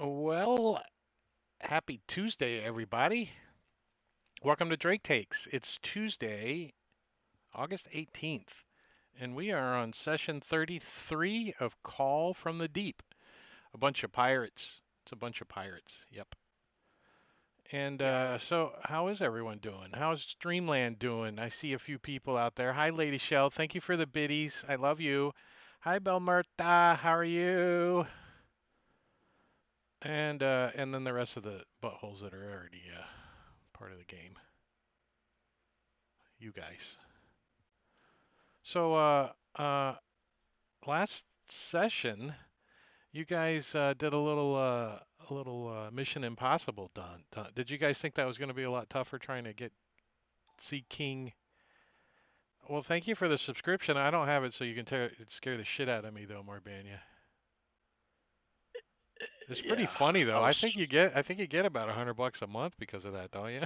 Well, happy Tuesday, everybody. Welcome to Drake Takes. It's Tuesday, August 18th, and we are on session 33 of Call from the Deep. A bunch of pirates. It's a bunch of pirates. Yep. And Yeah. so, how is everyone doing? How's Dreamland doing? I see a few people out there. Hi, Lady Shell. Thank you for the biddies. I love you. Hi, Belmerta. How are you? And then the rest of the buttholes that are already part of the game. You guys. So, last session, you guys did a little Mission Impossible done. Did you guys think that was going to be a lot tougher trying to get Sea King? Well, thank you for the subscription. I don't have it, so you can scare the shit out of me though, Morbania. It's pretty Yeah, funny though. I I was. think you get about $100 a month because of that, don't you?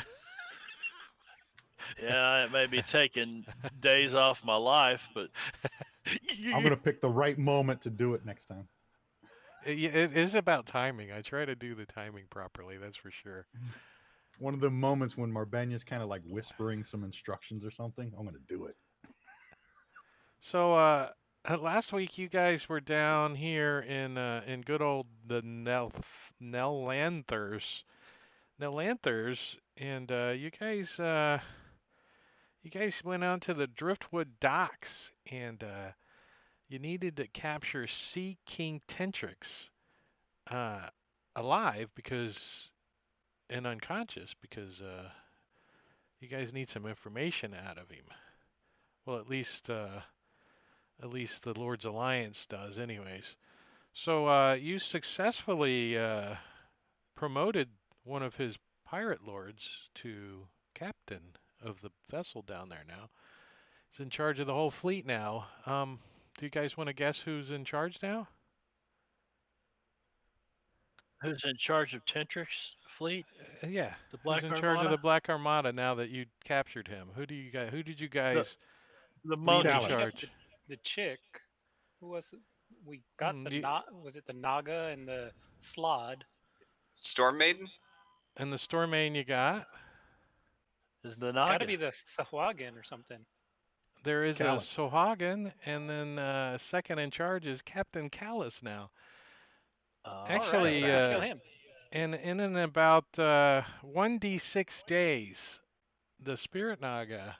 Yeah, it may be taking days off my life, but I'm going to pick the right moment to do it next time. It is about timing. I try to do the timing properly, that's for sure. One of the moments when Marbania's kind of like whispering some instructions or something, I'm going to do it. So, last week you guys were down here in good old the Nellanthers, and you guys went out to the Driftwood docks, and you needed to capture Sea King Tentrix, uh, alive because and unconscious because you guys need some information out of him. Well, at least the Lord's Alliance does, anyways. So you successfully promoted one of his pirate lords to captain of the vessel down there now. He's in charge of the whole fleet now. Do you guys want to guess who's in charge now? who's in charge of Tentrix fleet? Yeah, The who's Black in charge of the Armada? Black Armada now that you captured him? Who did you The guys the leave in Callus. monkeys. Chalice. We got charge? the chick. Who was it? We got Hmm, the you, was it the Naga and the Slod? Storm Maiden? and the Stormain you got. Is the Got to Naga. be the Sahuagin or something. There is a Callus. Sohagan, and then second in charge is Captain Callus now. All right, Actually, let's go kill Okay. him. in about 1d6 days, the Spirit Naga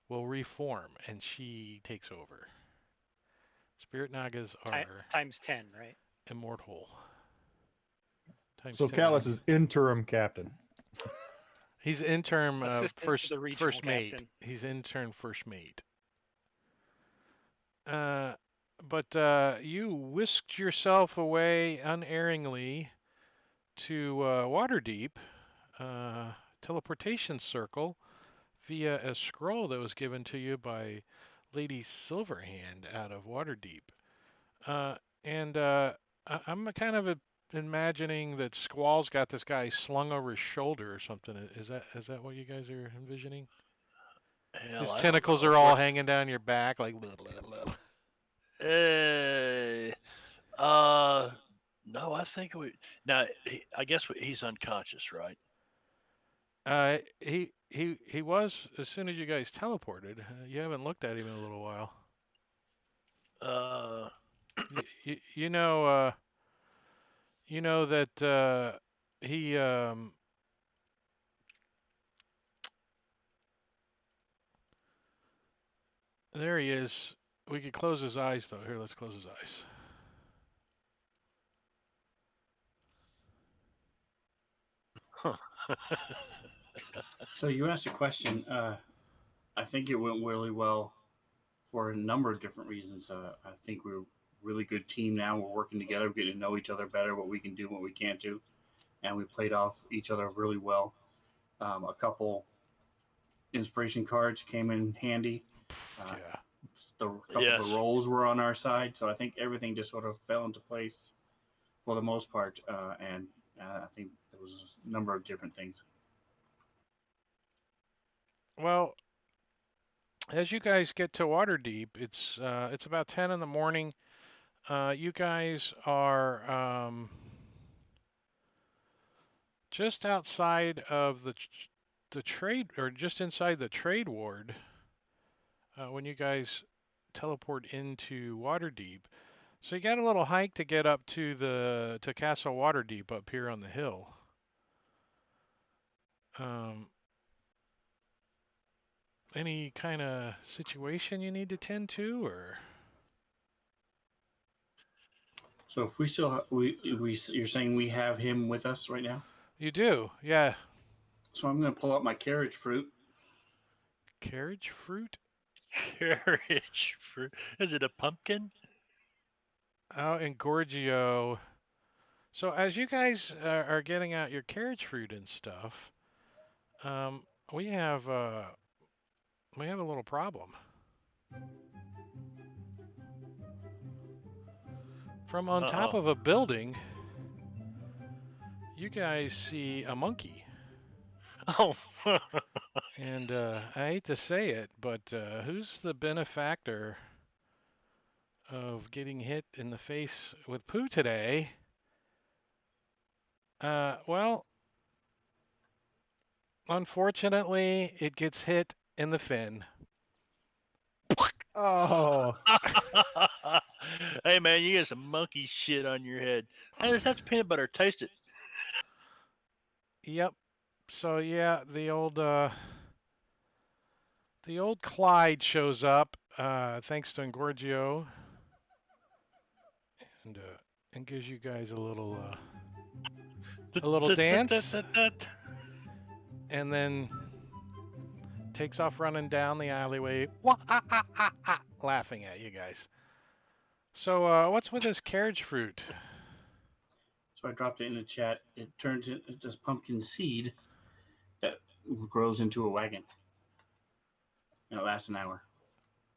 will reform, and she takes over. Spirit Nagas are Times 10, right? immortal. Times So 10 Callus armor. is interim captain. He's interim Assistant to first the regional first mate. captain. He's intern first mate. Uh, but you whisked yourself away unerringly to Waterdeep, uh, teleportation circle, via a scroll that was given to you by Lady Silverhand out of Waterdeep. And I'm kind of imagining that Squall's got this guy slung over his shoulder or something. Is that what you guys are envisioning? Hell, His I don't tentacles know. are all Where? hanging down your back like blah, blah, blah. Eh, uh, no, I think we. Now, I guess he's unconscious, right? He was as soon as you guys teleported. You haven't looked at him in a little while. Uh, You know that he there he is. We could close his eyes though. Here, let's close his eyes. So you asked a question. I think it went really well for a number of different reasons. I think we're a really good team now. We're working together, getting to know each other better, what we can do, what we can't do, and we played off each other really well. A couple inspiration cards came in handy. Uh, Yeah. the couple of the yes. roles were on our side, so I think everything just sort of fell into place for the most part. And I think it was a number of different things. Well, as you guys get to Waterdeep, it's about 10 in the morning. You guys are just outside of the trade, or just inside the trade ward, when you guys teleport into Waterdeep. So you got a little hike to get up to Castle Waterdeep up here on the hill. Any kind of situation you need to tend to, or? So if we still you're saying we have him with us right now? You do, yeah. So I'm going to pull out my carriage fruit. Carriage fruit? Carriage fruit. Is it a pumpkin? Out in Gorgio. So as you guys are getting out your carriage fruit and stuff, we have a little problem. From on top Uh-oh. of a building, you guys see a monkey. Oh. And I hate to say it, but who's the benefactor of getting hit in the face with poo today? Well, unfortunately, it gets hit in the fin. Oh, Hey man, you got some monkey shit on your head. Hey, let's have peanut butter. Taste it. Yep. So yeah, the old Clyde shows up, thanks to Engorgio, and gives you guys a little dance, and then takes off running down the alleyway, laughing at you guys. So what's with this carriage fruit? So I dropped it in the chat. It turns into this pumpkin seed that grows into a wagon. And it lasts an hour.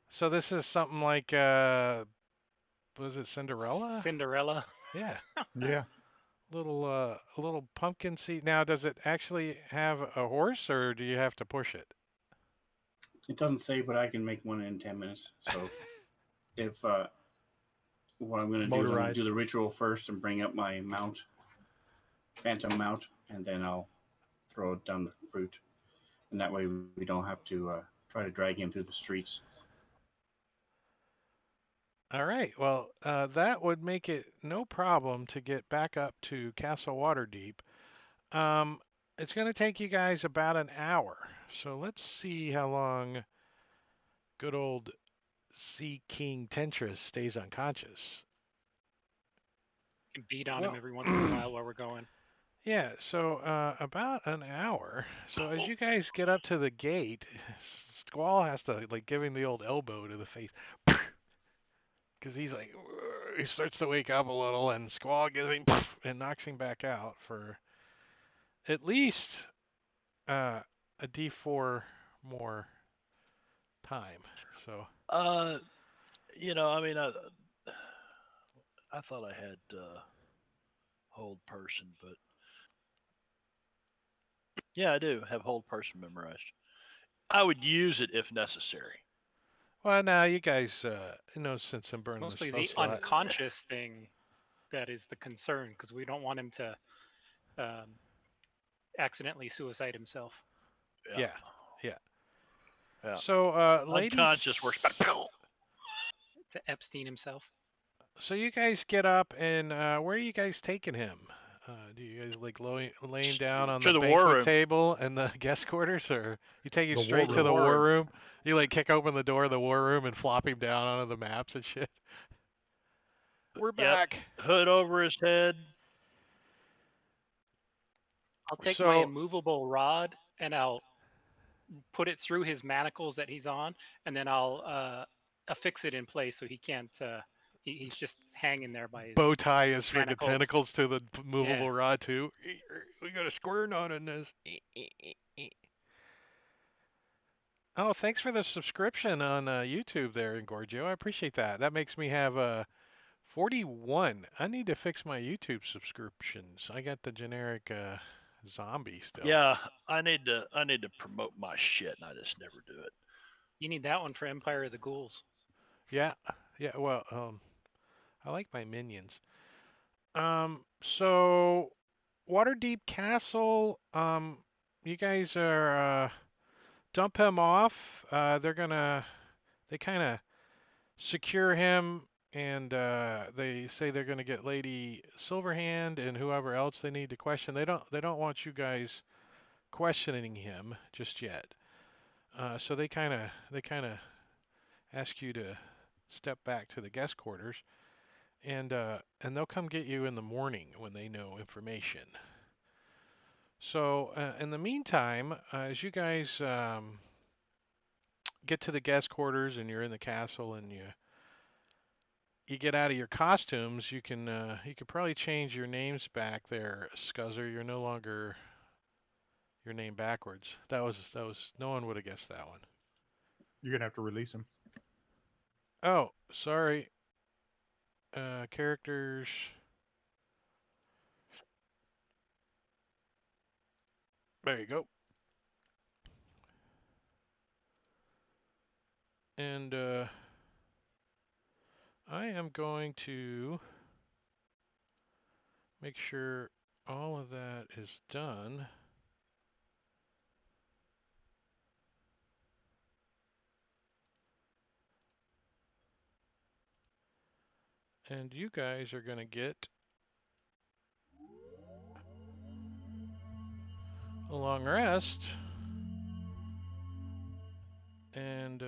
So this is something like, was it Cinderella? Cinderella. Yeah. yeah. Little pumpkin seed. Now, does it actually have a horse, or do you have to push it? It doesn't say, but I can make one in 10 minutes. So if what I'm going to do is I'm going to Motorized. do the ritual first and bring up my mount, phantom mount, and then I'll throw it down the fruit. And that way we don't have to try to drag him through the streets. All right. Well, that would make it no problem to get back up to Castle Waterdeep. It's going to take you guys about an hour. So let's see how long good old Sea King Tentris stays unconscious. Can beat on Well- him every once in a while while we're going. Yeah, so about an hour. So as you guys get up to the gate, Squall has to like give him the old elbow to the face. Because he's like, he starts to wake up a little, and Squall gives him and knocks him back out for at least a D4 more time. So You know, I mean, I thought I had hold person, but yeah, I do have hold person memorized. I would use it if necessary. well, now you guys, since I'm It's burning mostly the the spell slot. unconscious thing that is the concern, because we don't want him to accidentally suicide himself. Yeah. Yeah. So, ladies, Unconscious works better. To Epstein himself. so you guys get up, and where are you guys taking him? Do you guys like laying down on To the the war banquet room. table and the guest quarters, or you take you The straight war to the room. war room? You like kick open the door of the war room and flop him down onto the maps and shit. We're Yep. back. Hood over his head. I'll take my So- immovable rod and I'll put it through his manacles that he's on, and then I'll affix it in place so he can't. He's just hanging there by his. Bow tie his friggin' manacles. tentacles to the movable Yeah. rod too. We got a square knot in this. Oh, thanks for the subscription on YouTube there, Engorgio. I appreciate that. That makes me have 41. I need to fix my YouTube subscriptions. I got the generic zombie still. Yeah, I need to promote my shit, and I just never do it. You need that one for Empire of the Ghouls. Yeah. Well, I like my minions. So Waterdeep Castle. You guys are dump him off. They kind of secure him, and they say they're gonna get Lady Silverhand and whoever else they need to question. They don't want you guys questioning him just yet. So they kind of ask you to step back to the guest quarters, and they'll come get you in the morning when they know information. So in the meantime, as you guys get to the guest quarters and you're in the castle and you get out of your costumes, you could probably change your names back there, Scuzzer. You're no longer your name backwards. That was no one would have guessed that one. You're gonna have to release him. Oh, sorry. Characters. There you go. And I am going to make sure all of that is done. And you guys are going to get a long rest. And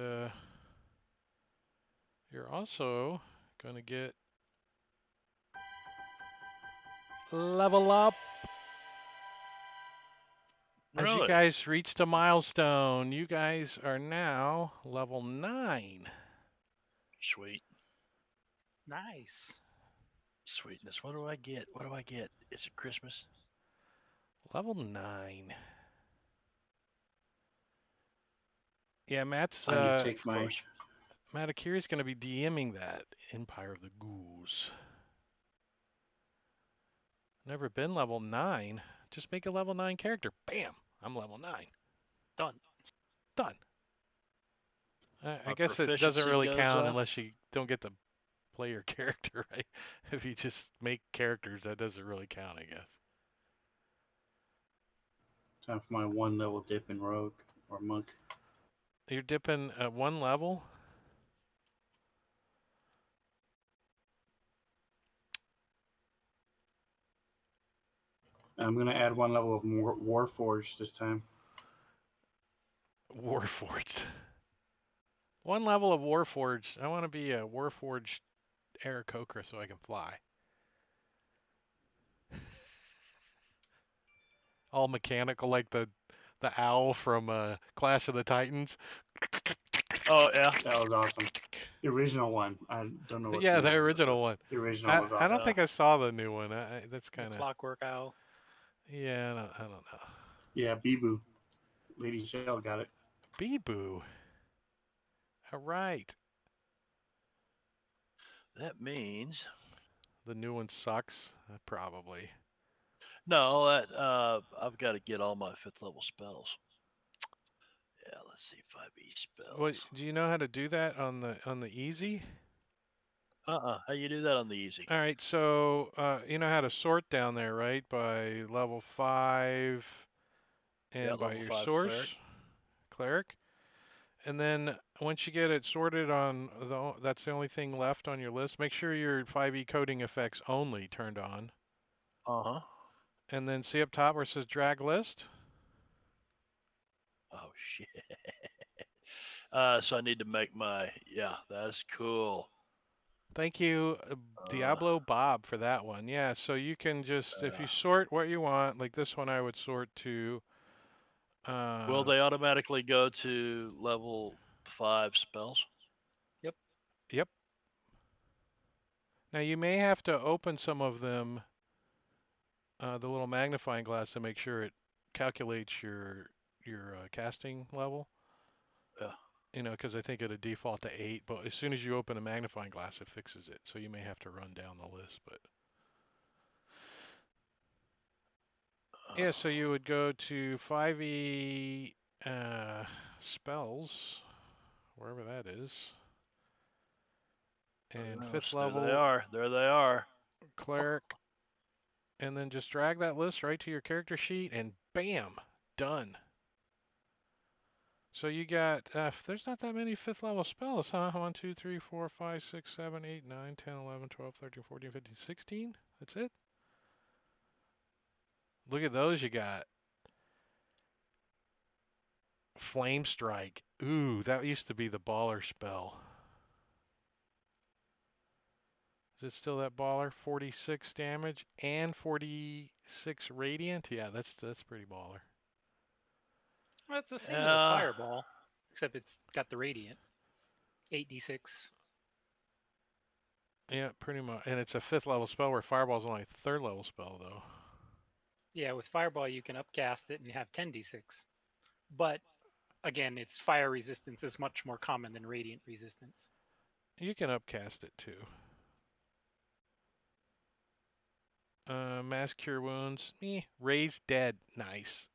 you're also going to get level up. As you Really? guys reached a milestone, you guys are now level 9. Sweet. Nice. Sweetness. What do I get? What do I get? Is it Christmas? Level 9. Yeah, Matt's I need to take Of my. course. Matt Akiri's going to be DMing that Empire of the Ghouls. Never been level 9. Just make a level 9 character. Bam! I'm level 9. Done. Done. I My guess it doesn't proficiency really goes count up. unless you don't get to play your character, right? If you just make characters, that doesn't really count, I guess. Time for my 1 level dip in rogue or monk. You're dipping at 1 level? I'm gonna add 1 level of Warforged this time. Warforged. 1 level of Warforged. I want to be a Warforged Aarakocra so I can fly. All mechanical like the owl from Clash of the Titans. Oh yeah. That was awesome. The original one. I don't know what. Yeah, the new one is, original but one. The original was I awesome. don't think I saw the new one. That's The kind of Clockwork Owl. yeah. I don't know. Yeah, Bibu. Lady Shell got it. Bee-boo. All right. That means The new one sucks. Probably. no. That I've got to get all my 5th level spells. Yeah. Let's see. 5e spells. What? Do you know how to do that on the easy? How you do that on the easy? All right. So you know how to sort down there, right? By level 5 and Yeah, by level your 5 source, cleric. And then once you get it sorted on that's the only thing left on your list. Make sure your 5e coding effects only turned on. Uh-huh. And then see up top where it says drag list. Oh shit. So I need to make my that's cool. Thank you, Diablo Bob, for that one. Yeah, so you can just if you sort what you want, like this one, I would sort to. Will they automatically go to level 5 spells? Yep. Now you may have to open some of them, the little magnifying glass, to make sure it calculates your casting level. Yeah. You know, because I think it'll default to 8, but as soon as you open a magnifying glass, it fixes it. So you may have to run down the list, but yeah. So you would go to 5e spells, wherever that is, and 5th There they level are. There they are. cleric, and then just drag that list right to your character sheet, and bam, done. So you got, there's not that many 5th level spells, huh? 1, 2, 3, 4, 5, 6, 7, 8, 9, 10, 11, 12, 13, 14, 15, 16. That's it. Look at those you got. Flame Strike. Ooh, that used to be the baller spell. Is it still that baller? 46 damage and 46 radiant? Yeah, that's pretty baller. Well, it's the same as a fireball, except it's got the radiant. 8d6. Yeah, pretty much. And it's a 5th level spell where Fireball's only a 3rd level spell, though. Yeah, with fireball you can upcast it and have 10d6. But again, its fire resistance is much more common than radiant resistance. You can upcast it, too. Mass Cure Wounds. Raise Dead. Nice.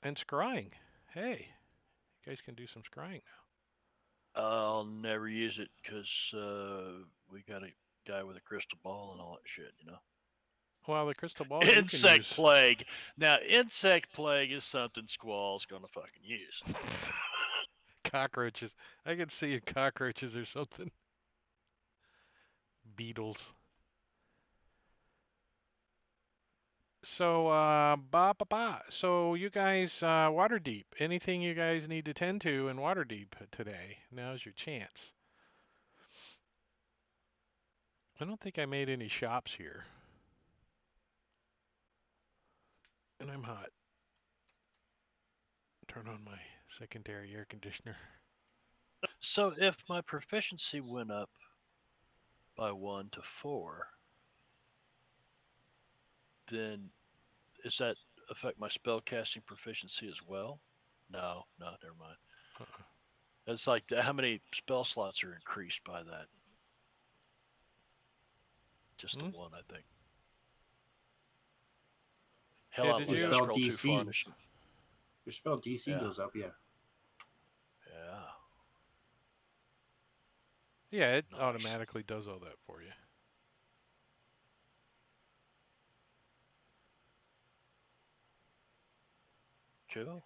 And Scrying. Hey, you guys can do some scrying now. I'll never use it because we got a guy with a crystal ball and all that shit, you know. Well, the crystal ball you can Insect use. plague. Now, insect plague is something Squall's gonna fucking use. Cockroaches. I can see cockroaches or something. Beetles. So, So you guys, Waterdeep. Anything you guys need to tend to in Waterdeep today? Now's your chance. I don't think I made any shops here. And I'm hot. Turn on my secondary air conditioner. So if my proficiency went up by 1 to 4, then does that affect my spellcasting proficiency as well? No, never mind. Uh-uh. It's like how many spell slots are increased by that? Just the one, I think. Hell, Yeah, I did was you- gonna spell scroll too far. DC. Your spell DC Yeah. goes up, yeah. Yeah. Yeah, it Nice. automatically does all that for you. Cool.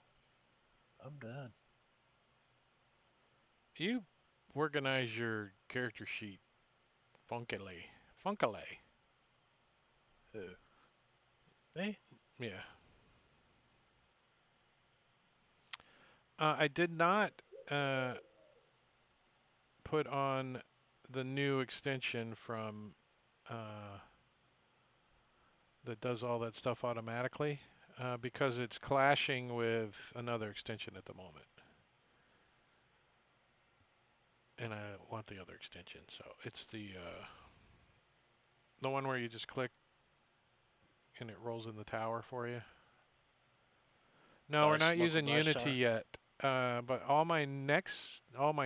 I'm done. You organize your character sheet funkily. Who? Me? Yeah. I did not put on the new extension from that does all that stuff automatically because it's clashing with another extension at the moment. And I want the other extension, so it's the one where you just click and it rolls in the tower for you. No, we're Dice not local using dice Unity tower? yet. But all my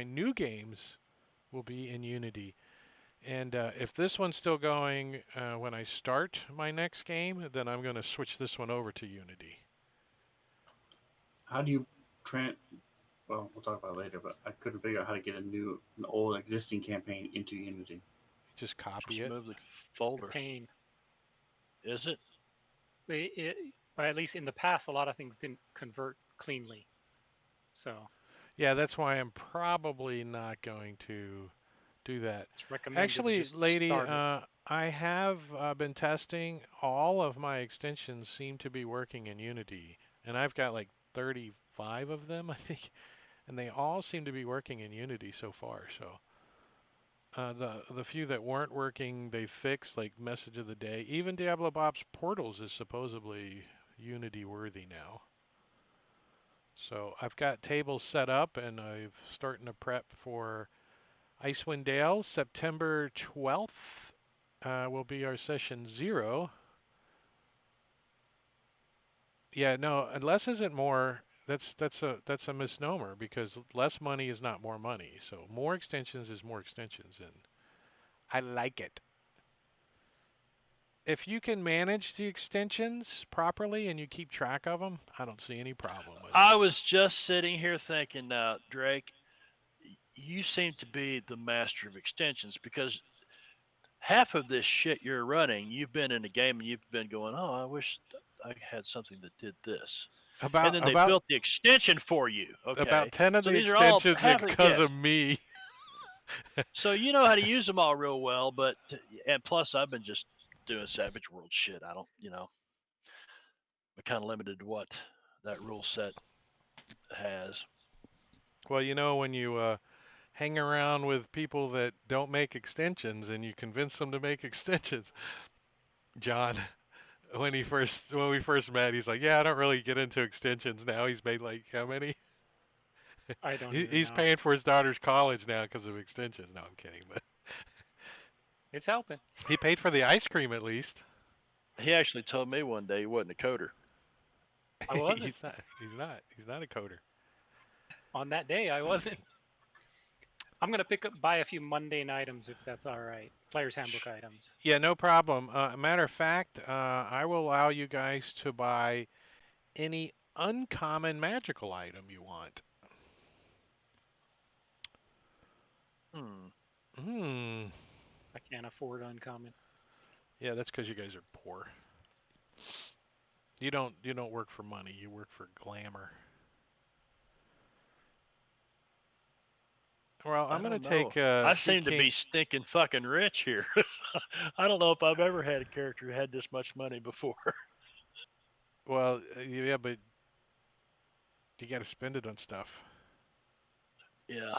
new games will be in Unity. And if this one's still going when I start my next game, then I'm going to switch this one over to Unity. How do you well, we'll talk about it later, but I couldn't figure out how to get an old existing campaign into Unity. Just copy Just it. move the folder. Pain. Is it? Or at least in the past, a lot of things didn't convert cleanly. So Yeah, that's why I'm probably not going to do that. it's recommended to Actually, just lady, start it. I have been testing. All of my extensions seem to be working in Unity, and I've got like 35 of them, I think, and they all seem to be working in Unity so far. So the few that weren't working, they fixed, like Message of the Day. Even Diablo Bob's Portals is supposedly Unity worthy now. So I've got tables set up, and I'm starting to prep for Icewind Dale. September 12th will be our session 0. Yeah, no, less isn't more. That's a misnomer because less money is not more money. So more extensions is more extensions, and I like it. If you can manage the extensions properly and you keep track of them, I don't see any problem with it. I was just sitting here thinking, now, Drake, you seem to be the master of extensions because half of this shit you're running, you've been in a game and you've been going, oh, I wish I had something that did this. And About then they about built the extension for you. Okay. about 10 of So the these are all extensions half are of the because gifts. of me. So you know how to use them all real well, and plus I've been just doing Savage World shit. I don't, I'm kind of limited to what that rule set has. Well, when you hang around with people that don't make extensions and you convince them to make extensions. John, when we first met, he's like, "Yeah, I don't really get into extensions now." He's made like how many? I don't even He's know. paying for his daughter's college now because of extensions. No, I'm kidding, but It's helping. he paid for the ice cream at least. He actually told me one day he wasn't a coder. I wasn't. He's not. He's not. He's not a coder. On that day, I wasn't. I'm gonna buy a few mundane items if that's all right. Player's handbook items. Yeah, no problem. Matter of fact, I will allow you guys to buy any uncommon magical item you want. Hmm. Hmm. I can't afford uncommon. Yeah, that's because you guys are poor. You don't work for money. You work for glamour. Well, I'm I gonna don't know. take I Sea seem to King. be stinking fucking rich here. I don't know if I've ever had a character who had this much money before. Well, yeah, but you got to spend it on stuff. Yeah.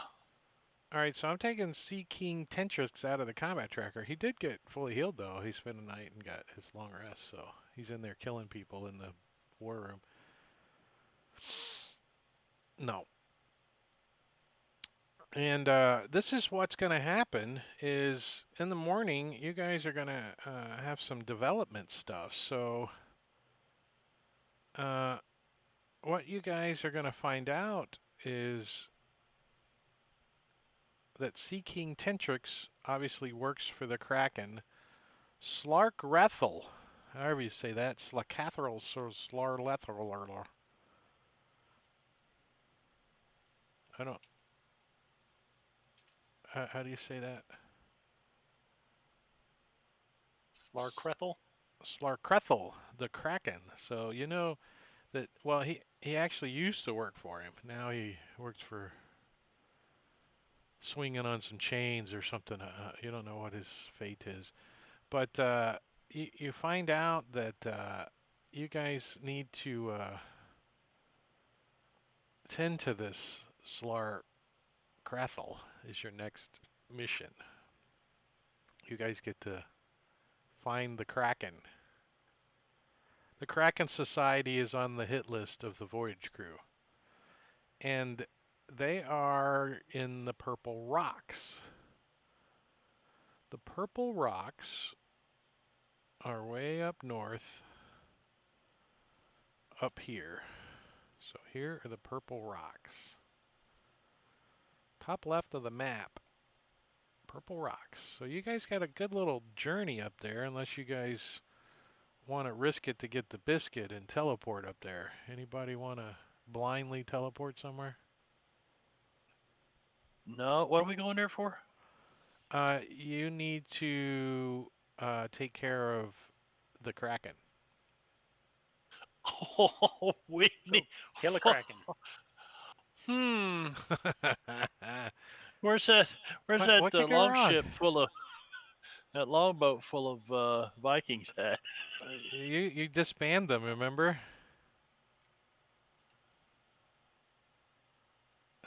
All right, so I'm taking Sea King Tentrix out of the combat tracker. He did get fully healed though. He spent a night and got his long rest, so he's in there killing people in the war room. No. And this is what's going to happen is in the morning, you guys are going to have some development stuff. So what you guys are going to find out is that Sea King Tentrix obviously works for the Kraken. Slarkrethel, however you say that, Slacathrel, so Slarlethrel. I don't. How do you say that? Slarkrethel. Slarkrethel, the Kraken. So you know that. Well, he actually used to work for him. Now he works for swinging on some chains or something. You don't know what his fate is, but you find out that you guys need to tend to this Slarkrethel is your next mission. You guys get to find the Kraken. The Kraken Society is on the hit list of the Voyage crew. And they are in the Purple Rocks. The Purple Rocks are way up north, up here. So here are the Purple Rocks. Top left of the map, Purple Rocks. So you guys got a good little journey up there, unless you guys want to risk it to get the biscuit and teleport up there. Anybody want to blindly teleport somewhere? No. What are we going there for? You need to take care of the Kraken. Oh, we need. Kill a kraken. Hmm. Where's that? Where's What- that what could go longship wrong? full of that longboat full of Vikings at? You disband them, remember?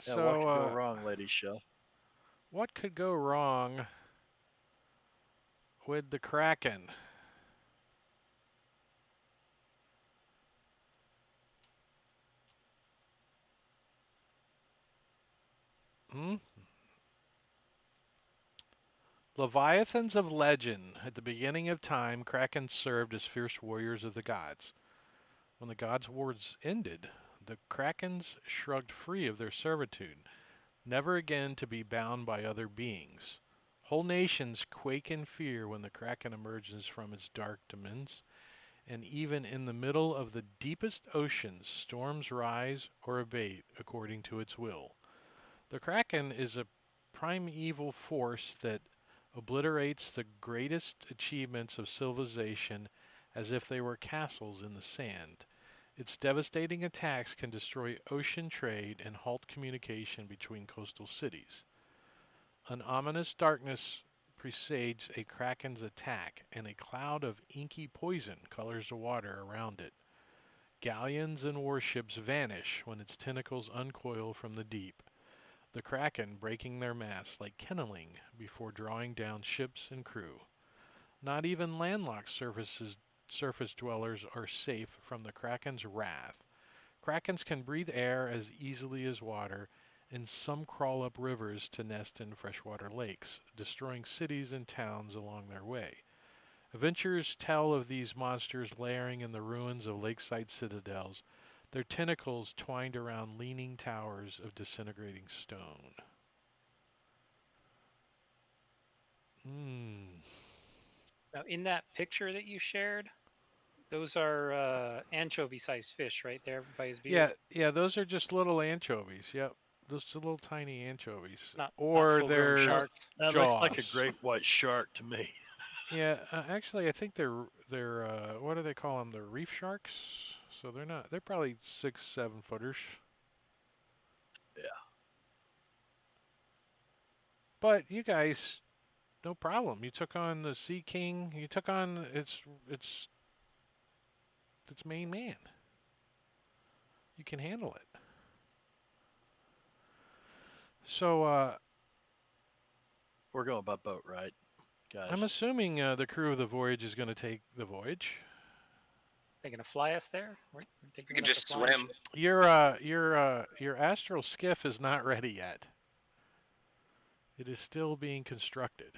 Yeah. What So could go wrong, Lady Shell? what could go wrong with the Kraken? Hmm? Leviathans of legend. At the beginning of time, Krakens served as fierce warriors of the gods. When the gods' wars ended, the Krakens shrugged free of their servitude, never again to be bound by other beings. Whole nations quake in fear when the Kraken emerges from its dark demons, and even in the middle of the deepest oceans, storms rise or abate according to its will. The Kraken is a primeval force that obliterates the greatest achievements of civilization as if they were castles in the sand. Its devastating attacks can destroy ocean trade and halt communication between coastal cities. An ominous darkness presages a kraken's attack, and a cloud of inky poison colors the water around it. Galleons and warships vanish when its tentacles uncoil from the deep, the kraken breaking their masts like kenneling before drawing down ships and crew. Not even landlocked surface dwellers are safe from the kraken's wrath. Krakens can breathe air as easily as water, and some crawl up rivers to nest in freshwater lakes, destroying cities and towns along their way. Adventurers tell of these monsters layering in the ruins of lakeside citadels, their tentacles twined around leaning towers of disintegrating stone. Now, in that picture that you shared, those are anchovy-sized fish, right there by his view. Yeah, those are just little anchovies. Yep, those little tiny anchovies. Not Or full-grown they're sharks. That looks like a jaws. great white shark to me. Yeah, actually, I think they're what do they call them? They're reef sharks. So they're not. They're probably 6-7 footers. Yeah. But you guys, no problem. You took on the Sea King. You took on its main man. You can handle it. So We're going by boat, right, guys? I'm assuming the crew of the Voyage is going to take the voyage. They gonna fly us there? You can just swim. Your astral skiff is not ready yet. It is still being constructed.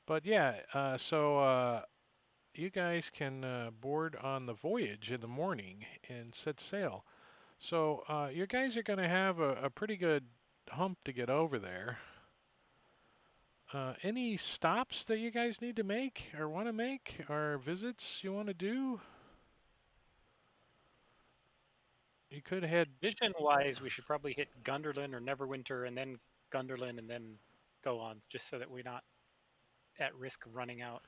But yeah, so you guys can board on the Voyage in the morning and set sail. So you guys are going to have a pretty good hump to get over there. Any stops that you guys need to make or want to make, or visits you want to do? You could head. Vision-wise, we should probably hit Gunderlin or Neverwinter, and then Gunderlin, and then go on, just so that we're not at risk of running out.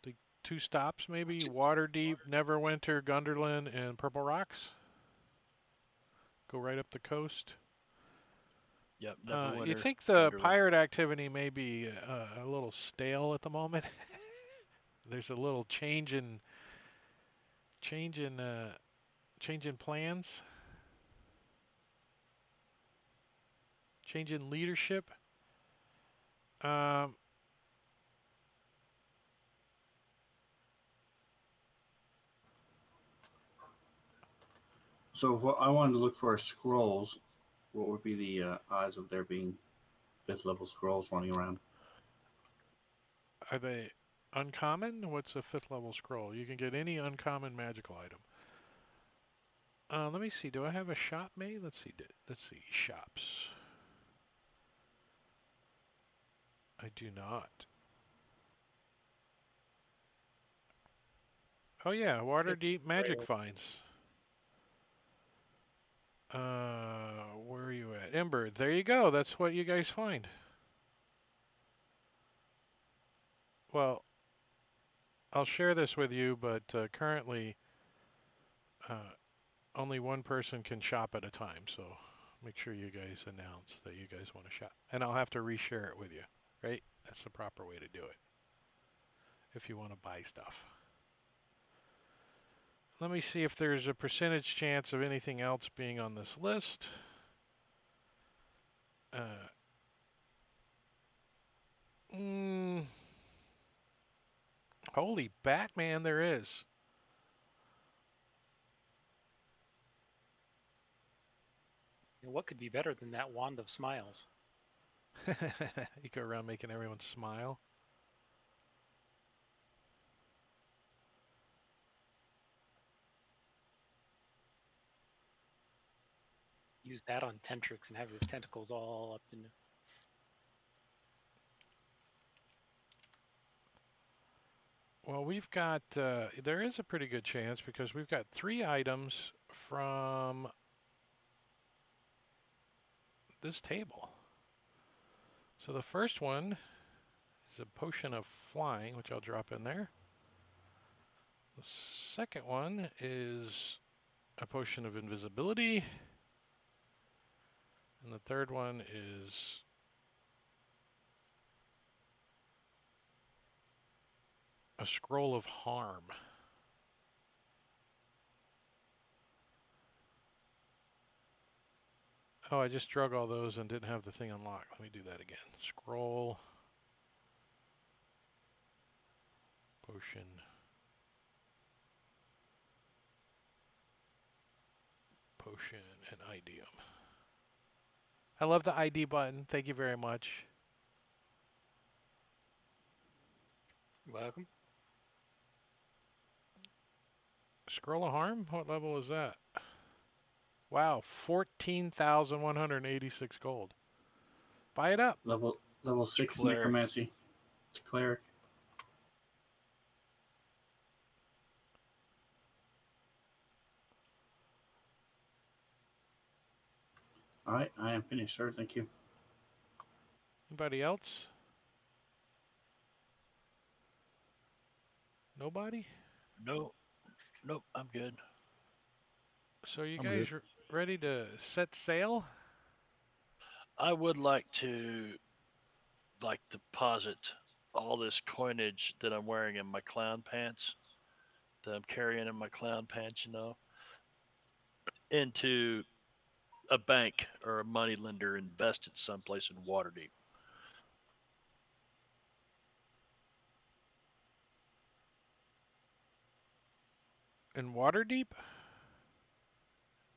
The 2 stops maybe: Waterdeep, Neverwinter, Gunderlin, and Purple Rocks. Go right up the coast. Yep. You Neverwinter, think the Gunderlin. pirate activity may be a little stale at the moment? There's a little change in plans, change in leadership. So if I wanted to look for scrolls, what would be the odds of there being 5th level scrolls running around? Are they uncommon? What's a 5th level scroll? You can get any uncommon magical item. Let me see. Do I have a shop made? Let's see. Shops. I do not. Oh yeah, Waterdeep magic finds. Where are you at? Ember. There you go. That's what you guys find. Well, I'll share this with you, but currently only one person can shop at a time, so make sure you guys announce that you guys want to shop. And I'll have to reshare it with you, right? That's the proper way to do it if you want to buy stuff. Let me see if there's a percentage chance of anything else being on this list. Holy Batman, there is. What could be better than that wand of smiles? You go around making everyone smile. Use that on Tentrix and have his tentacles all up in. Well, we've got, there is a pretty good chance because we've got 3 items from this table. So the first one is a potion of flying, which I'll drop in there. The second one is a potion of invisibility. And the third one is a scroll of harm. Oh, I just drug all those and didn't have the thing unlocked. Let me do that again. Scroll, potion, potion, and idiom. I love the ID button. Thank you very much. Welcome. Scroll of harm? What level is that? Wow, 14,186 gold. Buy it up. Level 6 cleric. necromancy. It's cleric. All right, I am finished, sir. Thank you. Anybody else? Nobody? No, nope, I'm good. So you I'm guys good. ready to set sail? I would like to deposit all this coinage that I'm wearing in my clown pants, that I'm carrying in my clown pants, into a bank or a money lender, invested someplace in Waterdeep. In Waterdeep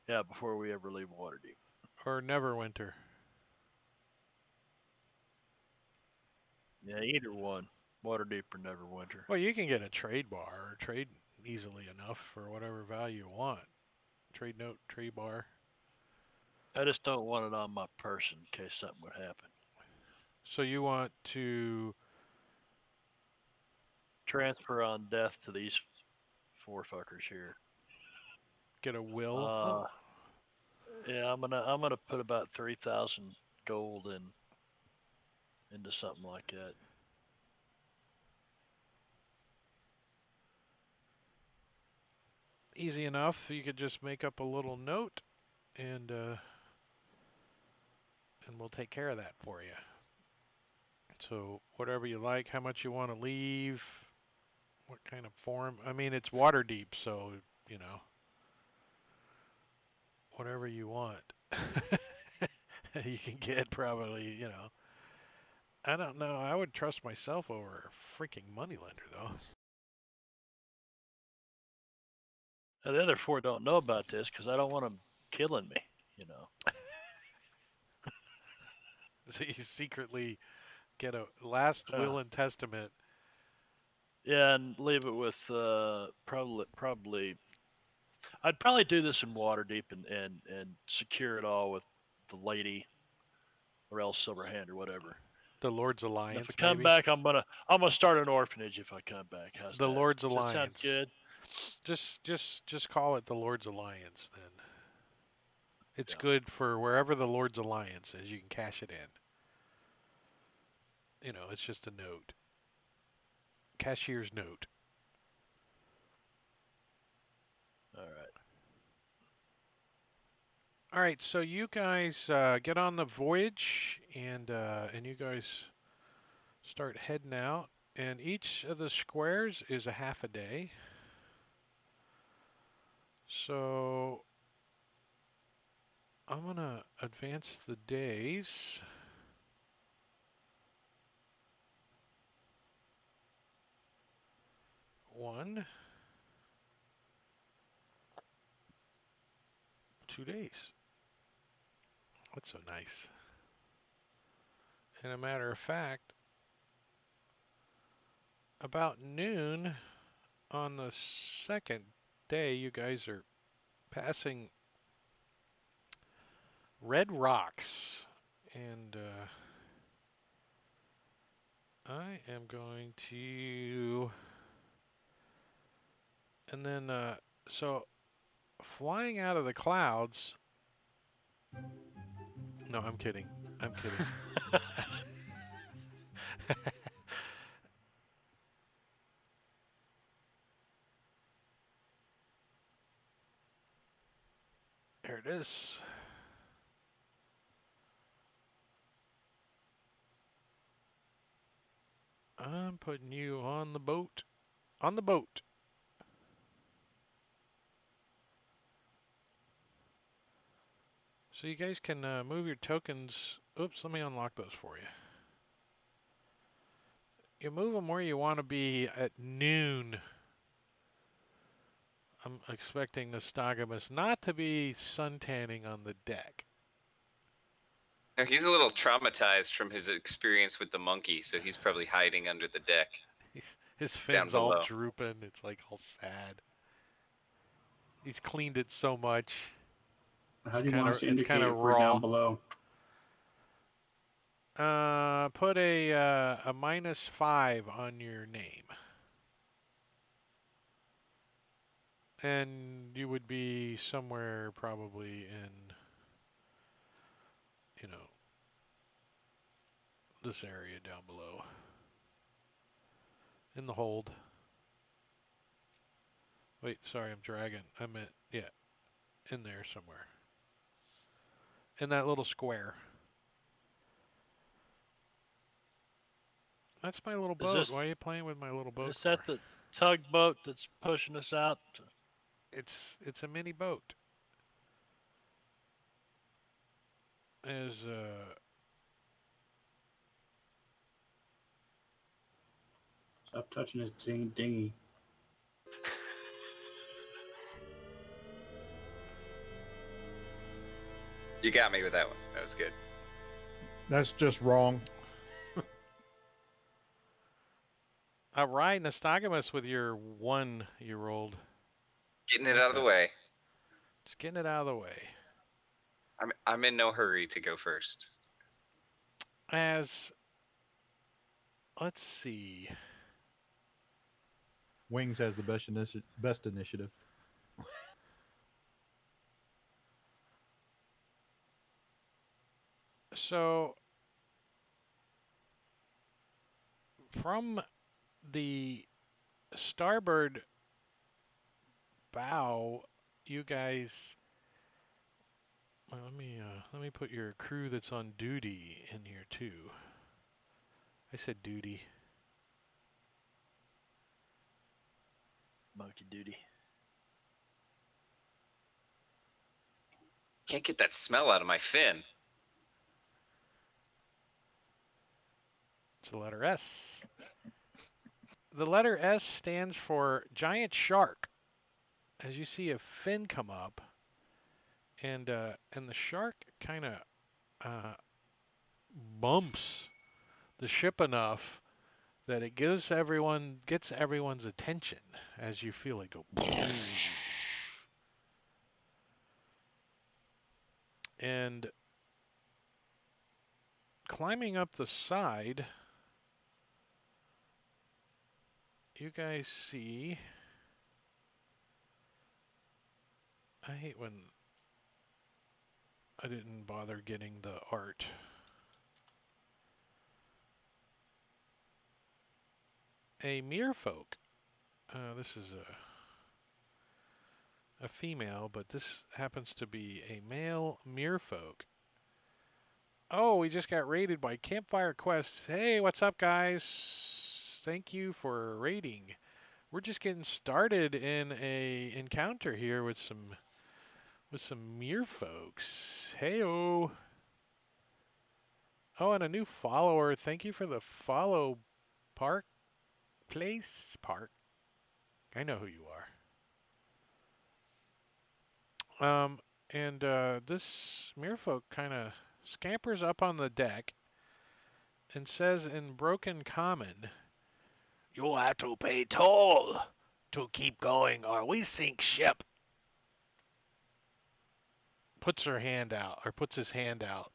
Yeah, before we ever leave Waterdeep. or Neverwinter? Yeah, either one. Waterdeep or Neverwinter. Well, you can get a trade bar or trade easily enough for whatever value you want. Trade note, trade bar. I just don't want it on my person in case something would happen. So you want to Transfer on death to these four fuckers here. get a will? Yeah, I'm gonna put about 3,000 gold into something like that. Easy enough. You could just make up a little note and we'll take care of that for you. So whatever you like, how much you want to leave, what kind of form. I mean, it's Waterdeep, so, you know, whatever you want. You can get probably, you know. I don't know. I would trust myself over a freaking moneylender, though. Now, the other four don't know about this because I don't want them killing me, So you secretly get a last will and testament. Yeah, and leave it with probably. I'd probably do this in Waterdeep and secure it all with the lady, or else Silverhand or whatever. The Lord's And Alliance, if I come maybe? back, I'm gonna start an orphanage if I come back. How's The that? Lord's Does that sound Alliance. good? Just call it the Lord's Alliance then. It's Yeah. good for wherever the Lord's Alliance is. You can cash it in. You know, it's just a note. Cashier's note. All right. All right, so you guys get on the voyage, and you guys start heading out. And each of the squares is a half a day. So I'm gonna advance the days. One, 2 days. That's so nice. And a matter of fact, about noon on the second day, you guys are passing Red Rocks. And I am going to... And then, so flying out of the clouds... No, I'm kidding. I'm kidding. Stygomus. I'm putting you on the boat. On the boat. So you guys can move your tokens. Oops, let me unlock those for you. You move them where you want to be at noon. I'm expecting the Stygomus not to be suntanning on the deck. No, he's a little traumatized from his experience with the monkey, so he's probably hiding under the deck. His Down fins all below. drooping. It's like all sad. He's cleaned it so much. How do you want us to It's indicate kinda if we're down raw. below? Put a -5 on your name. And you would be somewhere probably in, you know, this area down below. In the hold. Wait, sorry, I'm dragging. I meant, yeah, in there somewhere. In that little square. That's my little boat. this- Why are you playing with my little boat? Is that the tugboat that's pushing us out? It's a mini boat. As Stop touching his dinghy. You got me with that one. That was good. That's just wrong. riding a Stygomus with your 1-year-old. Getting it out of the way. Just getting it out of the way. I'm in no hurry to go first. As let's see. Wings has the best initiative. So from the starboard bow, you guys. Well, let me put your crew that's on duty in here too. I said duty. Monkey duty. Can't get that smell out of my fin. It's the letter S. The letter S stands for giant shark. As you see a fin come up, and the shark kind of bumps the ship enough that it gets everyone's attention as you feel it go. And climbing up the side, you guys see. I hate when I didn't bother getting the art. A merfolk. This is a female, but this happens to be a male merfolk. Oh, we just got raided by Campfire Quest. Hey, what's up, guys? Thank you for raiding. We're just getting started in a encounter here with some merfolks. Heyo. Oh, and a new follower. Thank you for the follow, Park. I know who you are. And this merfolk kind of scampers up on the deck and says in broken common, "You have to pay toll to keep going or we sink ship." Puts his hand out.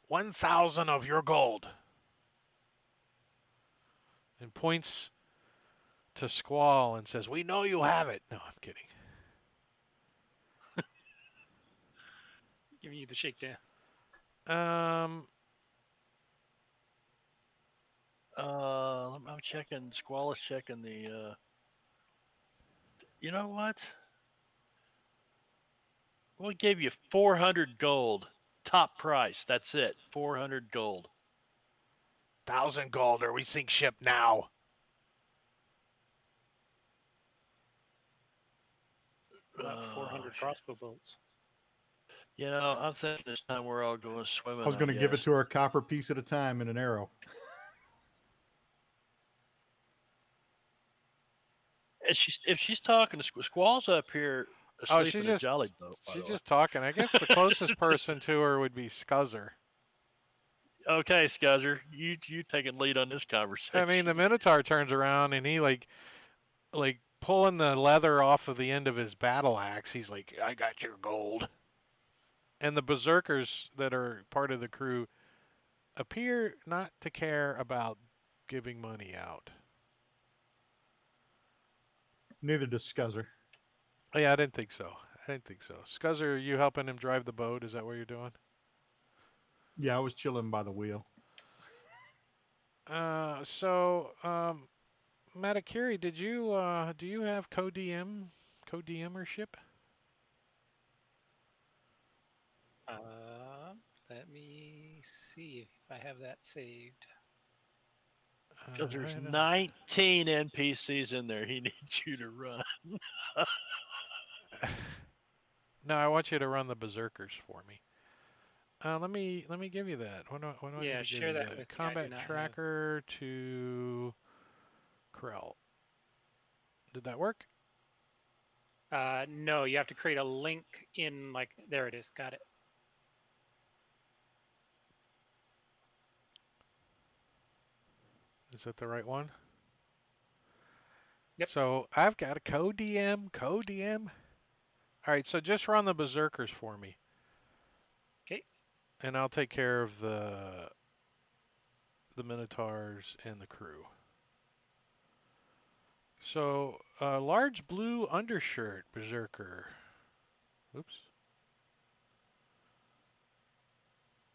1,000 of your gold. And points to Squall and says, "We know you have it." No, I'm kidding. Giving you the shakedown. I'm checking. Squall is checking the. You know what? We'll give you 400 gold. Top price. That's it. 400 gold. 1,000 gold or we sink ship now. About 400 shit. crossbow bolts. You know, I'm thinking this time we're all going swimming. I was going to give it guess. to her a copper piece at a time and an arrow. If she's talking to Squall's up here Oh, asleep she's in a just jolly boat. By she's the way. just talking. I guess the closest person to her would be Scuzzer. Okay, Scuzzer, you taking lead on this conversation. I mean, the Minotaur turns around and he like pulling the leather off of the end of his battle axe. He's like, "I got your gold." And the berserkers that are part of the crew appear not to care about giving money out. Neither does Scuzzer. Oh, yeah, I didn't think so. Scuzzer, are you helping him drive the boat? Is that what you're doing? Yeah, I was chilling by the wheel. Matakiri, do you have co-DMership? Let me see if I have that saved. Because there's I don't- 19 NPCs in there. He needs you to run. No, I want you to run the berserkers for me. Let me give you that. What do I need Yeah, to give share you? that The with me. I do combat not have- tracker to Krell. Did that work? No, you have to create a link in there it is. Got it. Is that the right one? Yep. So I've got a co-DM. All right, so just run the berserkers for me. Okay. And I'll take care of the Minotaurs and the crew. So, large blue undershirt, berserker. Oops.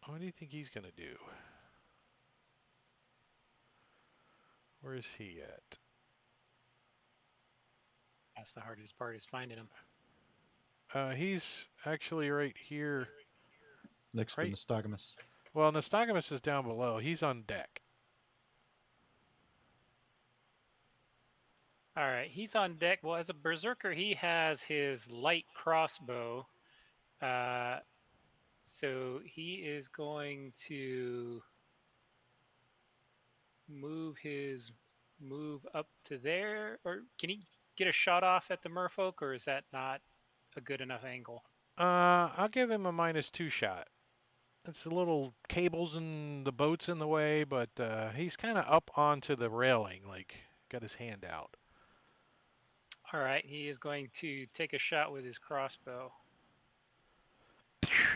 What do you think he's gonna do? Where is he at? That's the hardest part, is finding them. He's actually right here. Next Right. to Nostogamus. Well, Nostogamus is down below. He's on deck. All right, he's on deck. Well, as a berserker, he has his light crossbow. So he is going to move up to there, or can he get a shot off at the merfolk, or is that not a good enough angle? I'll give him a -2 shot. It's a little cables and the boat's in the way, but he's kind of up onto the railing, like got his hand out. All right, he is going to take a shot with his crossbow.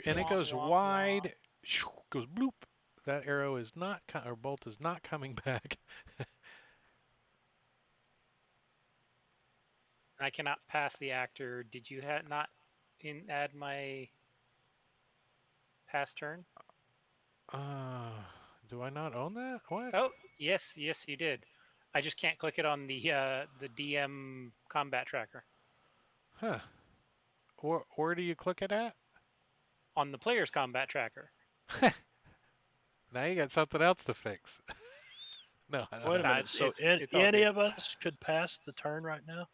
And it Wah, goes wah, wide, goes bloop. That arrow is not, or bolt is not coming back. I cannot pass the actor. Did you not add my pass turn? Do I not own that? What? Oh, yes, you did. I just can't click it on the DM combat tracker. Huh. Where do you click it at? On the player's combat tracker. Now you got something else to fix. No, I don't Wait a know. minute. So it's all any good. of us could pass the turn right now?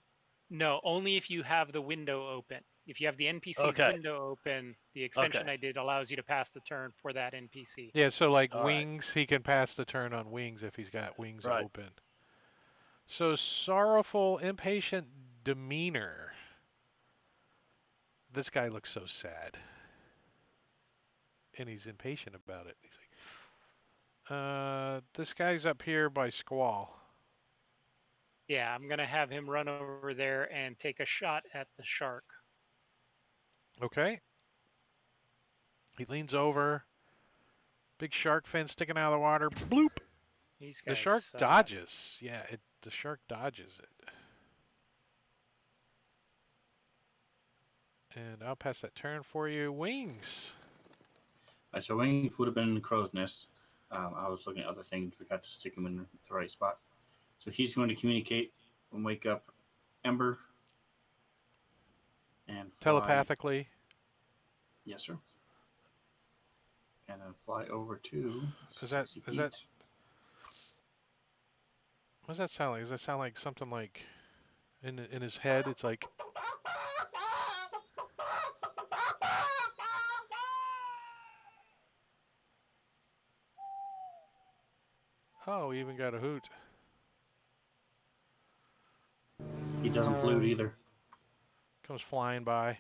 No, only if you have the window open. If you have the NPC's Okay. window open, the extension I did allows you to pass the turn for that NPC. Yeah, so like All right. wings, he can pass the turn on wings if he's got wings Right. open. So sorrowful, impatient demeanor. This guy looks so sad. And he's impatient about it. He's like, this guy's up here by Squall. Yeah, I'm going to have him run over there and take a shot at the shark. Okay. He leans over. Big shark fin sticking out of the water. Bloop! These The guys shark suck. dodges. Yeah, the shark dodges it. And I'll pass that turn for you. Wings. All right, so Wings would have been in the crow's nest. I was looking at other things, forgot to stick him in the right spot. So he's going to communicate and wake up Ember and fly Telepathically. Yes, sir. And then fly over to Is that 60 is that feet. what does that sound like? Does that sound like something like in his head? It's like, oh, we even got a hoot. He doesn't pollute either. Comes flying by.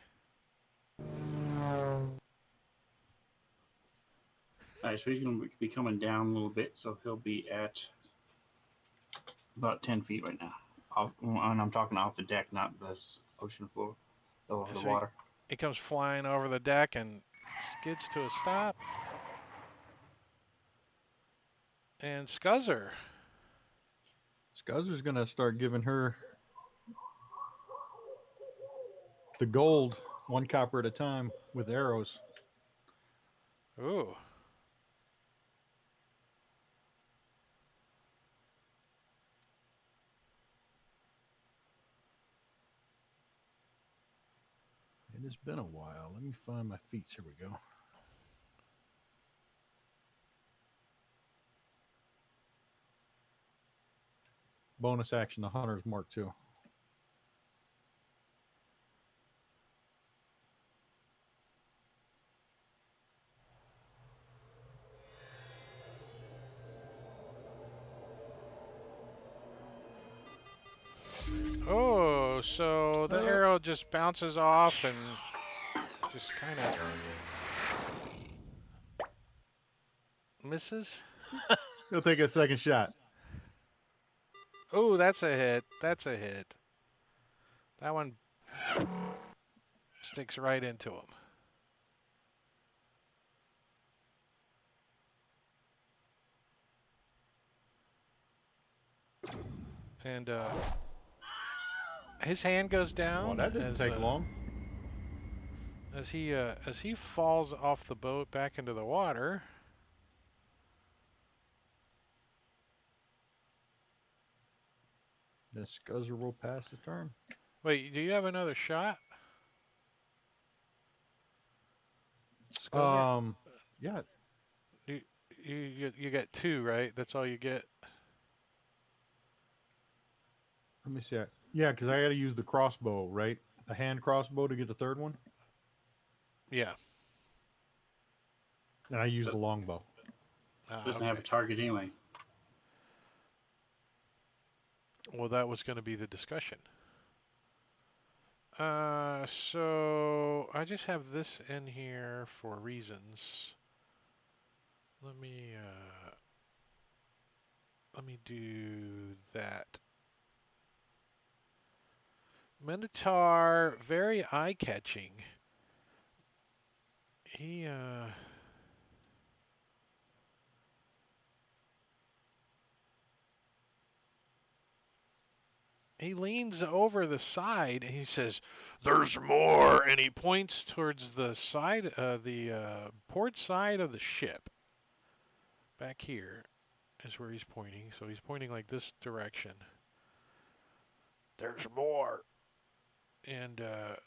All right, so he's going to be coming down a little bit, so he'll be at about 10 feet right now. And I'm talking off the deck, not the ocean floor, the So water. he comes flying over the deck and skids to a stop. And Scuzzer. Scuzzer's gonna start giving her the gold, 1 copper at a time, with arrows. Ooh. It has been a while. Let me find my feats. Here we go. Bonus action, the Hunter's Mark II. Oh, so the arrow just bounces off and just kind of misses. He'll take a second shot. Oh, that's a hit. That's a hit. That one sticks right into him. And his hand goes down. Well, that didn't take long. As he falls off the boat back into the water. Then Scuzzer will pass his turn. Wait, do you have another shot? Scuzzer? Yeah. You get 2, right? That's all you get. Let me see. Yeah, because I got to use the crossbow, right? The hand crossbow to get the third one. Yeah. And I use the longbow. Doesn't have a target anyway. Well, that was going to be the discussion. So I just have this in here for reasons. Let me do that. Minotaur, very eye-catching. He leans over the side and he says, "There's more," and he points towards the side, the port side of the ship. Back here is where he's pointing. So he's pointing like this direction. There's more, and I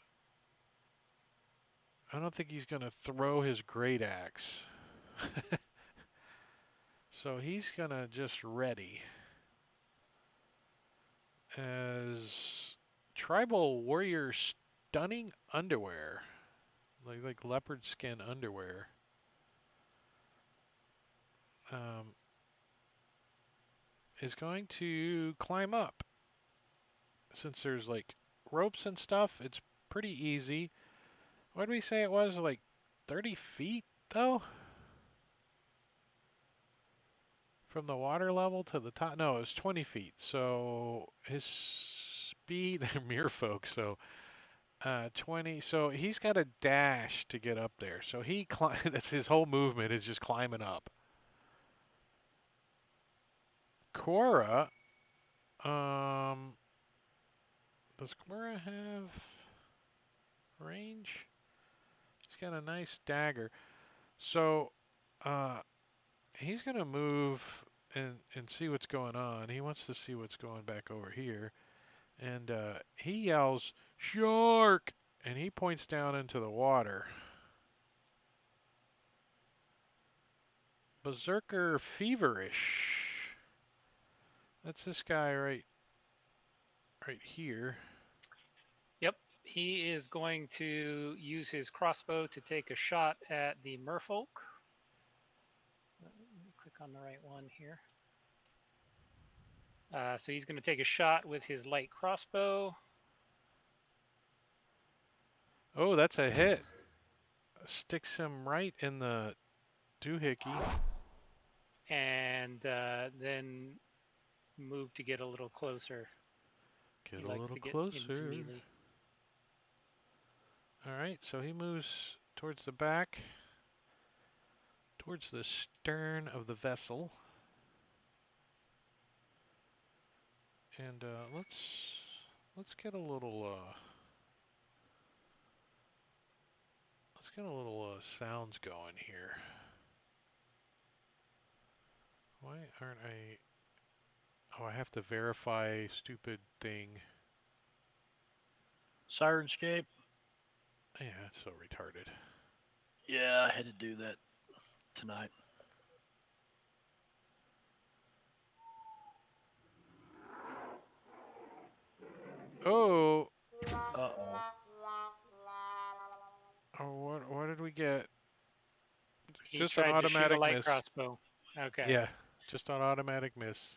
don't think he's gonna throw his great axe. So he's gonna just ready as tribal warrior stunning underwear, like leopard skin underwear. Is going to climb up. Since there's like ropes and stuff, it's pretty easy. What did we say it was? Like 30 feet though? From the water level to the top? No, it was 20 feet. So his speed, mere folk, so 20. So he's got a dash to get up there. So that's his whole movement is just climbing up. Cora, does Cora have range? He's got a nice dagger. So he's going to move and see what's going on. He wants to see what's going back over here. And he yells, "Shark!" And he points down into the water. Berserker Feverish. That's this guy right here. Yep. He is going to use his crossbow to take a shot at the merfolk. Let me click on the right one here. So he's going to take a shot with his light crossbow. Oh, that's a hit. Sticks him right in the doohickey. And then move to get a little closer. Get He a likes little to get closer. into melee. Alright, so he moves towards the back, towards the stern of the vessel. And let's get a little sounds going here. Why aren't I? Oh, I have to verify stupid thing. Sirenscape. Yeah, it's so retarded. Yeah, I had to do that tonight. Oh, Uh-oh. oh, what did we get? He Just an tried to shoot a automatic light miss. crossbow. Okay. Yeah, just an automatic miss.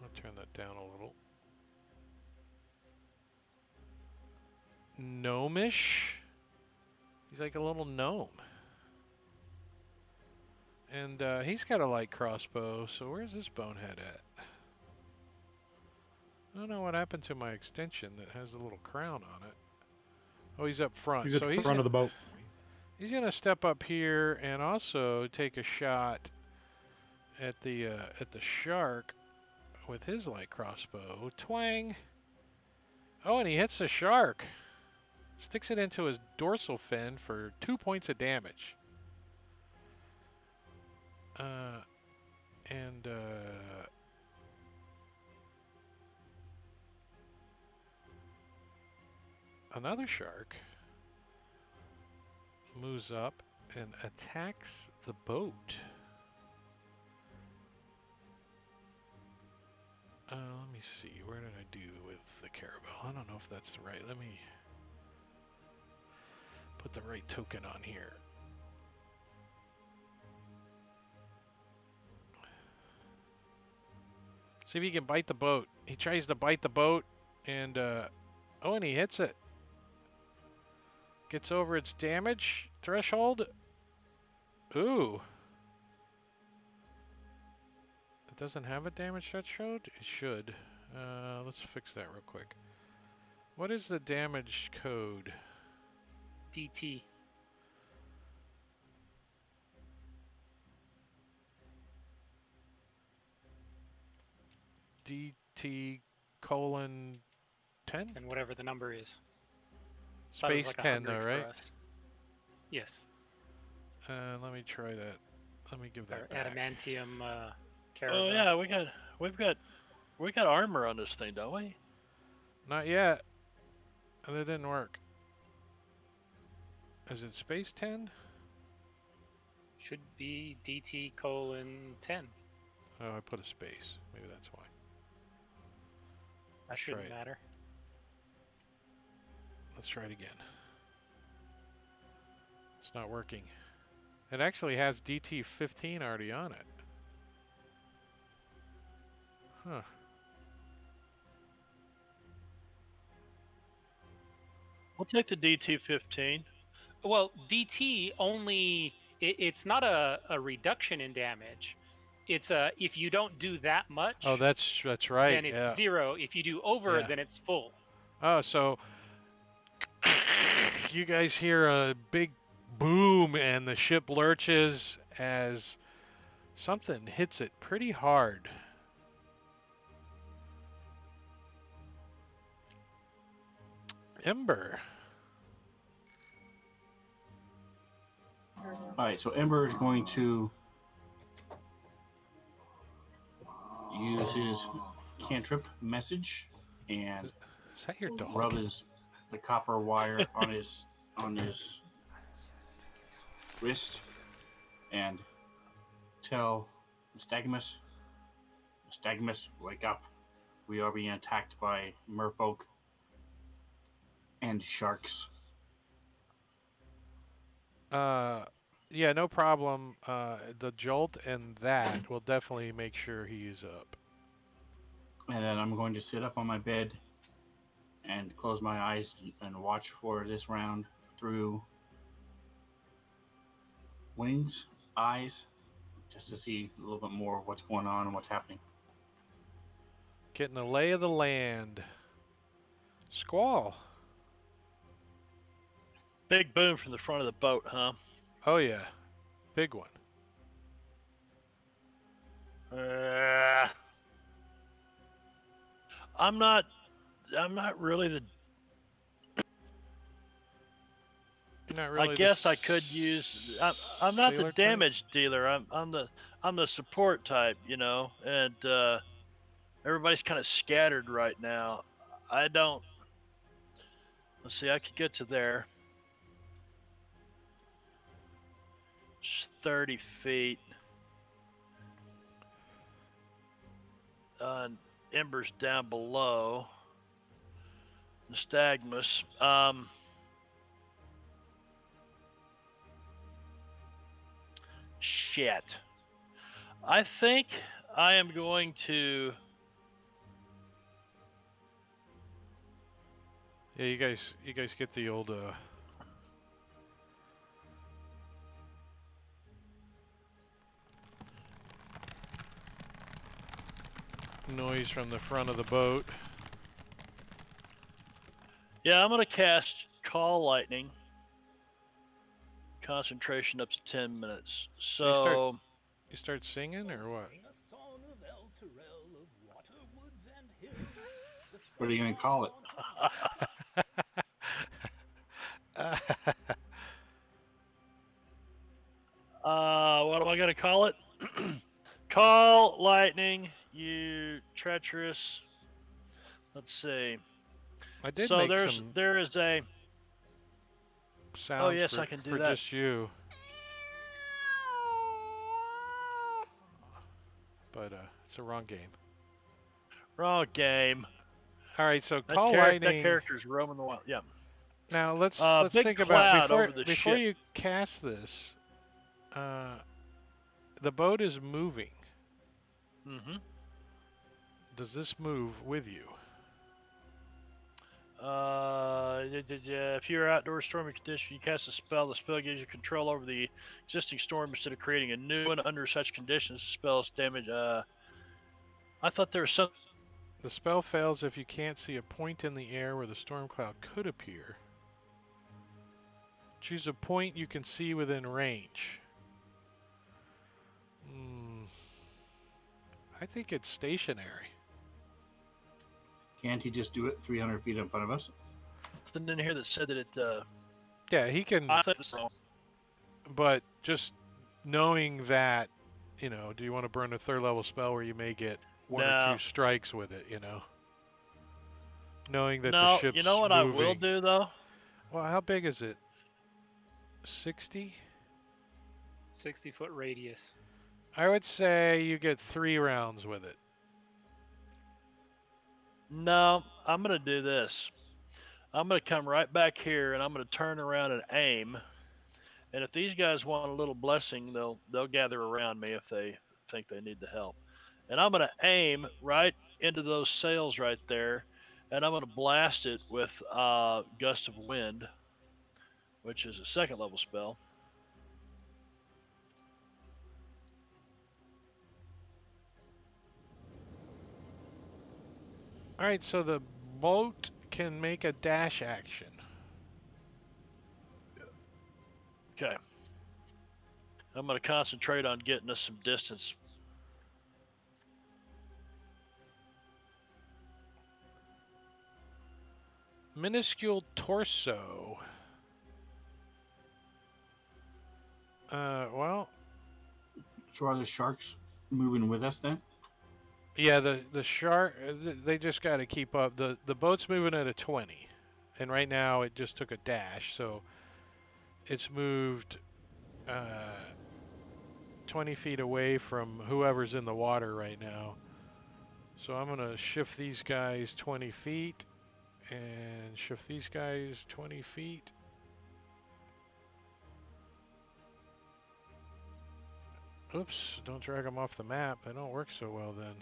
I'll turn that down a little. Gnomish? He's like a little gnome. And he's got a light crossbow, so where's this bonehead at? I don't know what happened to my extension that has a little crown on it. Oh, he's up front. He's at So the front of the boat. he's gonna step up here and also take a shot at the shark with his light crossbow. Twang! Oh, and he hits the shark. Sticks it into his dorsal fin for 2 points of damage. And another shark moves up and attacks the boat. Let me see. Where did I do with the caravel? I don't know if that's the right. Let me put the right token on here. See if he can bite the boat. He tries to bite the boat, and oh, and he hits it. Gets over its damage threshold. Ooh. It doesn't have a damage threshold? It should. Let's fix that real quick. What is the damage code? DT. DT colon 10? And whatever the number is. Thought it was Space like 10 though, 100 for right? us. Yes. Let me try that. Let me give Our that back. adamantium Oh caravel. yeah, we got armor on this thing, don't we? Not yet. That didn't work. Is it space 10? Should be DT colon 10. Oh, I put a space. Maybe that's why. That shouldn't right. matter. Let's try it again. It's not working. It actually has DT15 already on it. Huh. We'll take the DT-15. Well, DT only it's not a reduction in damage. It's if you don't do that much. Oh, that's right. Then it's yeah. 0. If you do over, Yeah. then it's full. Oh, so you guys hear a big boom and the ship lurches as something hits it pretty hard. Ember. All right, so Ember is going to use his cantrip message and Is that your dog? rub the copper wire on his wrist and tell Nystagmus, wake up. We are being attacked by merfolk and sharks. Yeah, no problem. The jolt and that will definitely make sure he's up. And then I'm going to sit up on my bed and close my eyes and watch for this round through wings, eyes, just to see a little bit more of what's going on and what's happening. Getting a lay of the land. Squall. Big boom from the front of the boat, huh? Oh yeah, big one. I'm not really the. You're not really. I guess I could use. I'm not the sailor type? damage dealer. I'm the support type, you know, and everybody's kind of scattered right now. I don't. Let's see. I could get to there. It's 30 feet. Ember's down below. Nystagmus. Shit. I think I am going to. Yeah, you guys get the old noise from the front of the boat. Yeah, I'm gonna cast Call Lightning. Concentration up to 10 minutes. So You start singing or what? What are you going to call it? what am I gonna call it? Call Lightning, you treacherous. Let's see. I did So make there is a. sounds yes, for, I can do for that. just you. But it's a wrong game. Wrong game. All right, so That, call that lightning. character's roaming the wild. Yeah. Now let's Big think about cloud before over the before ship. you cast this. The boat is moving. Mm-hmm. Does this move with you? If you're outdoor stormy condition, you cast a spell. The spell gives you control over the existing storm instead of creating a new one. Under such conditions, the spell's damage. I thought there was some. The spell fails if you can't see a point in the air where the storm cloud could appear. Choose a point you can see within range. I think it's stationary. Can't he just do it 300 feet in front of us? Something in here that said that it. Yeah, he can. I thought it was wrong. But just knowing that, do you want to burn a third level spell where you may get one or two strikes with it, Knowing that the ship's you know what moving. I will do though? Well, how big is it? 60? 60-foot radius. I would say you get 3 rounds with it. No, I'm gonna do this. I'm gonna come right back here and I'm gonna turn around and aim. And if these guys want a little blessing, they'll gather around me if they think they need the help. And I'm gonna aim right into those sails right there, and I'm gonna blast it with Gust of Wind, which is a 2nd level spell. All right, so the boat can make a dash action. Okay. I'm going to concentrate on getting us some distance. Minuscule torso. Well. So are the sharks moving with us then? Yeah, the shark. They just got to keep up. The boat's moving at a 20, and right now it just took a dash, so it's moved 20 feet away from whoever's in the water right now. So I'm gonna shift these guys 20 feet, and shift these guys 20 feet. Oops! Don't drag them off the map. They don't work so well then.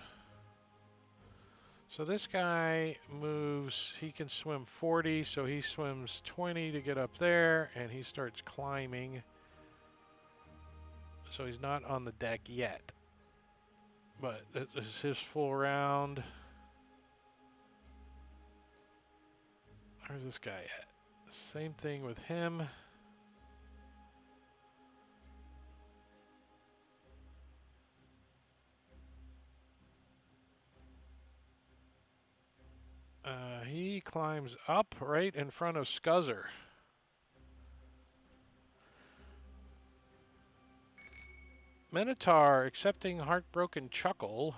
So this guy moves, he can swim 40, so he swims 20 to get up there, and he starts climbing. So he's not on the deck yet. But this is his full round. Where's this guy at? Same thing with him. He climbs up right in front of Scuzzer. Minotaur accepting heartbroken chuckle.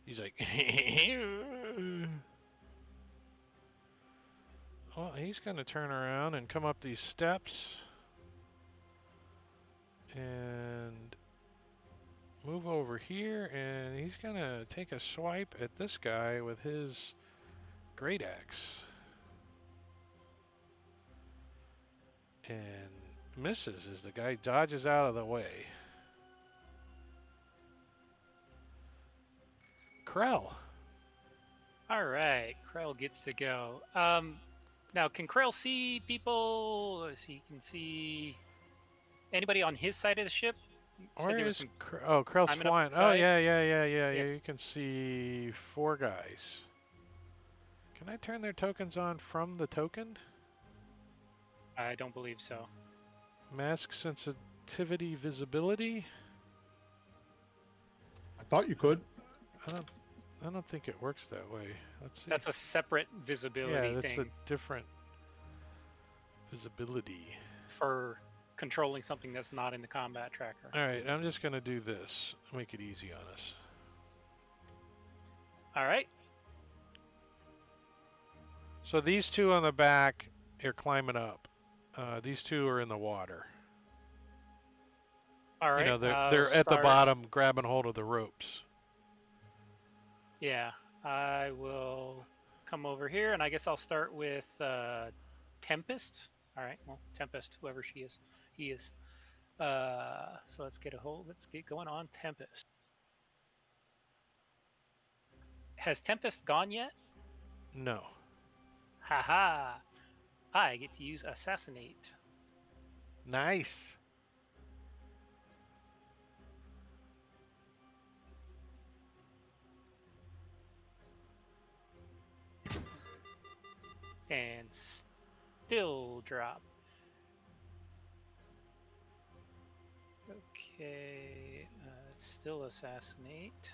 He's like, well, he's going to turn around and come up these steps and move over here, and he's going to take a swipe at this guy with his great axe. And misses as the guy dodges out of the way. Krell. All right, Krell gets to go. Now, can Krell see people? Let's see, he can see anybody on his side of the ship? You said Where there was is some- Oh, Krell's climbing up flying. the Oh, side? yeah. Yeah. You can see 4 guys. Can I turn their tokens on from the token? I don't believe so. Mask sensitivity visibility? I thought you could. I don't think it works that way. Let's see. That's a separate visibility yeah, that's thing a different visibility. for controlling something that's not in the combat tracker. All right, I'm just going to do this. Make it easy on us. All right. So these 2 on the back are climbing up. These 2 are in the water. All right. You know, I'll they're at the start- bottom grabbing hold of the ropes. Yeah, I will come over here, and I guess I'll start with Tempest. All right, well, Tempest, whoever he is. So let's get going on Tempest. Has Tempest gone yet? No. Haha! I get to use Assassinate. Nice. And still drop. Okay, still Assassinate.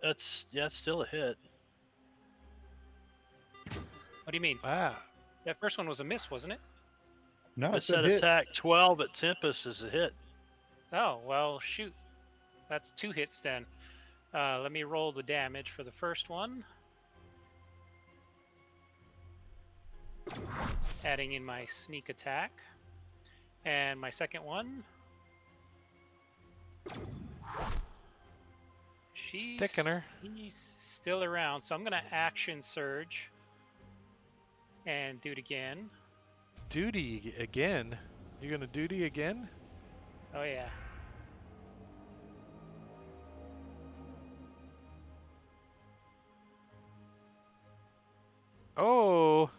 That's still a hit. What do you mean? Ah. That first one was a miss, wasn't it? No, I it's a said hit. attack 12 at Tempest is a hit. Oh, well, shoot. That's 2 hits then. Let me roll the damage for the first one. Adding in my sneak attack. And my second one. She's still around, so I'm going to action surge. And do it again. Duty again? You're going to duty again? Oh, yeah. Oh!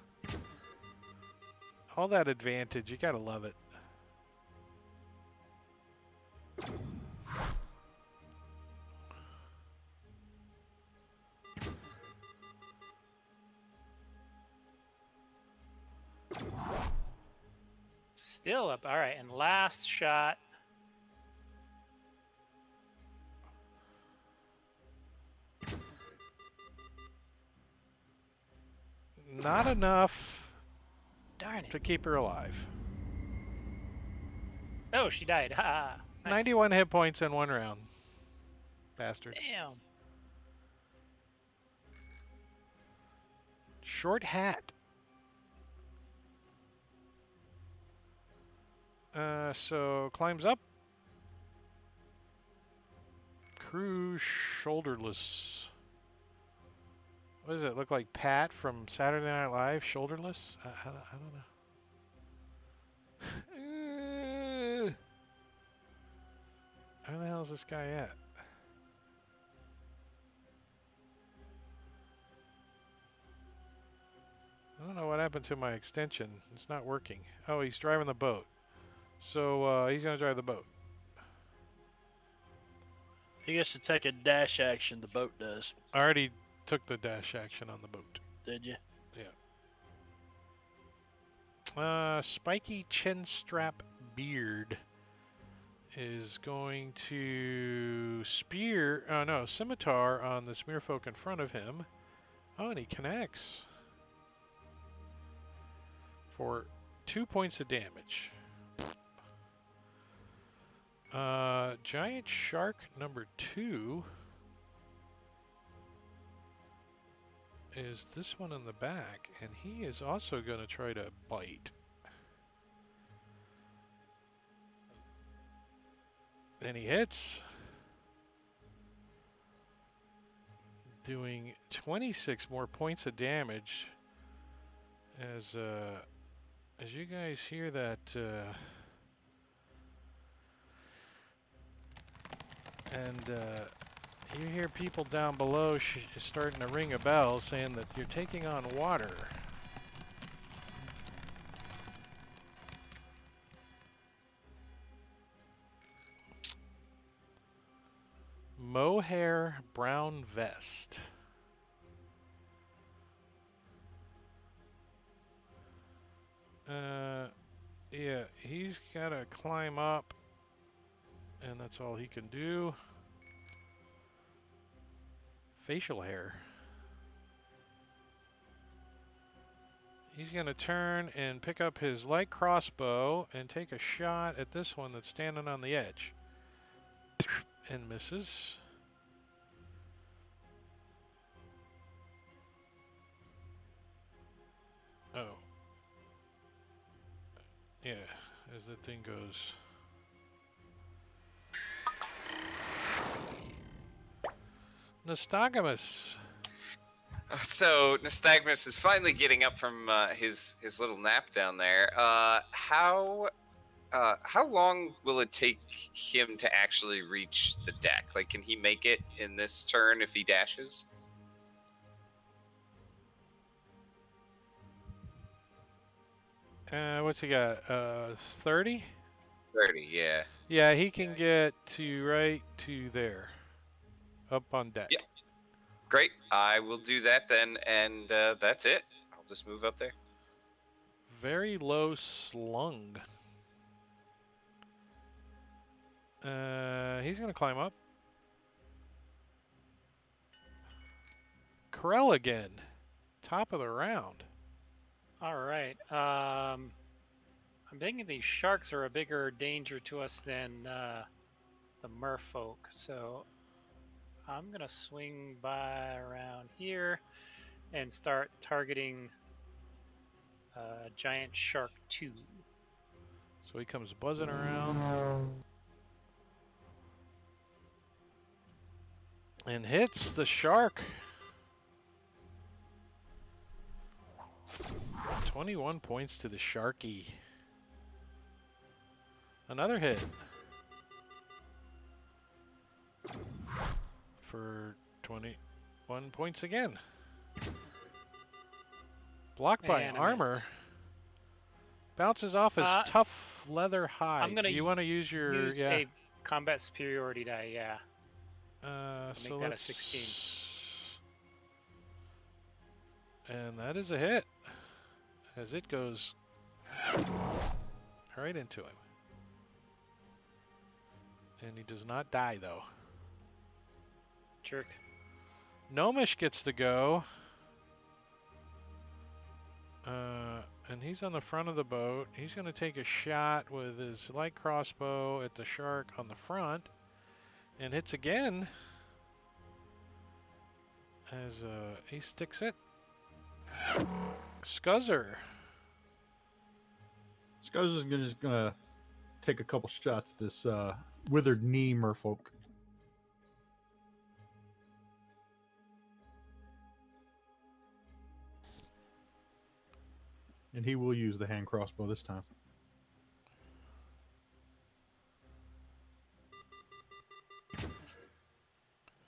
All that advantage. You gotta love it. Still up. All right, and last shot. Not enough Darn to it. keep her alive. Oh, she died. Ha! Nice. 91 hit points in 1 round. Bastard. Damn. Short hat. So climbs up. Crew shoulderless. What does it look like? Pat from Saturday Night Live, shoulderless? I don't know. Where the hell is this guy at? I don't know what happened to my extension. It's not working. Oh, he's driving the boat. So he's gonna drive the boat. He gets to take a dash action. The boat does. I already took the dash action on the boat. Did you? Spiky chin strap beard is going to scimitar on the smearfolk in front of him. Oh, and he connects for 2 points of damage. Giant shark number 2 is this one in the back, and he is also going to try to bite. And he hits, doing 26 more points of damage as you guys hear that you hear people down below starting to ring a bell saying that you're taking on water. Mohair brown vest. Yeah, he's gotta climb up, and that's all he can do. Facial hair. He's gonna turn and pick up his light crossbow and take a shot at this one that's standing on the edge. And misses. Oh. Yeah, as the thing goes. Nystagmus. So Nystagmus is finally getting up from his little nap down there. How long will it take him to actually reach the deck? Like, can he make it in this turn if he dashes? What's he got? 30? 30, yeah. Yeah, he can get to right to there. Up on deck. Yeah. Great. I will do that then, and that's it. I'll just move up there. Very low slung. He's gonna climb up. Corell again. Top of the round. All right. I'm thinking these sharks are a bigger danger to us than the merfolk. So I'm gonna swing by around here and start targeting giant shark 2. So he comes buzzing around. And hits the shark. 21 points to the Sharky. Another hit. For 21 points again. Blocked by And a armor. miss. Bounces off his tough leather hide. I'm gonna Do you want to use your Use a combat superiority die, yeah. so make that a let's- 16. And that is a hit. As it goes right into him. And he does not die though. Jerk. Gnomish gets to go. And he's on the front of the boat. He's going to take a shot with his light crossbow at the shark on the front. And hits again. As he sticks it. Scuzzer. Scuzz is just gonna take a couple shots at this withered knee merfolk. And he will use the hand crossbow this time.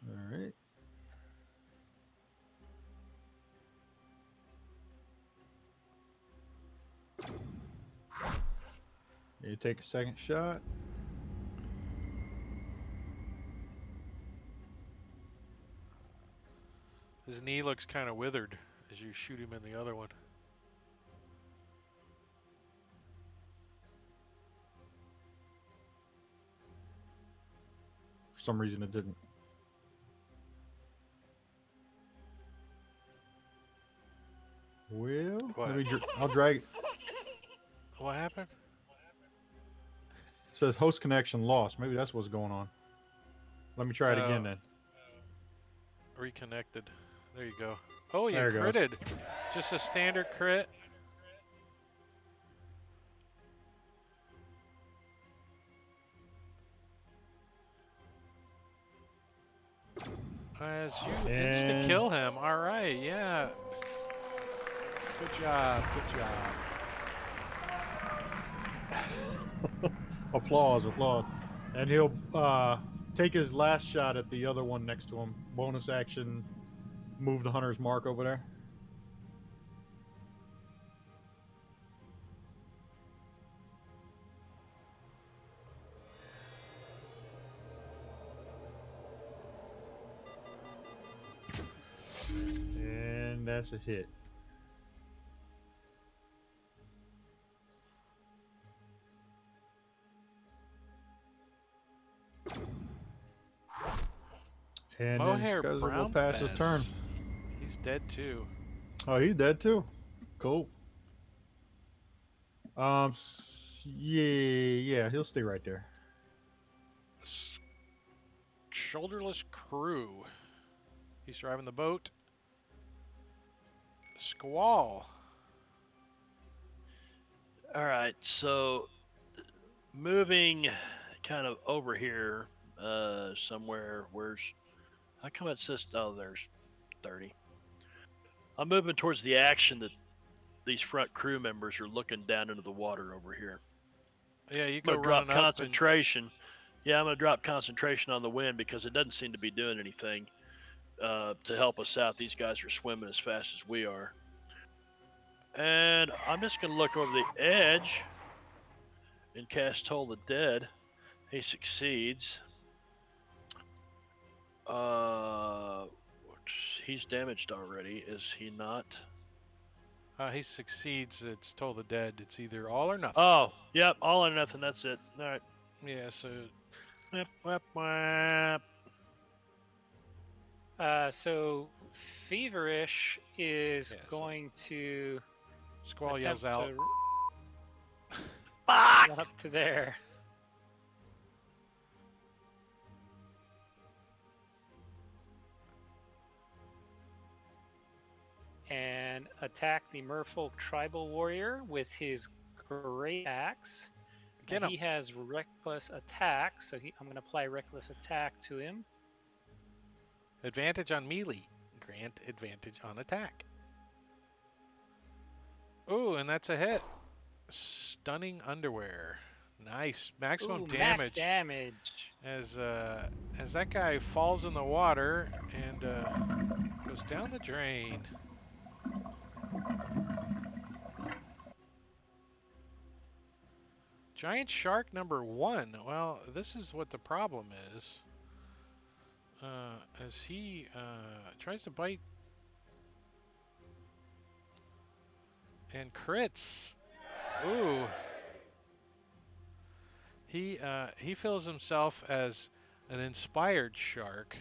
Alright. You take a second shot. His knee looks kind of withered as you shoot him in the other one. For some reason it didn't. Well, What? I'll drag it. What happened? It says host connection lost. Maybe that's what's going on. Let me try it again Oh. then. Reconnected. There you go. Oh, you There it goes. critted. Just a standard crit. As you insta And- kill him. All right, yeah. Good job. Good job. Applause, applause. And he'll take his last shot at the other one next to him. Bonus action, move the hunter's mark over there. And that's a hit. And Mohair then Scuzzer will Brown pass his turn. Fez. He's dead too. Oh, he's dead too. Cool. Yeah, he'll stay right there. Shoulderless crew. He's driving the boat. Squall. All right, so moving kind of over here somewhere. How come it says? Oh, there's 30. I'm moving towards the action that these front crew members are looking down into the water over here. Yeah, you I'm go gonna drop running up and concentration. Yeah, I'm gonna drop concentration on the wind because it doesn't seem to be doing anything to help us out. These guys are swimming as fast as we are. And I'm just gonna look over the edge and cast Toll the Dead. He succeeds. He's damaged already, is he not? he succeeds. It's Toll the Dead. It's either all or nothing. Oh, yep, all or nothing. That's it. All right. Yeah, so Whip, whip, whip. So Feverish is Yeah, so- going to Squall attempt yells out. to Fuck! run up to there. And attack the Merfolk tribal warrior with his great axe. Get And him. he has reckless attack, so I'm going to apply reckless attack to him. Advantage on melee. Grant advantage on attack. Ooh, and that's a hit. Stunning underwear. Nice. Maximum Ooh, damage. max damage. As that guy falls in the water and goes down the drain. Giant shark number 1. Well, this is what the problem is. As he tries to bite and crits. Ooh. He feels himself as an inspired shark,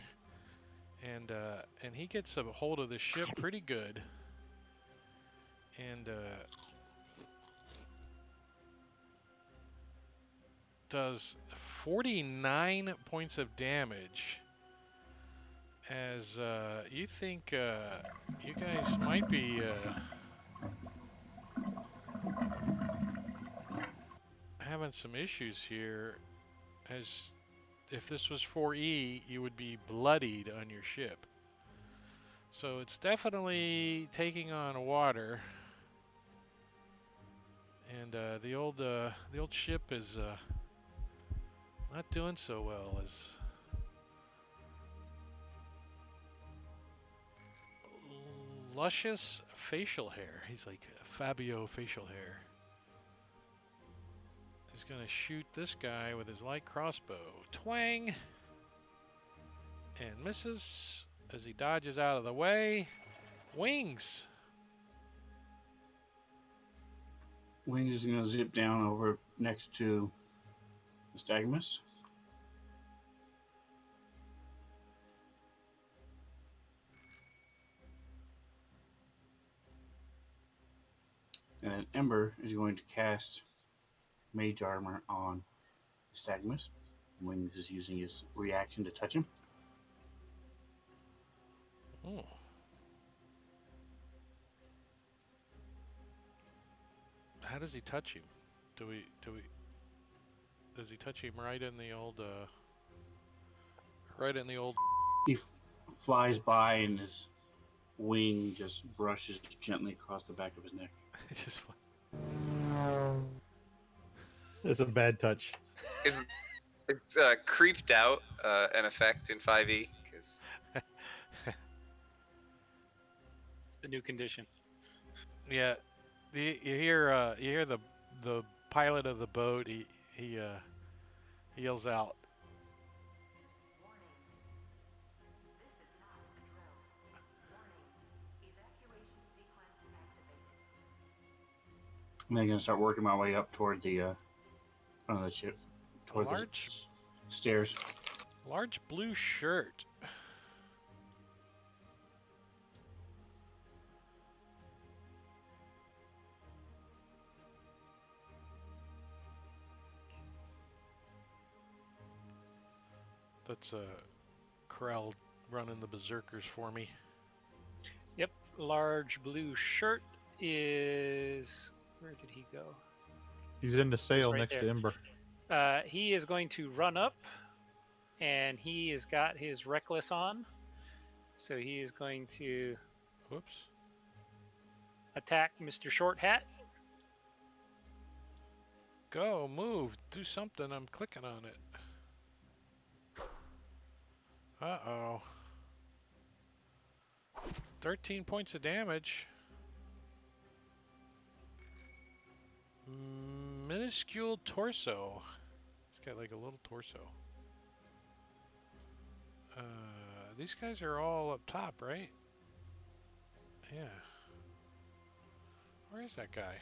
and he gets a hold of the ship pretty good, and does 49 points of damage. as you think you guys might be having some issues here, as if this was 4E, you would be bloodied on your ship. So it's definitely taking on water, and the old ship is not doing so well. As luscious facial hair, he's like Fabio facial hair. He's gonna shoot this guy with his light crossbow. Twang! And misses as he dodges out of the way. Wings! Wings is gonna zip down over next to Nystagmus. And then Ember is going to cast Mage Armor on Nystagmus. Wings is using his reaction to touch him. Oh. How does he touch him? Does he touch him right in the old He flies by and his wing just brushes gently across the back of his neck. It's just It's a bad touch. Is creeped out an effect in 5e? Because It's the new condition. yeah. You hear the pilot of the boat. He yells out, I'm then gonna start working my way up toward the front of the ship, toward the large- stairs. large blue shirt. That's Corral running the berserkers for me. Yep, large blue shirt is. Where did he go? He's in the sail right next there. to Ember. He is going to run up, and he has got his reckless on, so he is going to Whoops. attack Mr. Short Hat. Go, move, do something. I'm clicking on it. Uh-oh. 13 points of damage. Minuscule torso. It's got like a little torso. These guys are all up top, right? Yeah. Where is that guy?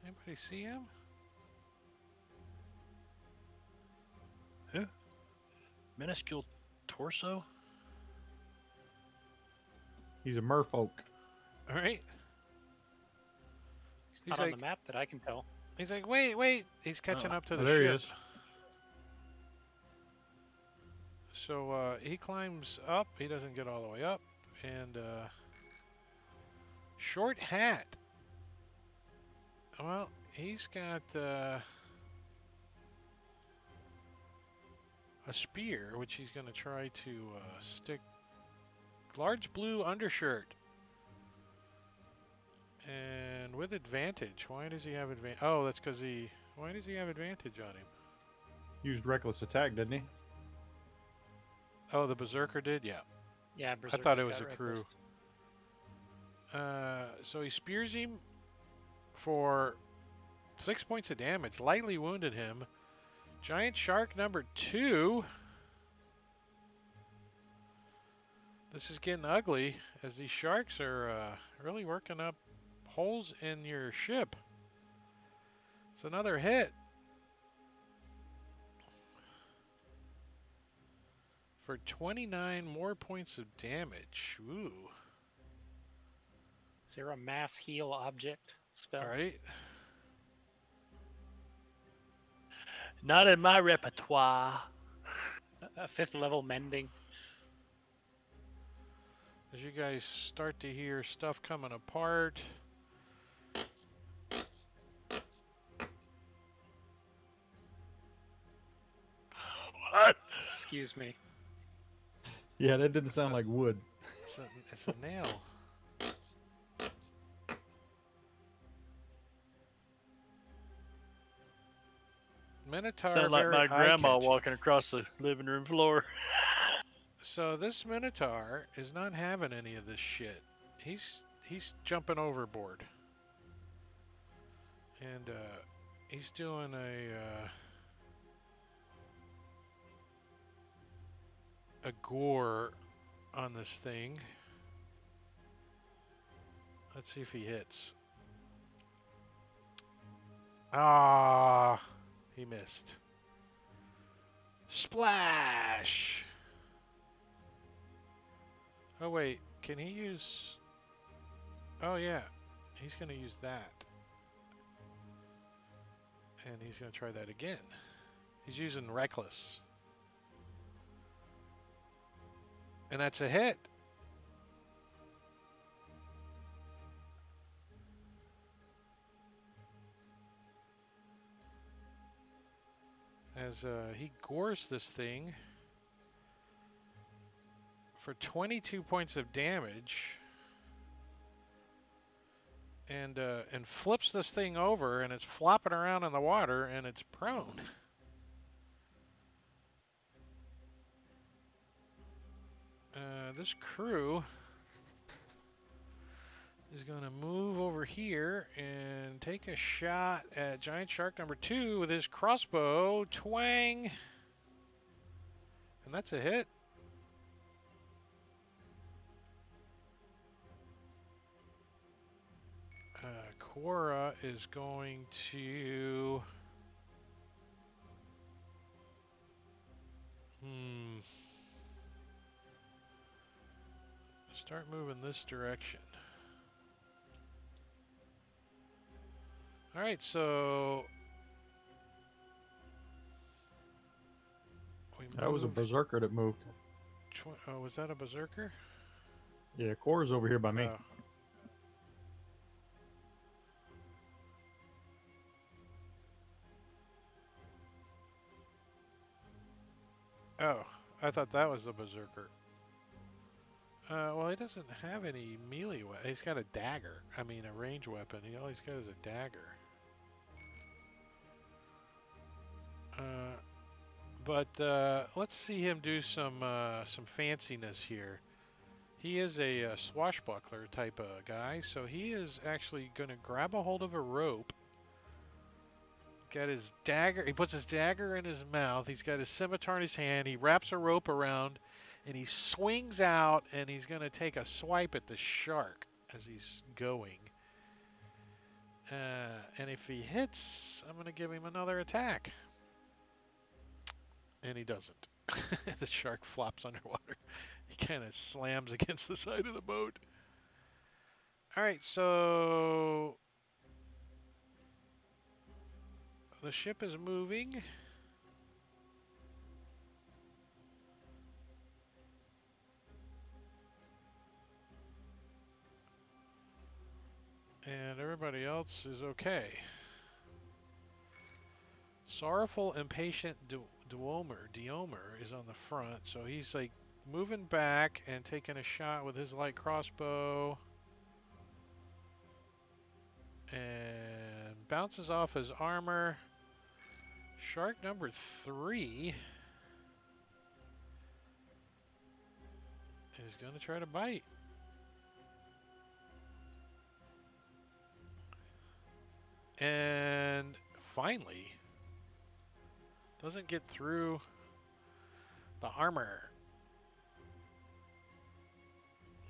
Anybody see him? Who? Minuscule torso? He's a merfolk. All right. He's He's not on like- the map that I can tell. He's like, wait. He's catching Oh. up to Oh, the there he ship. is. So he climbs up. He doesn't get all the way up. And Short Hat. Well, he's got a spear, which he's going to try to stick. Large blue undershirt. And with advantage. Why does he have advantage? Oh, that's because he... Why does he have advantage on him? Used reckless attack, didn't he? Oh, the Berserker did? Yeah. Yeah, I thought it Berserker's was got a crew. reckless. So he spears him for 6 points of damage. Lightly wounded him. Giant shark number 2. This is getting ugly as these sharks are really working up holes in your ship. It's another hit. For 29 more points of damage. Ooh. Is there a mass heal object spell? All right. Not in my repertoire. A 5th level mending. As you guys start to hear stuff coming apart. What? Excuse me. Yeah, that didn't It's sound a- like wood. It's a nail. Minotaur Sound like very my grandma eye-catching. walking across the living room floor. So this Minotaur is not having any of this shit. He's jumping overboard. And he's doing a gore on this thing. Let's see if he hits. Ah, he missed. Splash! Oh wait, can he use... Oh yeah, he's gonna use that. And he's gonna try that again. He's using Reckless. And that's a hit. As he gores this thing for 22 points of damage, and flips this thing over, and it's flopping around in the water, and it's prone. This crew is going to move over here and take a shot at Giant Shark number 2 with his crossbow. Twang! And that's a hit. Quora is going to... Start moving this direction. Alright, so... That was a berserker that moved. Oh, was that a berserker? Yeah, Core's over here by me. Oh, I thought that was the berserker. Well, he doesn't have any melee weapon. He's got a dagger. I mean, a range weapon. All he's got is a dagger. But let's see him do some fanciness here. He is a swashbuckler type of guy, so he is actually going to grab a hold of a rope. Got his dagger. He puts his dagger in his mouth. He's got his scimitar in his hand. He wraps a rope around, and he swings out, and he's going to take a swipe at the shark as he's going. And if he hits, I'm going to give him another attack. And he doesn't. The shark flops underwater. He kind of slams against the side of the boat. Alright, so... the ship is moving. And everybody else is okay. Sorrowful, impatient Deomer is on the front, so he's like moving back and taking a shot with his light crossbow. And bounces off his armor. Shark number 3 is going to try to bite. And finally, doesn't get through the armor.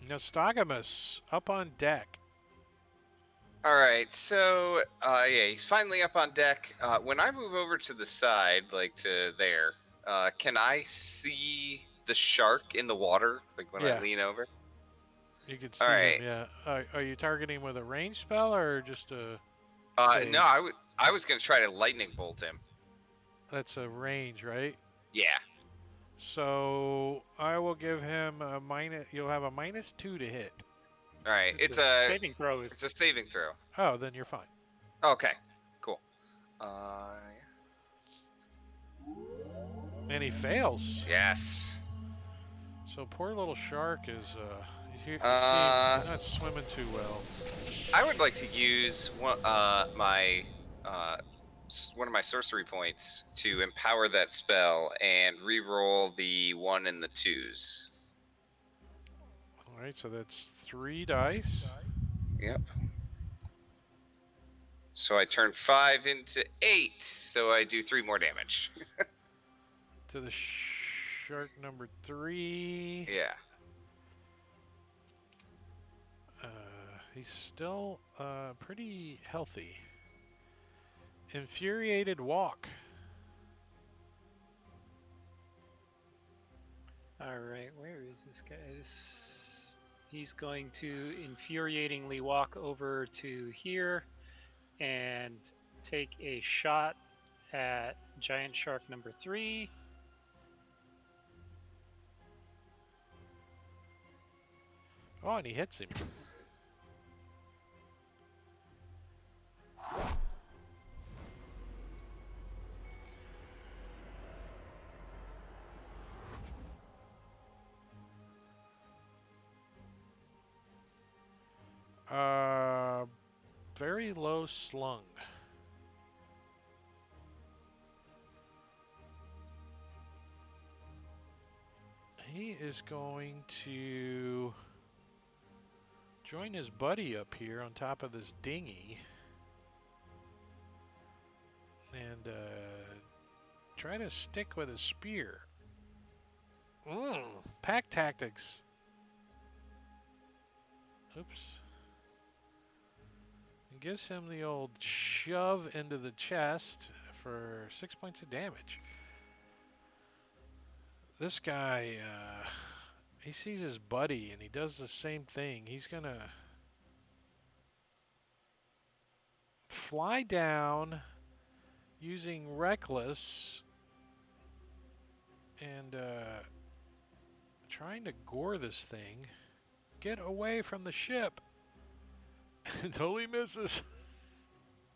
Nostagamus up on deck. All right, so yeah, he's finally up on deck. When I move over to the side, like to there, can I see the shark in the water? Like when Yeah. I lean over? You can see All him, right. yeah. Are you targeting with a range spell or just a... No, I was gonna try to lightning bolt him. That's a range, right? Yeah. So I will give him a minus. You'll have a -2 to hit. All right. It's The a saving throw is it's a saving throw. Oh, then you're fine. Okay. Cool. And he fails. Yes. So poor little shark is you see, Uh, not swimming too well. I would like to use one my one of my sorcery points to empower that spell and re-roll the 1 and the 2s. All right, so that's 3 dice. Yep. So I turn 5 into 8, so I do 3 more damage. To the shark number 3. Yeah. He's still pretty healthy. Infuriated walk. all right. Where is this guy? He's going to infuriatingly walk over to here and take a shot at giant shark number 3. Oh, and he hits him. Very low slung. He is going to join his buddy up here on top of this dinghy and try to stick with a spear. Pack tactics. Oops. And gives him the old shove into the chest for 6 points of damage. This guy, he sees his buddy and he does the same thing. He's gonna fly down using Reckless and trying to gore this thing. Get away from the ship. Totally misses.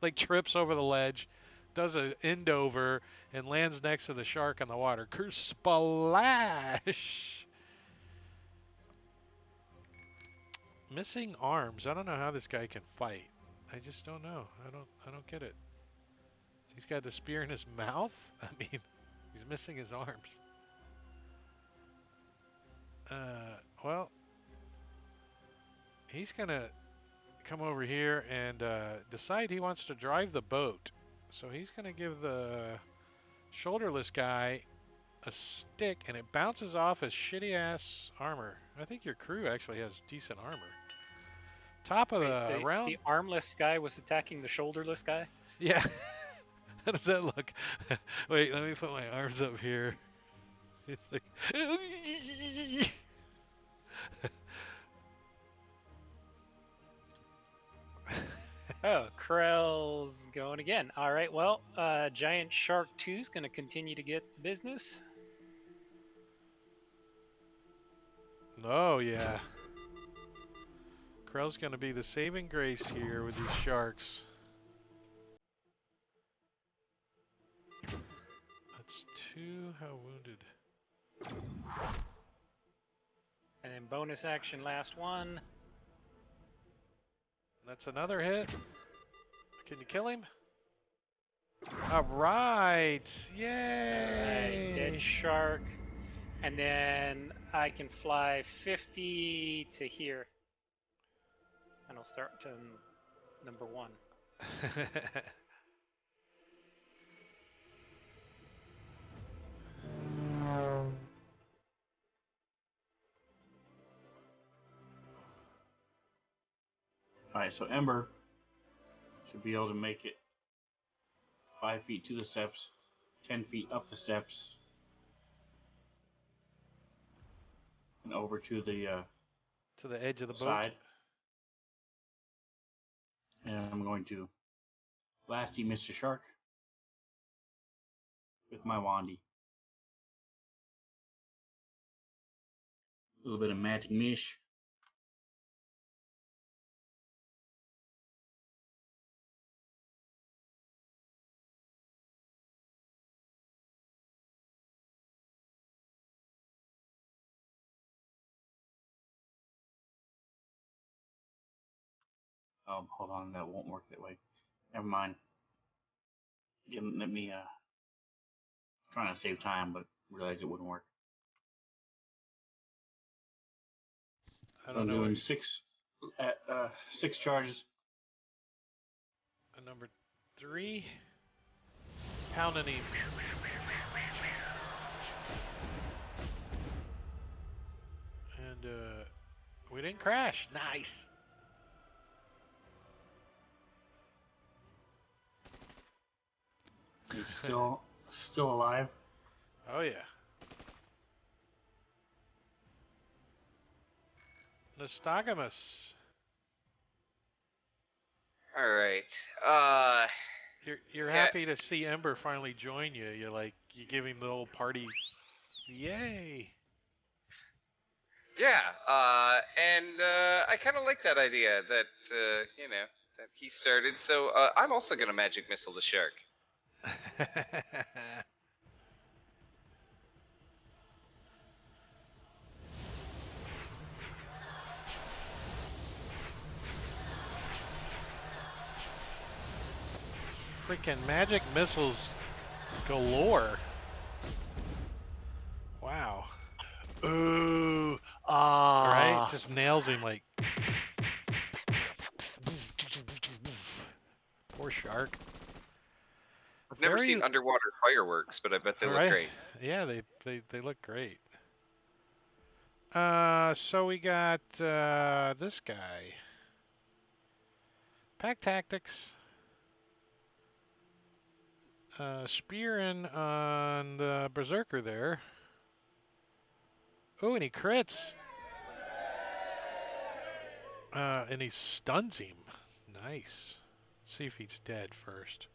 Like trips over the ledge, does an end over, and lands next to the shark in the water. Splash! Missing arms. I don't know how this guy can fight. I just don't know. I don't get it. He's got the spear in his mouth? I mean, he's missing his arms. Well, he's gonna come over here and decide he wants to drive the boat. So he's gonna give the shoulderless guy a stick, and it bounces off his shitty ass armor. I think your crew actually has decent armor. Top of the round. The armless guy was attacking the shoulderless guy. Yeah. How does that look? Wait, let me put my arms up here. It's like. Oh, Krell's going again. All right, well, Giant Shark 2 is going to continue to get the business. Oh, yeah. Krell's going to be the saving grace here with these sharks. That's 2. How wounded? And then bonus action, last one. That's another hit. Can you kill him? All right. Yay. All right, dead shark. And then I can fly 50 to here. And I'll start to number 1. Alright, so Ember should be able to make it 5 feet to the steps, 10 feet up the steps, and over to the to the edge of the boat. side. And I'm going to Blasty Mr. Shark. with my Wandy. A little bit of magic mish. Oh, hold on, that won't work that way. Never mind. Let me trying to save time, but realized it wouldn't work. I So don't I'm know. doing six charges. Number 3. Pounding him. And we didn't crash. Nice. He's still alive. Oh yeah. Nystagmus. All right. You're Yeah. happy to see Ember finally join you. You give him the old party. Yay. Yeah. And I kind of like that idea that that he started. So I'm also gonna magic missile the shark. Freaking magic missiles galore. Wow. Ooh. Right? Ah. Just nails him like. Poor shark. I've never seen underwater fireworks, but I bet they look Right? great. Yeah, they look great. So we got this guy. Pack tactics. Spearing on the berserker there. Oh, and he crits. And he stuns him. Nice. See if he's dead first.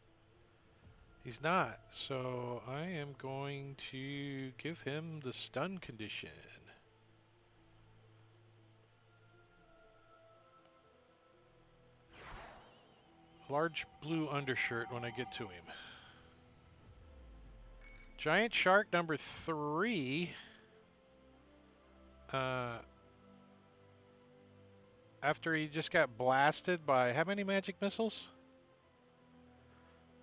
He's not, so I am going to give him the stun condition. Large blue undershirt when I get to him. Giant shark number 3. After he just got blasted by how many magic missiles?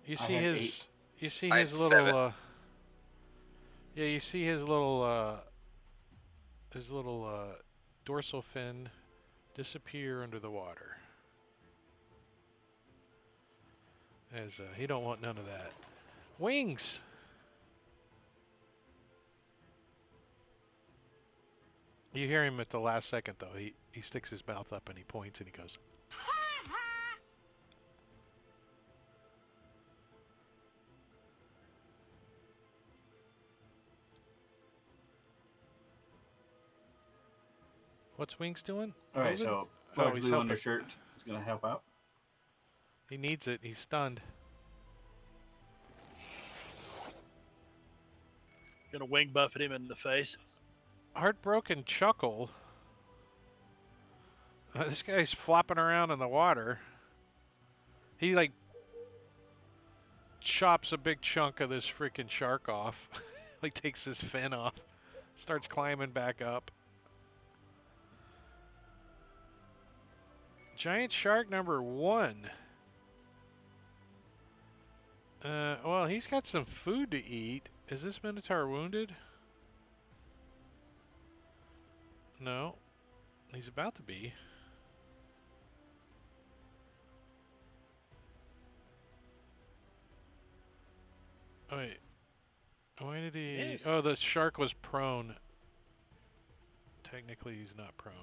You I see had his 8. you see I had his little 7. yeah, you see his little dorsal fin disappear under the water. As he don't want none of that. Wings. You hear him at the last second though. He sticks his mouth up and he points and he goes. What's Wings doing? All right, Moving? so Oh, large he's blue helping. undershirt is gonna help out. He needs it. He's stunned. Gonna wing buffet him in the face. Heartbroken chuckle. This guy's flopping around in the water. He like chops a big chunk of this freaking shark off. Like takes his fin off. Starts climbing back up. Giant shark number 1. Well, he's got some food to eat. Is this Minotaur wounded? No. He's about to be. Oh, wait. Why did he... Yes. Oh, the shark was prone. Technically, he's not prone.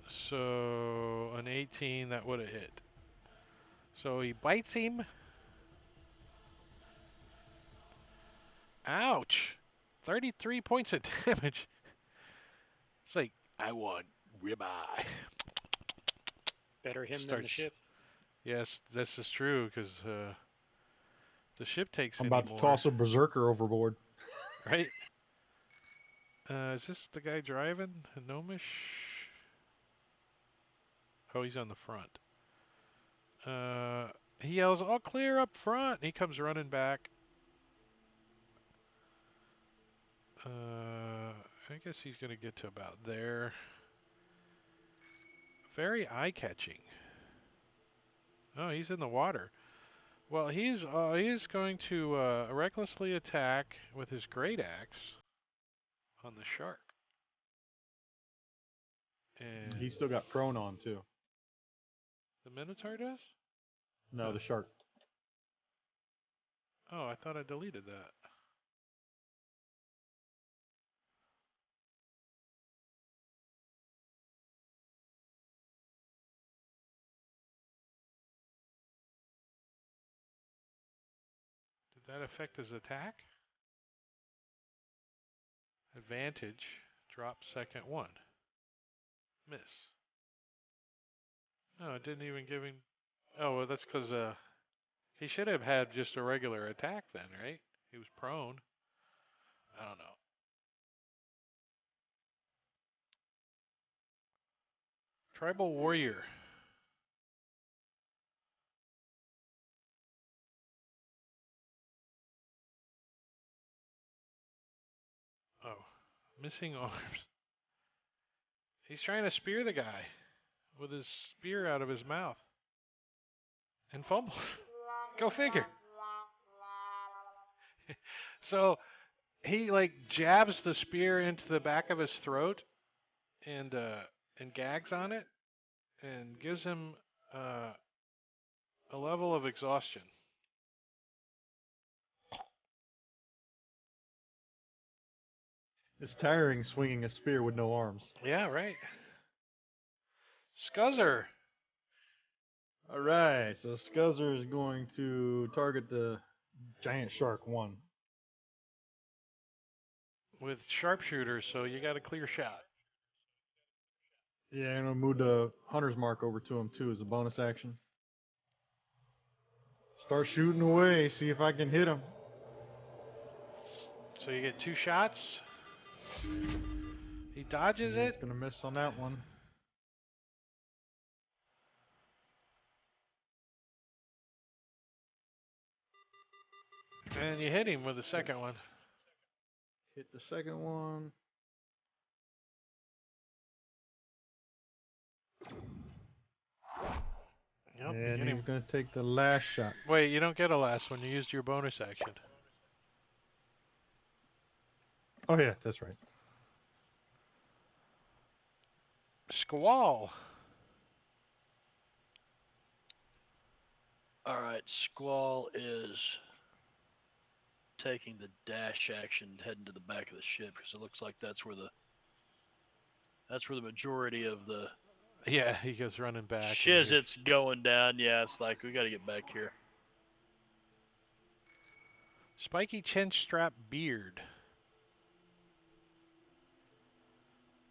So, an 18, that would have hit. So he bites him. Ouch! 33 points of damage. It's like, I want ribeye. Better him than the Starts- ship. Yes, this is true, because the ship takes I'm any about more. to toss a berserker overboard. Right? Is this the guy driving? Gnomish? Oh, he's on the front. He yells, "All clear up front!" He comes running back. I guess he's going to get to about there. Very eye-catching. Oh, he's in the water. Well, he's going to recklessly attack with his great axe on the shark. And He's still got prone on too. the Minotaur does? No, the shark. Oh, I thought I deleted that. Did that affect his attack? Advantage. Drop second one. Miss. No, it didn't even give him... Oh, well, that's because he should have had just a regular attack then, right? He was prone. I don't know. Tribal Warrior. Oh, missing arms. He's trying to spear the guy with his spear out of his mouth. And fumbles. Go figure. So he like jabs the spear into the back of his throat and gags on it and gives him a level of exhaustion. It's tiring swinging a spear with no arms. Yeah, right. Scuzzer. All right, so Scuzzer is going to target the giant shark one. With sharpshooters, so you got a clear shot. Yeah, I'm gonna move the hunter's mark over to him too as a bonus action. Start shooting away, see if I can hit him. So you get 2 shots. He dodges He's it. gonna miss on that one. And you hit him with the second one. Hit the second one. Yep, you And hit he's him. gonna take the last shot. Wait, you don't get a last one. You used your bonus action. Oh yeah, that's right. Squall. All right, Squall is taking the dash action, heading to the back of the ship because it looks like that's where the majority of the Yeah, he goes running back. and shiz you're- it's going down. Yeah, it's like we got to get back here. Spiky chin strap beard.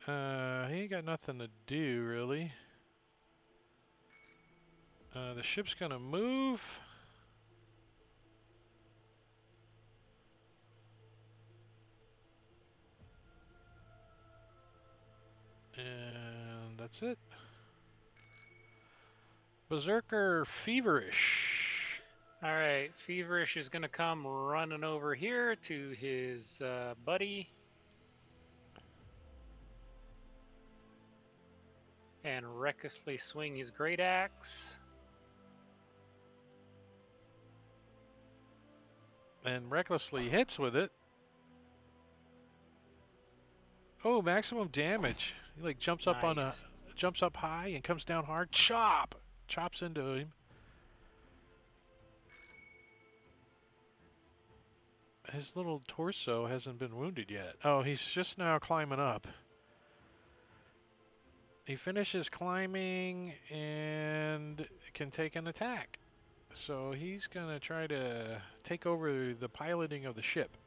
He ain't got nothing to do, really. The ship's gonna move. And that's it. Berserker Feverish. All right, Feverish is gonna come running over here to his buddy and recklessly swing his great axe. And recklessly hits with it. Oh, maximum damage. He like jumps up on a Nice. jumps up high and comes down hard. Chop! Chops into him. His little torso hasn't been wounded yet. Oh, he's just now climbing up. He finishes climbing and can take an attack. So he's gonna try to take over the piloting of the ship.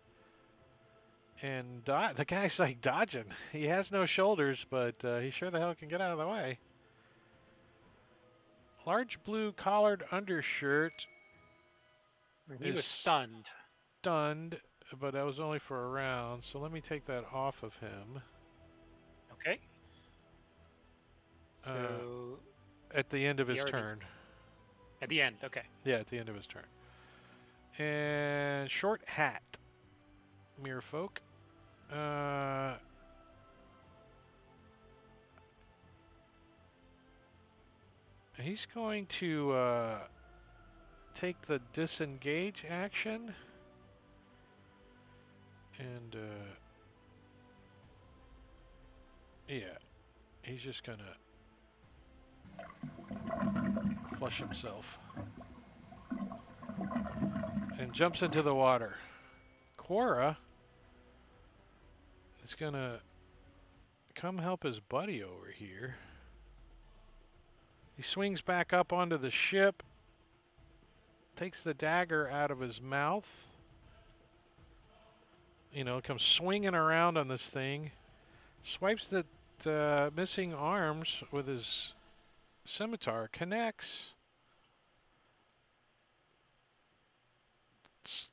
And the guy's like dodging. He has no shoulders, but he sure the hell can get out of the way. Large blue collared undershirt He was is stunned. stunned, but that was only for a round. So let me take that off of him. Okay. So At the end of He his already- turn. at the end, okay. Yeah, at the end of his turn. And short hat. Merfolk. He's going to take the disengage action. And yeah, he's just gonna flush himself. And jumps into the water. Quora is gonna come help his buddy over here. He swings back up onto the ship, takes the dagger out of his mouth. You know, comes swinging around on this thing, swipes the missing arms with his scimitar, connects,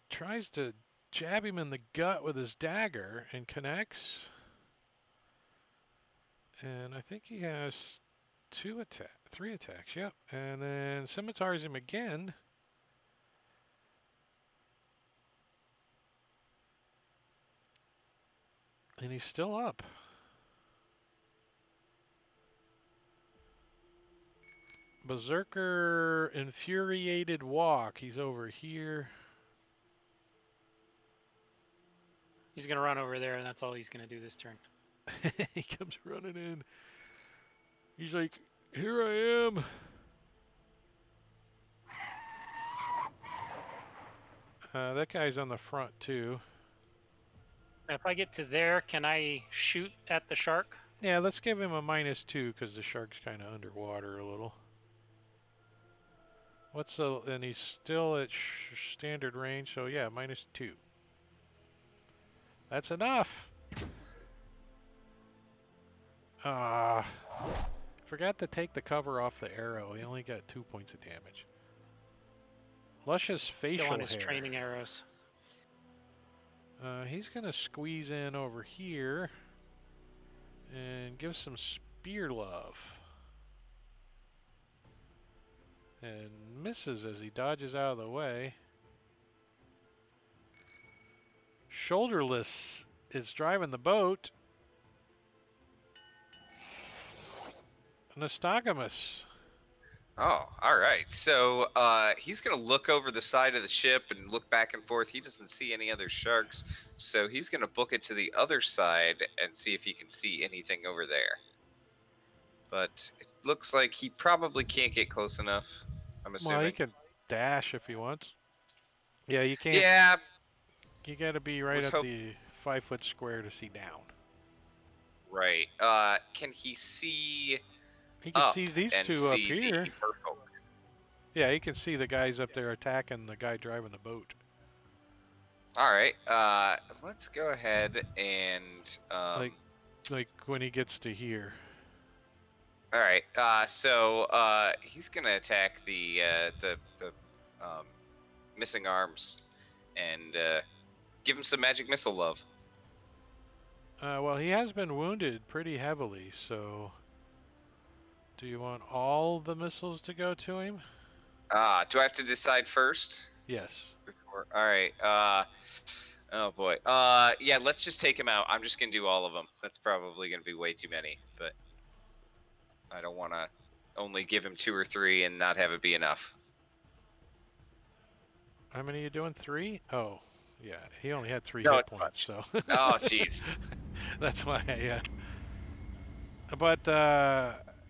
tries to jab him in the gut with his dagger and connects. And I think he has three attacks, yep. And then scimitars him again. And he's still up. Berserker Infuriated Walk. He's over here. He's gonna run over there, and that's all he's gonna do this turn. He comes running in. He's like, here I am. That guy's on the front too. If I get to there, can I shoot at the shark? Yeah, let's give him a -2 because the shark's kind of underwater a little. What's the? And he's still at standard range, so yeah, -2. That's enough. Forgot to take the cover off the arrow. He only got 2 points of damage. Luscious facial Still on his hair. training arrows. He's gonna squeeze in over here and give some spear love. And misses as he dodges out of the way. Shoulderless is driving the boat. Nystagmus. Oh, all right. So he's going to look over the side of the ship and look back and forth. He doesn't see any other sharks. So he's going to book it to the other side and see if he can see anything over there. But it looks like he probably can't get close enough, I'm assuming. Well, he can dash if he wants. Yeah, you can't. Yeah, You gotta be right Was at hope- the 5-foot square to see down. right. Can he see He can up see these and two up see here. the merfolk? Yeah, he can see the guys up there attacking the guy driving the boat. All right. Let's go ahead and Like when he gets to here. all right. So he's gonna attack the missing arms and give him some magic missile love. Well, he has been wounded pretty heavily, so do you want all the missiles to go to him? Do I have to decide first? Yes. All right. Oh boy. Yeah. Let's just take him out. I'm just gonna do all of them. That's probably gonna be way too many, but I don't want to only give him 2 or 3 and not have it be enough. How many are you doing? 3? Oh, yeah. He only had 3 No, hit it's points, so. Oh, jeez. That's why, yeah. But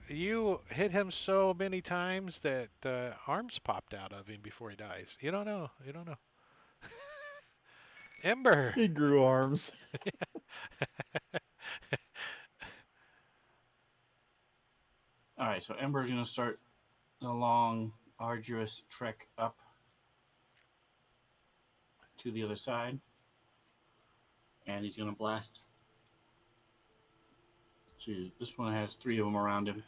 you hit him so many times that arms popped out of him before he dies. You don't know. You don't know. Ember. He grew arms. All right, so Ember's going to start the long, arduous trek up to the other side. And he's going to blast. See, this one has 3 of them around him.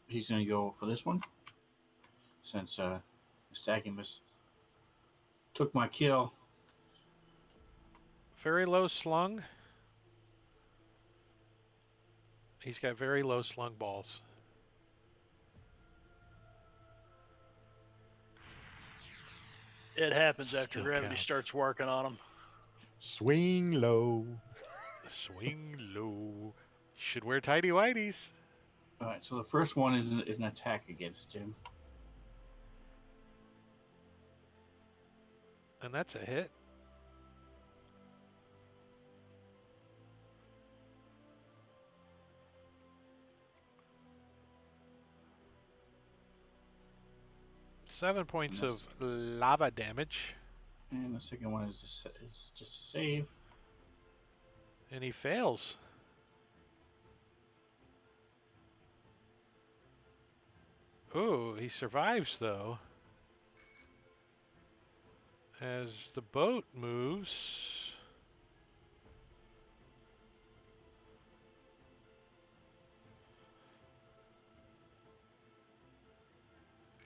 he's going to go for this one. Since Nystagmus took my kill. Very low slung. He's got very low slung balls. It happens after Still gravity counts. starts working on them. Swing low. Swing low. Should wear tidy whities. All right, so the first one is an attack against him. And that's a hit. Seven points of lava damage. And the second one is just a save. And he fails. Ooh, he survives though. As the boat moves.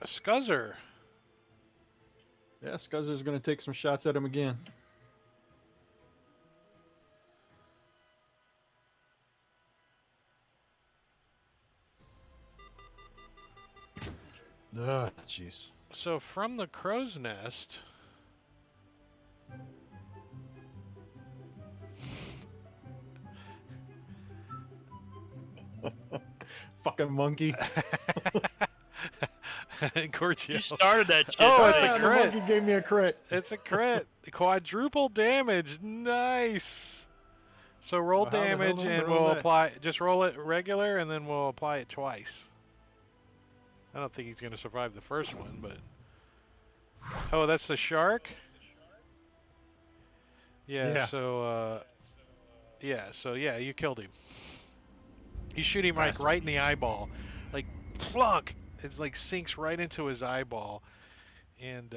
A Scuzzer. Yeah, Scuzzer's going to take some shots at him again. Ugh, jeez. So from the crow's nest. Fucking monkey. Cortio. You started that shit. Oh, it's buddy. a The crit. monkey gave me a crit. It's a crit. Quadruple damage. Nice. So roll Well, how the hell damage did I and roll we'll that? apply. Just roll it regular and then we'll apply it twice. I don't think he's going to survive the first one, but. Oh, that's the shark? Yeah, Yeah. so, yeah, you killed him. You shoot him like Bastard. right in the eyeball. Like, plunk! It's like sinks right into his eyeball. And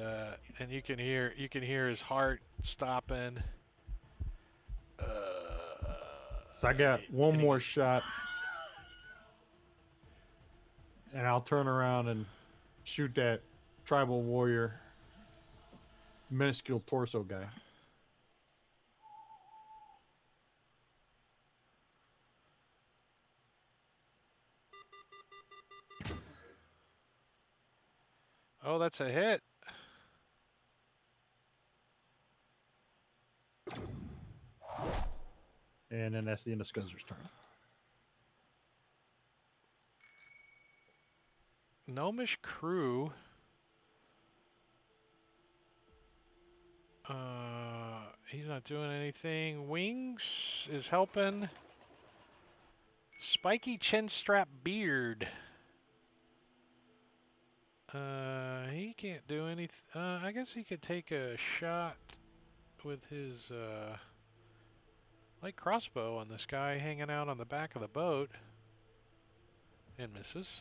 you can hear his heart stopping. So I got one and he- more shot. And I'll turn around and shoot that tribal warrior minuscule torso guy. Oh, that's a hit. And then that's the end of Scuzzer's turn. Gnomish crew. He's not doing anything. Wings is helping. Spiky chin strap beard. He can't do anything. I guess he could take a shot with his light crossbow on this guy hanging out on the back of the boat. And misses.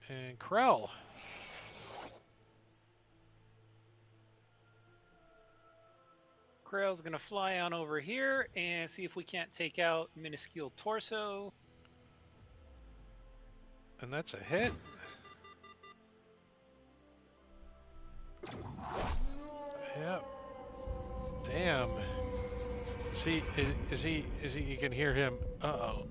And Krell. Krell's gonna fly on over here and see if we can't take out minuscule torso. And that's a hit. Yep. Damn. See, is he, you can hear him. Uh-oh.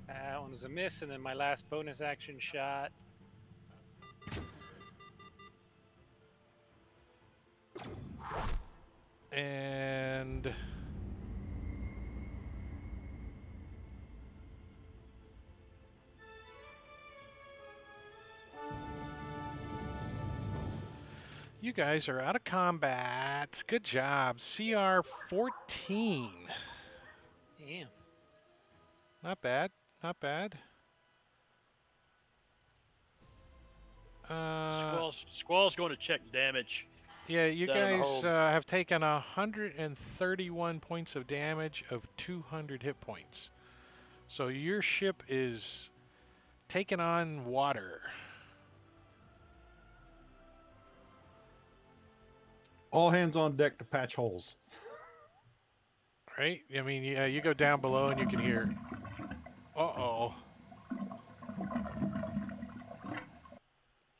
That one was a miss, and then my last bonus action shot. And you guys are out of combat. Good job. CR 14. Damn. Not bad. Not bad. Squall's going to check damage. Yeah, you down in the guys hold. have taken 131 points of damage of 200 hit points. So your ship is taking on water. All hands on deck to patch holes. Right? I mean, you go down below and you can hear. Uh-oh.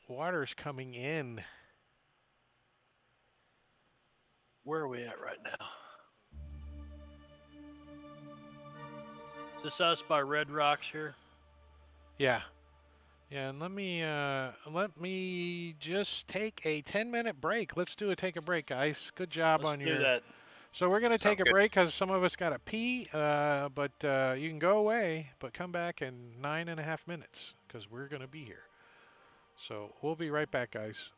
Water's coming in. Where are we at right now? Is this us by Red Rocks here? Yeah. Yeah, and let me just take a 10-minute break. Let's take a break, guys. Good job Let's on do your. that. So we're gonna Sound take a good. break because some of us got to pee. But you can go away, but come back in 9.5 minutes because we're gonna be here. So we'll be right back, guys.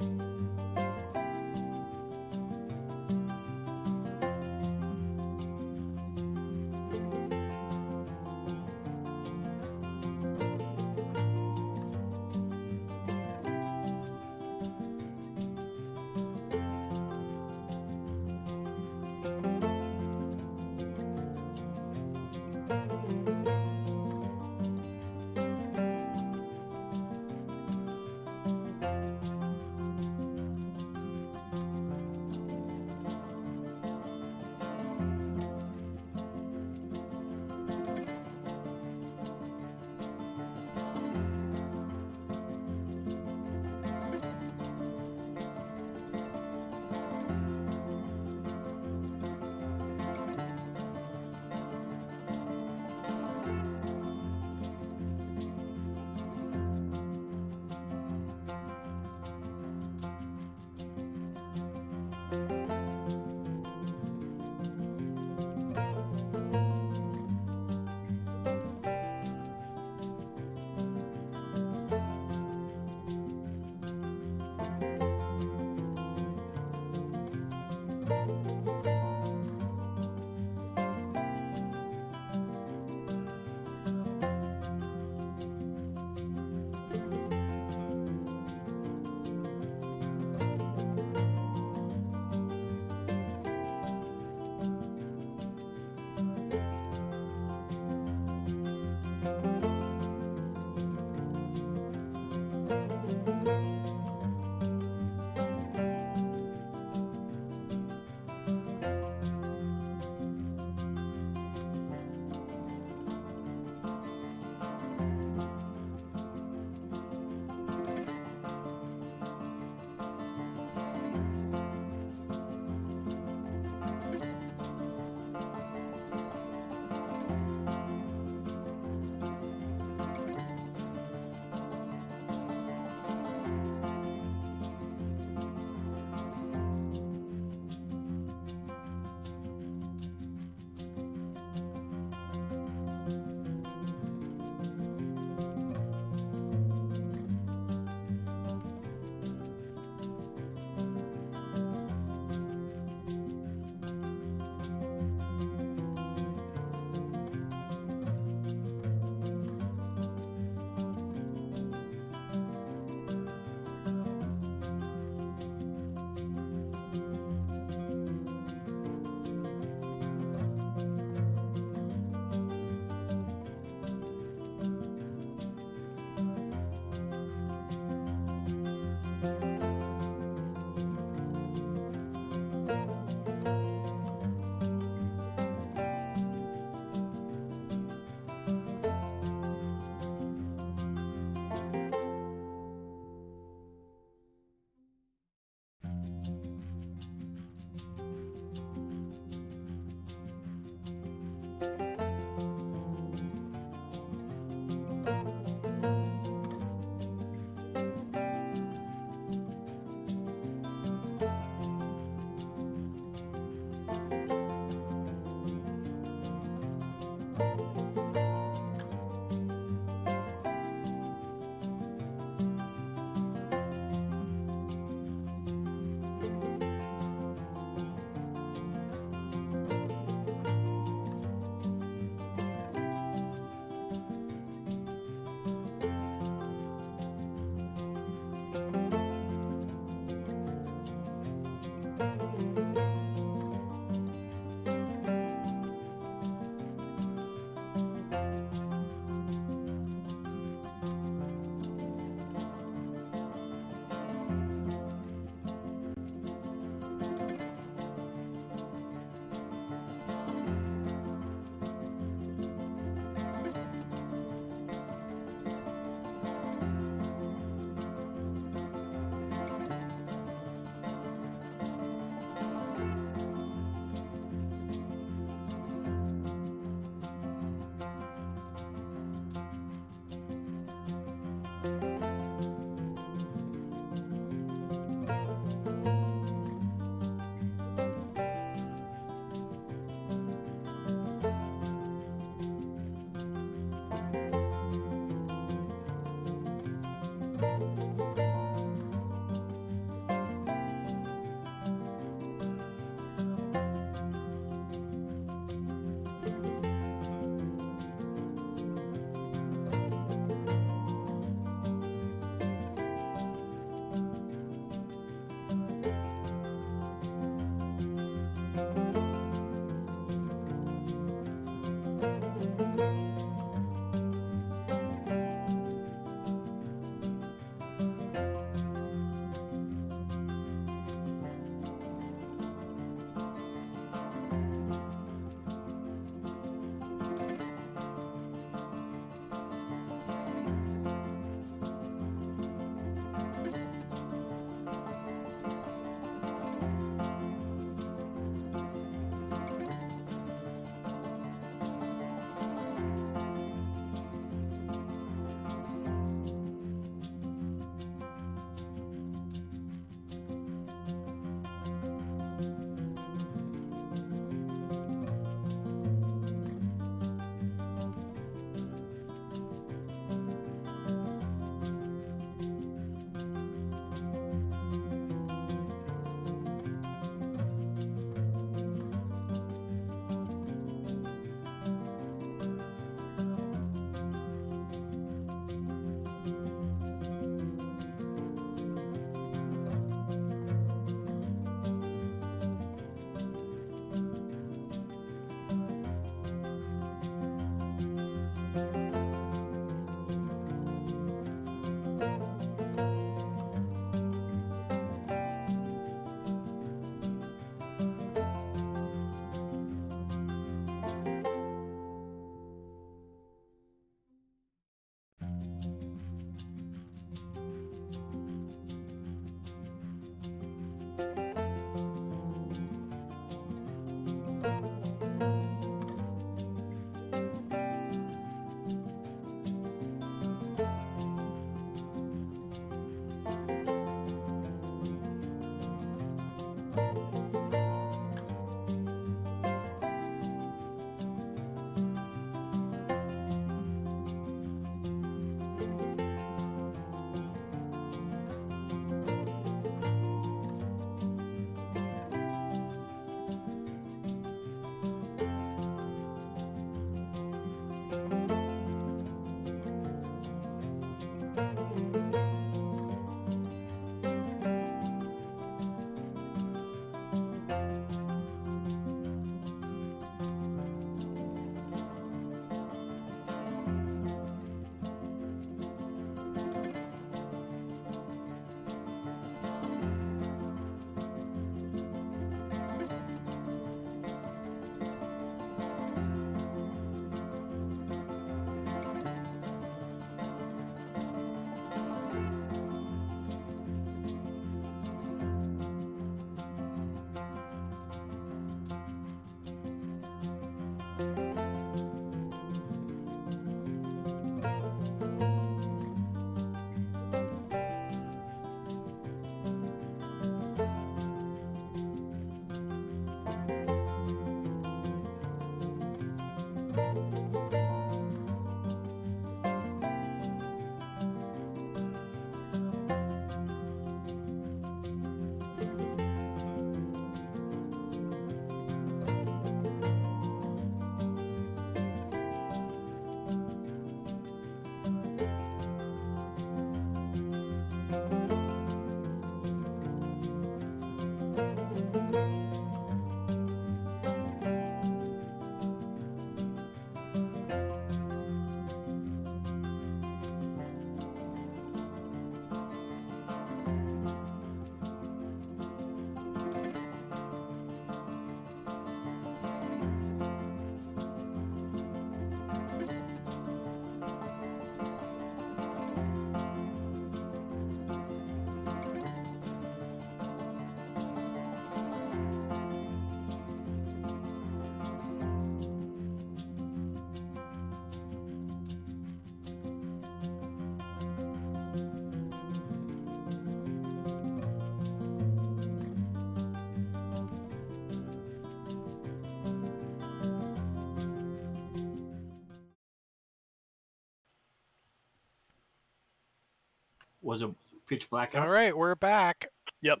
Was it pitch black All out? right, we're back. Yep.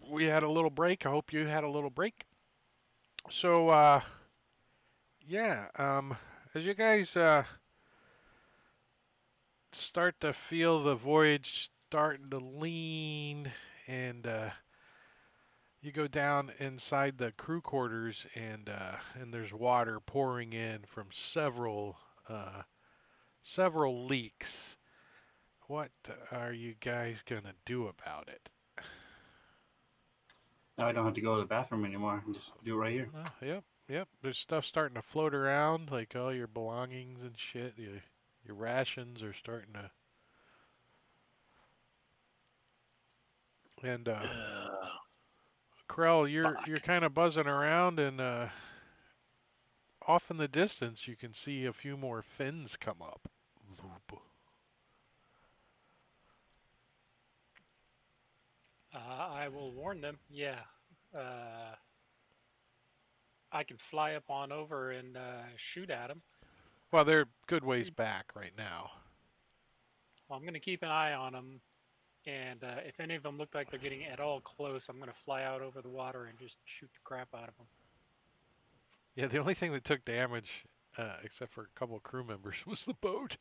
We had a little break. I hope you had a little break. So, yeah, as you guys start to feel the voyage starting to lean, and you go down inside the crew quarters, and there's water pouring in from several leaks. What are you guys gonna do about it? Now I don't have to go to the bathroom anymore. I can just do it right here. Yep. There's stuff starting to float around, like all your belongings and shit. Your rations are starting to. And Krell, you're kind of buzzing around, and off in the distance, you can see a few more fins come up. I will warn them. Yeah. I can fly up on over and shoot at them. Well, they're good ways back right now. Well, I'm going to keep an eye on them. And if any of them look like they're getting at all close, I'm going to fly out over the water and just shoot the crap out of them. Yeah, the only thing that took damage, except for a couple of crew members, was the boat.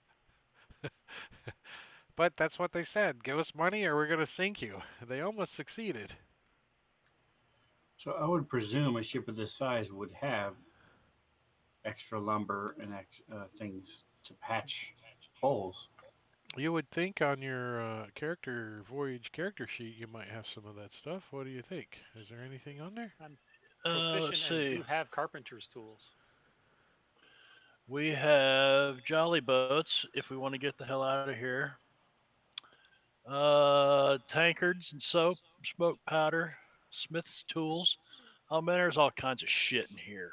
But that's what they said. Give us money or we're going to sink you. They almost succeeded. So I would presume a ship of this size would have extra lumber and things to patch holes. You would think on your voyage character sheet you might have some of that stuff. What do you think? Is there anything on there? I'm Let's proficient and see. do have carpenter's tools. We have jolly boats if we want to get the hell out of here. Tankards and soap, smoke powder, smith's tools. Oh man, there's all kinds of shit in here.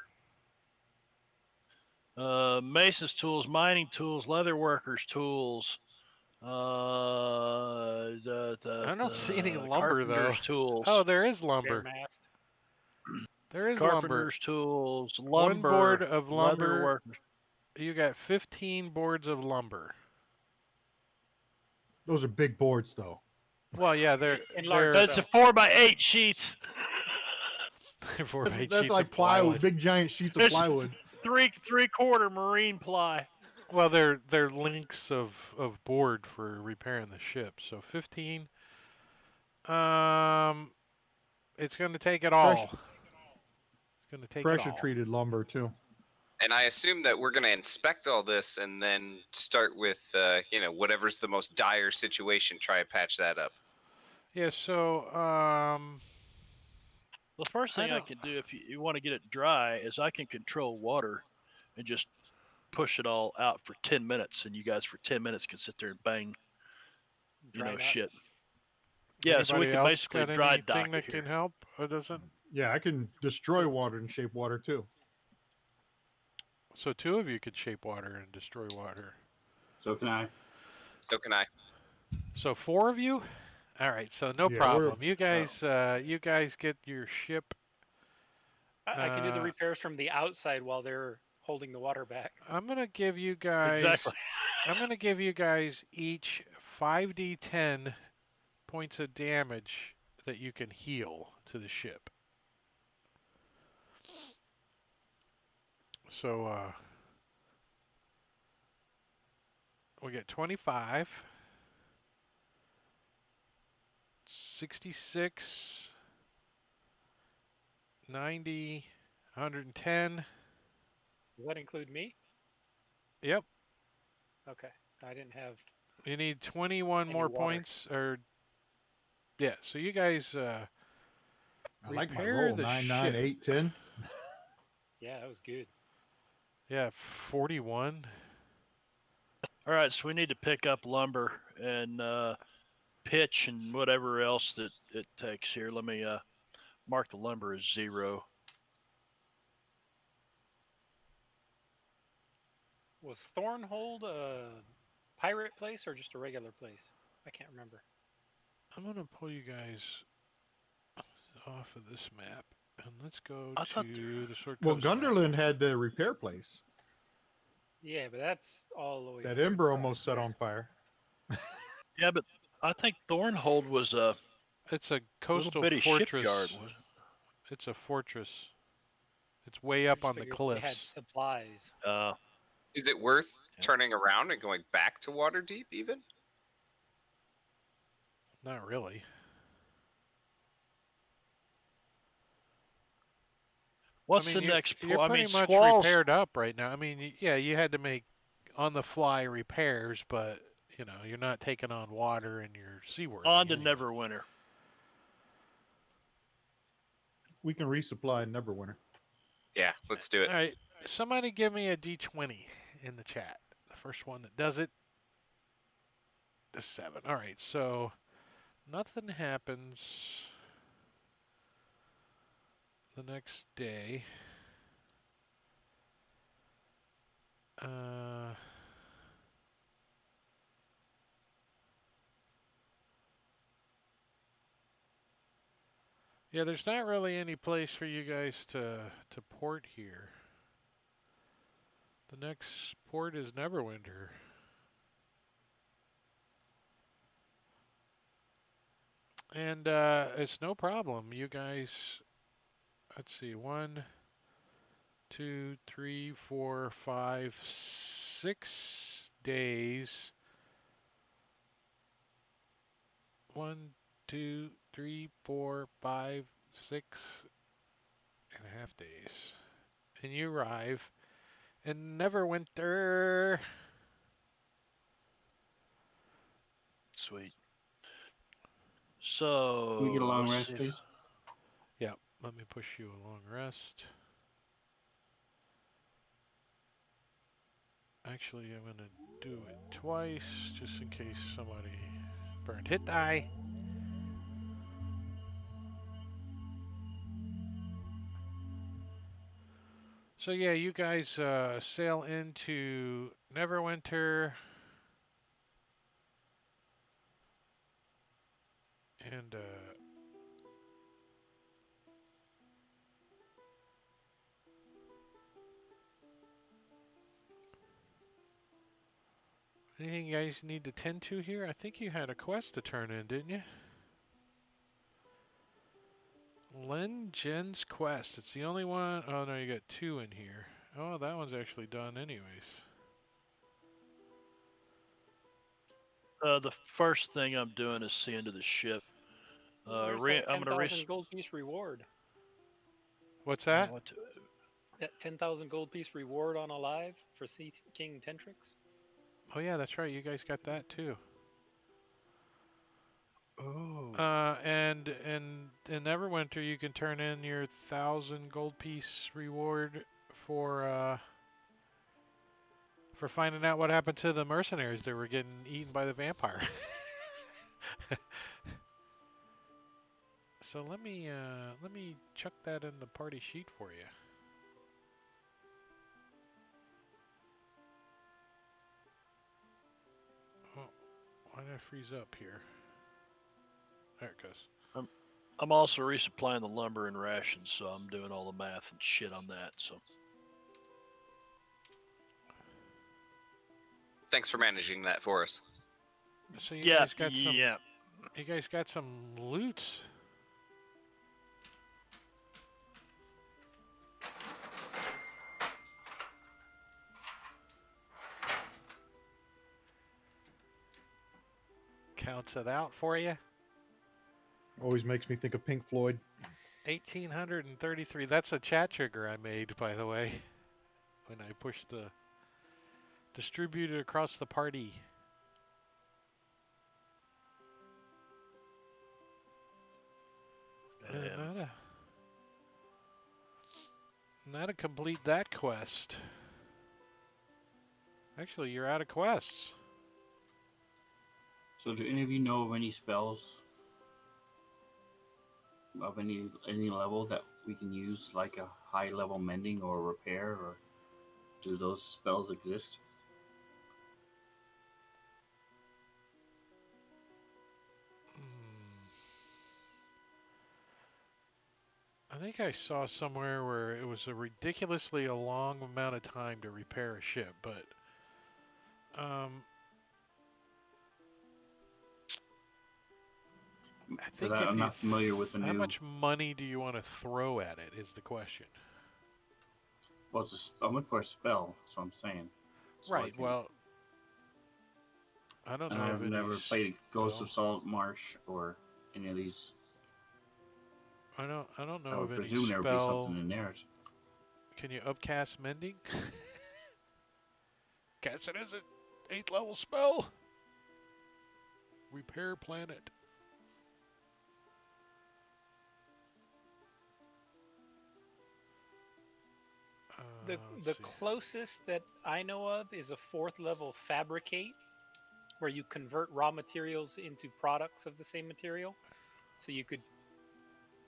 Mason's tools, mining tools, leather workers tools. I don't see any lumber though. Carpenter's tools. Oh, there is lumber. Fairmast. There is lumber. Carpenter's tools, lumber. One board of leather lumber. workers. You got 15 boards of lumber. Those are big boards, though. Well, yeah, they're Enlarge That's a 4x8 sheets. That's like plywood, big giant sheets of It's- plywood. Three-quarter marine ply. Well, they're links of board for repairing the ship. So 15. It's going to take it all. It's going to take it Pressure all. treated lumber too. And I assume that we're going to inspect all this and then start with, whatever's the most dire situation, try to patch that up. Yeah. So The first thing I can do if you want to get it dry is I can control water and just push it all out for 10 minutes, and you guys for 10 minutes can sit there and bang, Dry dock. shit. Yeah, so we anybody can else basically got dry anything dock that it here. can help? Or doesn't? Yeah, I can destroy water and shape water too. So 2 of you could shape water and destroy water. So can I. So can I. So 4 of you? All right, so no Yeah, problem. You guys get your ship. I can do the Uh, repairs from the outside while they're holding the water back. I'm gonna give you guys. Exactly. I'm gonna give you guys each 5d10 points of damage that you can heal to the ship. So we get 25, 66, 90, 110. Does that include me? Yep. Okay. I didn't have. You need 21 Any more water. points, or yeah. So you guys I like my repair roll. the 9, ship. 9, 8, 10. Yeah, that was good. Yeah, 41. All right, so we need to pick up lumber and pitch and whatever else that it takes here. Let me mark the lumber as 0. Was Thornhold a pirate place or just a regular place? I can't remember. I'm gonna pull you guys off of this map and let's go I thought to the Sword Well, Coast map. Gunderlin had the repair place Yeah, but that's all the way. that further Ember across almost set there. on fire. Yeah, but I think Thornhold was a It's a little coastal bitty shipyard. fortress. It's a fortress. It's way I up just on the figured they had cliffs. supplies. Is it worth Yeah. turning around and going back to Waterdeep even? Not really. What's I the mean, next you're point? I pretty mean, much Squalls. repaired up right now. I mean, yeah, you had to make on the fly repairs, but you know, you're not taking on water and you're seaworthy. On to anyway. Neverwinter. We can resupply Neverwinter. Yeah, let's do it. All right, somebody give me a D20 in the chat. The first one that does it, the 7. All right, so nothing happens the next day. Yeah, there's not really any place for you guys to port here. The next port is Neverwinter. And it's no problem. You guys, let's see, 1, 2, 3, 4, 5, 6 days. 1, 2, 3, 4, 5, 6.5 days. And you arrive in Neverwinter. Sweet. So Can we get a long let's rest, see. please? Yep, let me push you a long rest. Actually, I'm going to do it twice, just in case somebody burned hit die. So yeah, you guys sail into Neverwinter. And anything you guys need to tend to here? I think you had a quest to turn in, didn't you? Len Jen's quest. It's the only one. Oh no, you got 2 in here. Oh, that one's actually done anyways. The first thing I'm doing is seeing to the ship. There's that I'm gonna 10,000 gold piece reward. What's that? That 10,000 gold piece reward on Alive for Sea King Tentrix. Oh yeah, that's right. You guys got that too. Oh. And in Neverwinter, you can turn in your 1,000 gold piece reward for finding out what happened to the mercenaries that were getting eaten by the vampire. So let me chuck that in the party sheet for you. Oh, why did I freeze up here? There it goes. I'm also resupplying the lumber and rations, so I'm doing all the math and shit on that. So Thanks for managing that for us. So you yeah, guys got some. yeah. You guys got some loot. Counts it out for you. Always makes me think of Pink Floyd. 1,833. That's a chat trigger I made, by the way, when I pushed the distributed across the party. Now to complete that quest. Actually, you're out of quests. So, do any of you know of any spells of any level that we can use, like a high level mending or repair, or do those spells exist? I think I saw somewhere where it was a ridiculously long amount of time to repair a ship, but Because think if I'm you not familiar with the how new. much money do you want to throw at it is the question. Well, I'm looking for a spell. That's what I'm saying. So I Right. can- Well, I don't and know of I've any never played Ghost of spell. Salt Marsh or any of these. I don't I know would of any presume there would be something spell. in there. Can you upcast mending? Cast it as an 8th level spell. Repair planet. The Let's see. closest that I know of is a 4th level fabricate, where you convert raw materials into products of the same material. So you could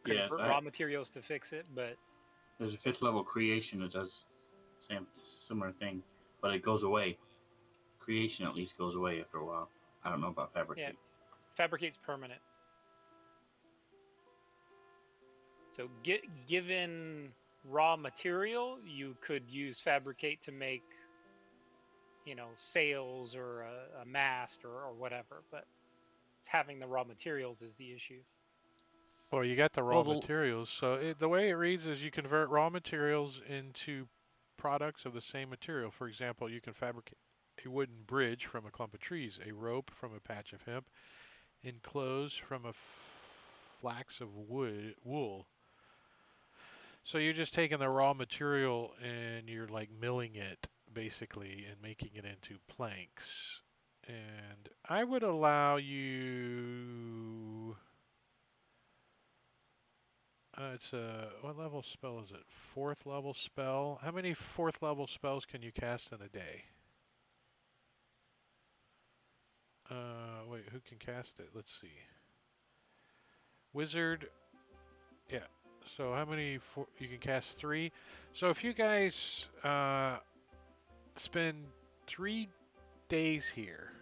Yeah, convert raw materials to fix it, but there's a 5th level creation that does same similar thing, but it goes away. Creation at least goes away after a while. I don't know about fabricate. fabricate's permanent. So given raw material, you could use fabricate to make, sails or a mast or whatever, but it's having the raw materials is the issue. Well, you got the raw Well, materials. So the way it reads is you convert raw materials into products of the same material. For example, you can fabricate a wooden bridge from a clump of trees, a rope from a patch of hemp, and clothes from a flax of wool. So you're just taking the raw material and you're like milling it basically and making it into planks. And I would allow you. It's a what level spell is it? 4th level spell. How many 4th level spells can you cast in a day? Wait, who can cast it? Let's see. Wizard. Yeah. So how many? You can cast 3. So if you guys spend 3 days here,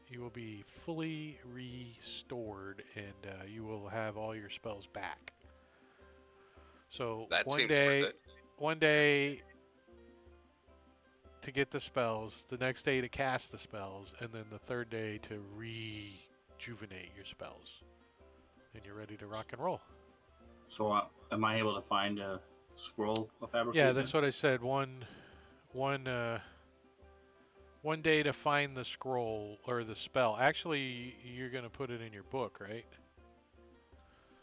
you will be fully restored and you will have all your spells back. So That one seems worth day, it. one day to get the spells, the next day to cast the spells, and then the 3rd day to rejuvenate your spells, and you're ready to rock and roll. So am I able to find a scroll of fabricate? Yeah, that's what I said. One day to find the scroll or the spell. Actually, you're gonna put it in your book, right?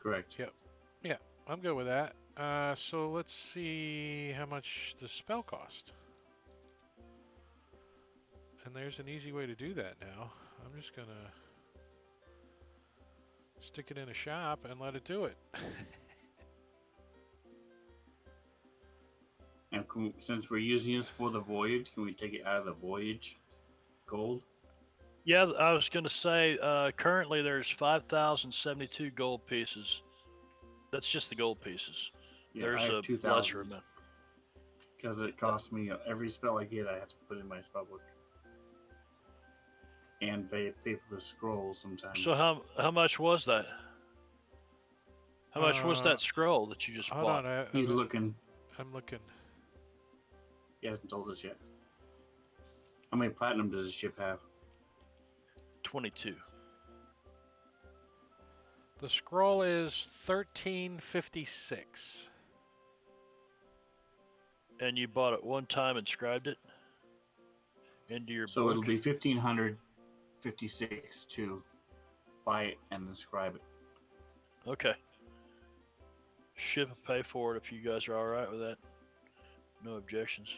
Correct. Yep. Yeah, I'm good with that. So let's see how much the spell cost. And there's an easy way to do that now. I'm just gonna stick it in a shop and let it do it. And since we're using this for the voyage, can we take it out of the voyage gold? Yeah, I was going to say currently there's 5,072 gold pieces. That's just the gold pieces. Yeah, There's I have a 2,000 lesser amount. because it costs me every spell I get. I have to put in my spell book and pay for the scrolls sometimes. So how much was that? How much was that scroll that you just Hold bought? on, He's looking. I'm looking. He hasn't told us yet. How many platinum does the ship have? 22. The scroll is 1356. And you bought it one time and scribed it into your So book? it'll be 1,556 to buy it and inscribe it. Okay. Ship and pay for it if you guys are all right with that. No objections.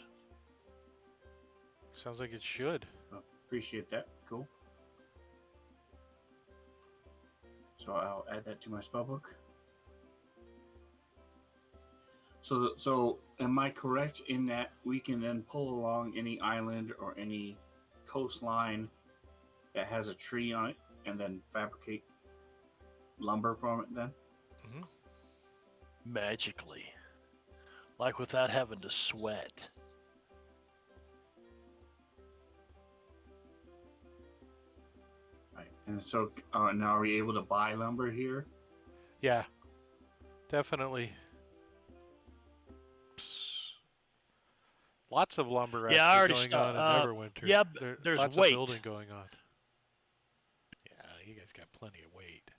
Sounds like it should. Appreciate that. Cool. So I'll add that to my spell book. So am I correct in that we can then pull along any island or any coastline that has a tree on it and then fabricate lumber from it then? Mm-hmm. Magically. Like without having to sweat. Right. And so now are we able to buy lumber here? Yeah, definitely. Psst. Lots of lumber Yeah, I already actually going on in Neverwinter. yeah, there's lots weight. of building going on. Yeah, you guys got plenty of weight.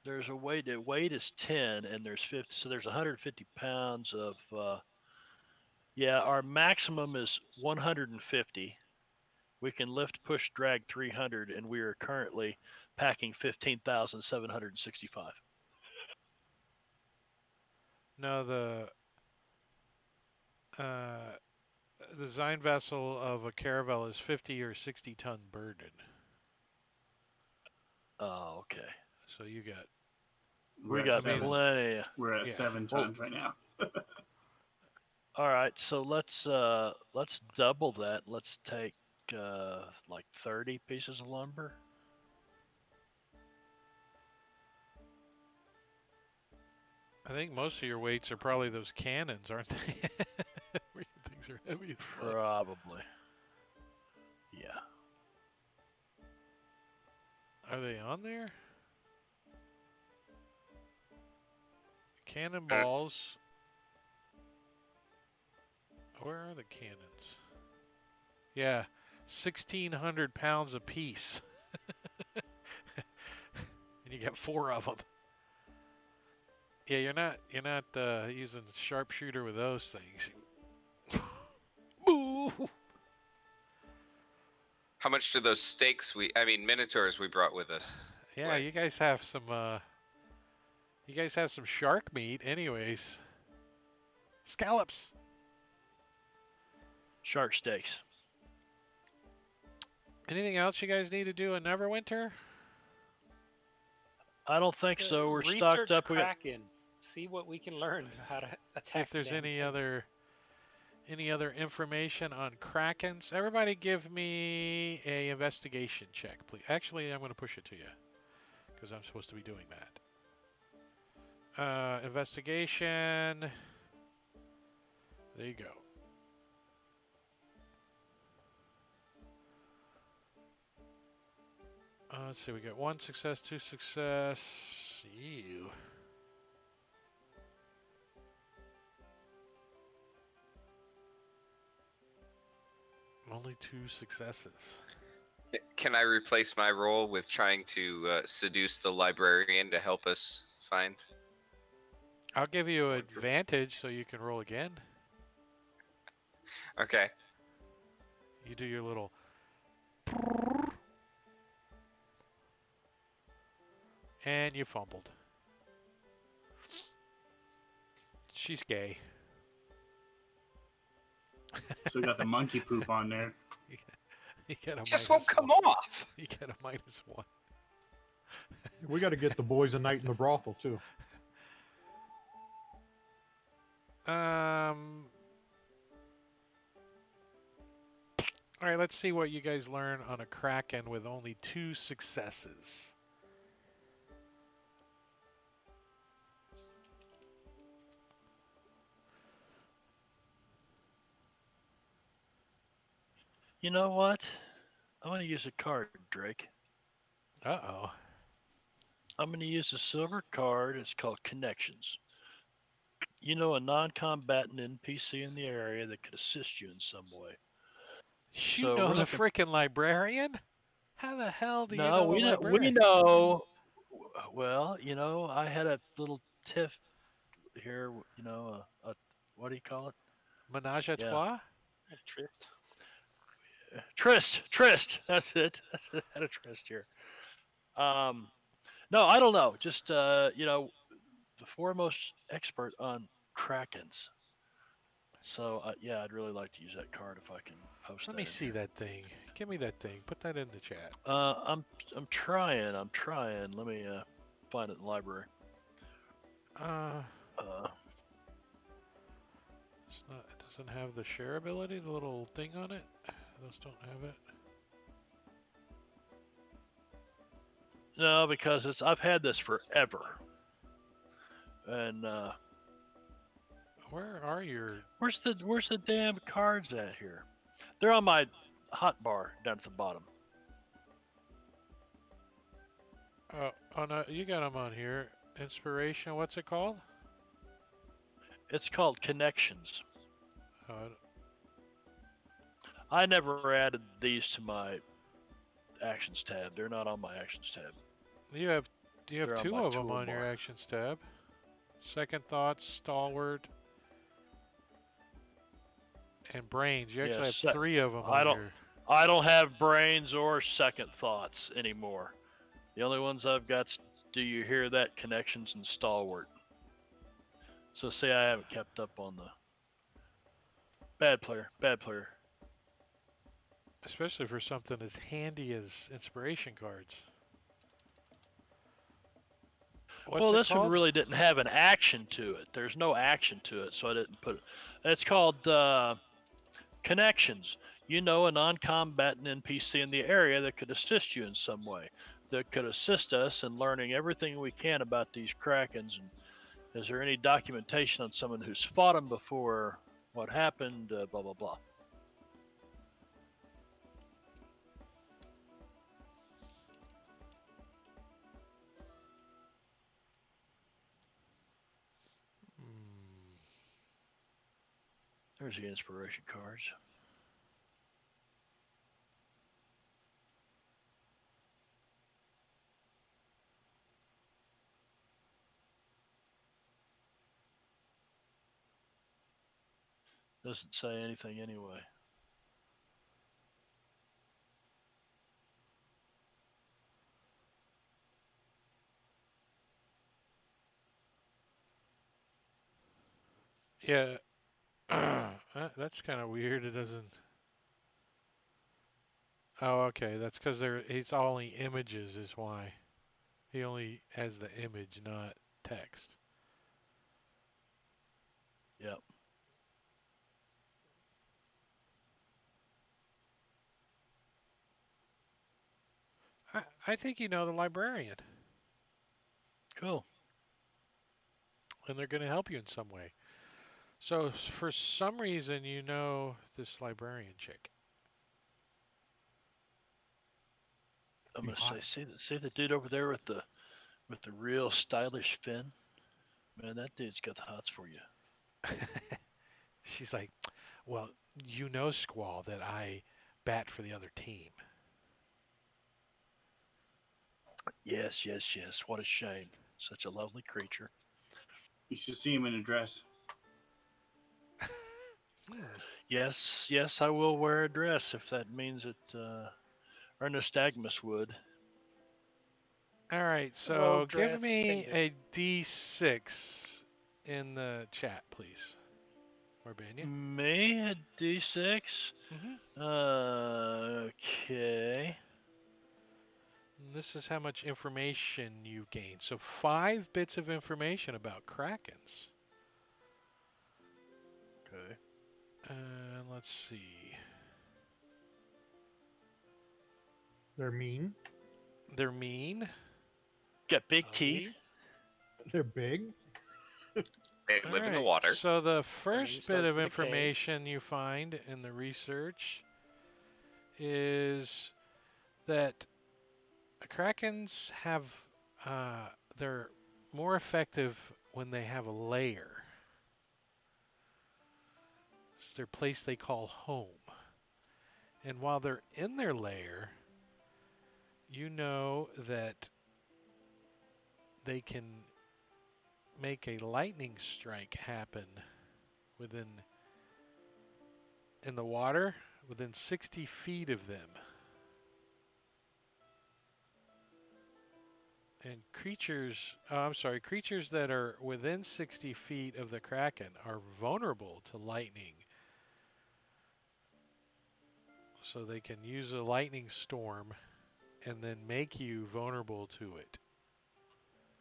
there's a weight. The weight is 10, and there's 50. So there's 150 pounds of. Yeah, our maximum is 150. We can lift, push, drag 300, and we are currently packing 15,765. No, the design vessel of a caravel is 50 or 60-ton burden. Oh, okay. So you got We at got seven. plenty. We're at Yeah. 7 Well- tons right now. All right, so let's double that. Let's take like 30 pieces of lumber. I think most of your weights are probably those cannons, aren't they? Where your things are heavy as fuck. Probably. Yeah. Are they on there? Cannonballs. Where are the cannons? Yeah, 1,600 pounds apiece. And you got 4 of them. Yeah, you're not using sharpshooter with those things. Boo! How much do those stakes minotaurs we brought with us? Yeah, Wait. you guys have some shark meat anyways. Scallops. Shark steaks. Anything else you guys need to do in Neverwinter? I don't think so. We're Research stocked up. We got Kraken. See what we can learn how to attack. See if there's them. any other information on Krakens. Everybody give me a investigation check, please. Actually, I'm going to push it to you because I'm supposed to be doing that. Investigation. There you go. Let's see, we got 1 success, 2 success. Ew. Only 2 successes. Can I replace my role with trying to seduce the librarian to help us find? I'll give you advantage so you can roll again. Okay. You do your little. And you fumbled. She's gay. So we got the monkey poop on there. You get a It just minus won't come 1. off. You get a -1. We got to get the boys a night in the brothel too. All right, let's see what you guys learn on a Kraken with only 2 successes. You know what? I'm going to use a card, Drake. Uh-oh. I'm going to use a silver card. It's called Connections. You know a non-combatant NPC in the area that could assist you in some way. You So know we're the looking- freaking librarian? How the hell do you No, know we a know. librarian? We know. Well, you know, I had a little tiff here. You know, what do you call it? Menage a Yeah. trois? Tryst. Trist. That's it. That's it. I had a tryst here. No, I don't know. Just you know, the foremost expert on Krakens. So yeah, I'd really like to use that card if I can post. Let that me in see here. that thing. Give me that thing. Put that in the chat. I'm trying. Let me find it in the library. It's not. It doesn't have the share ability. The little thing on it. Those don't have it. No, because I've had this forever. And Where are your? where's the damn cards at here? They're on my hot bar down at the bottom. Oh no, you got them on here. Inspiration. What's it called? It's called Connections. Uh, I never added these to my actions tab. They're not on my actions tab. you have You have They're on two my of them on your toolbar. actions tab. Second thoughts, stalwart, and brains. You actually have Yes, three of them I on don't. your. I don't have brains or second thoughts anymore. The only ones I've got's do you hear that, connections, and stalwart. So say I haven't kept up on the bad player. Bad player. Especially for something as handy as inspiration cards. What's Well, it this one called? really didn't have an action to it. There's no action to it, so I didn't put it. It's called connections. You know, a non-combatant NPC in the area that could assist you in some way, that could assist us in learning everything we can about these krakens. And is there any documentation on someone who's fought them before? What happened? Blah blah blah. Hmm. There's the inspiration cards. Doesn't say anything anyway. Yeah. That's kind of weird. It doesn't. Oh, okay. That's because he's only images is why. He only has the image, not text. Yep. I think you know the librarian, Cool. and they're going to help you in some way. So for some reason, you know this librarian chick. I'm Be gonna hot. say, see the dude over there with the real stylish fin. Man, that dude's got the hots for you. She's like, well, you know, Squall, that I bat for the other team. Yes, yes, yes. What a shame. Such a lovely creature. You should see him in a dress. Hmm. Yes, yes, I will wear a dress if that means it. Or Nystagmus would. All right, Oh, so give dress me pendant. a D6 in the chat, please. Morbania. Me a D6. Mm-hmm. Okay. This is how much information you gain. So 5 bits of information about krakens. Okay. And let's see. They're mean. They're mean. Got big teeth. Ugly. They're big. They All live in the right. water. So the name first bit starts of with a K. information you find in the research is that krakens have they're more effective when they have a lair. It's their place they call home. And while they're in their lair, you know that they can make a lightning strike happen within in the water within 60 feet of them. And creatures that are within 60 feet of the Kraken are vulnerable to lightning. So they can use a lightning storm and then make you vulnerable to it.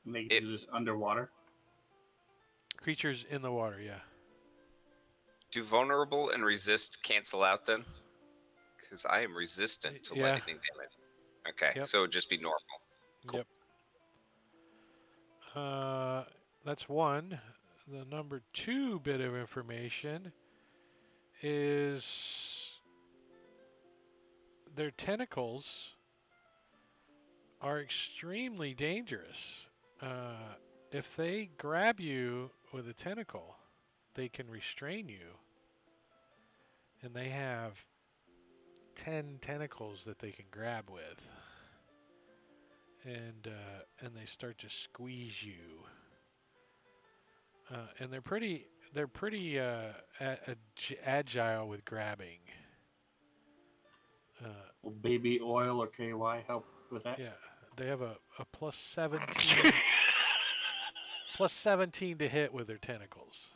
And they can If do this underwater. Creatures in the water, yeah. do vulnerable and resist cancel out then? Because I am resistant to Yeah. lightning damage. Okay, Yep. so it'd just be normal. Cool. Yep. That's one. The number 2 bit of information is their tentacles are extremely dangerous. If they grab you with a tentacle, they can restrain you. And they have 10 tentacles that they can grab with. and they start to squeeze you. And they're pretty agile with grabbing. Will baby oil or KY help with that? Yeah, they have a plus 17 plus 17 to hit with their tentacles.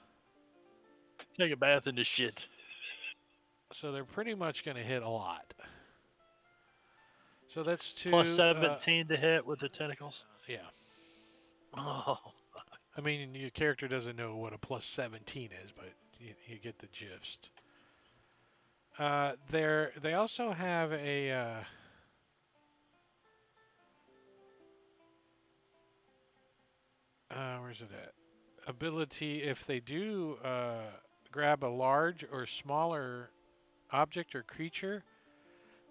Take a bath in this shit. So they're pretty much going to hit a lot. So that's two. Plus 17 to hit with the tentacles. Yeah. Oh, I mean, your character doesn't know what a plus 17 is, but you get the gist. They also have a where's it at? Ability if they do grab a large or smaller object or creature,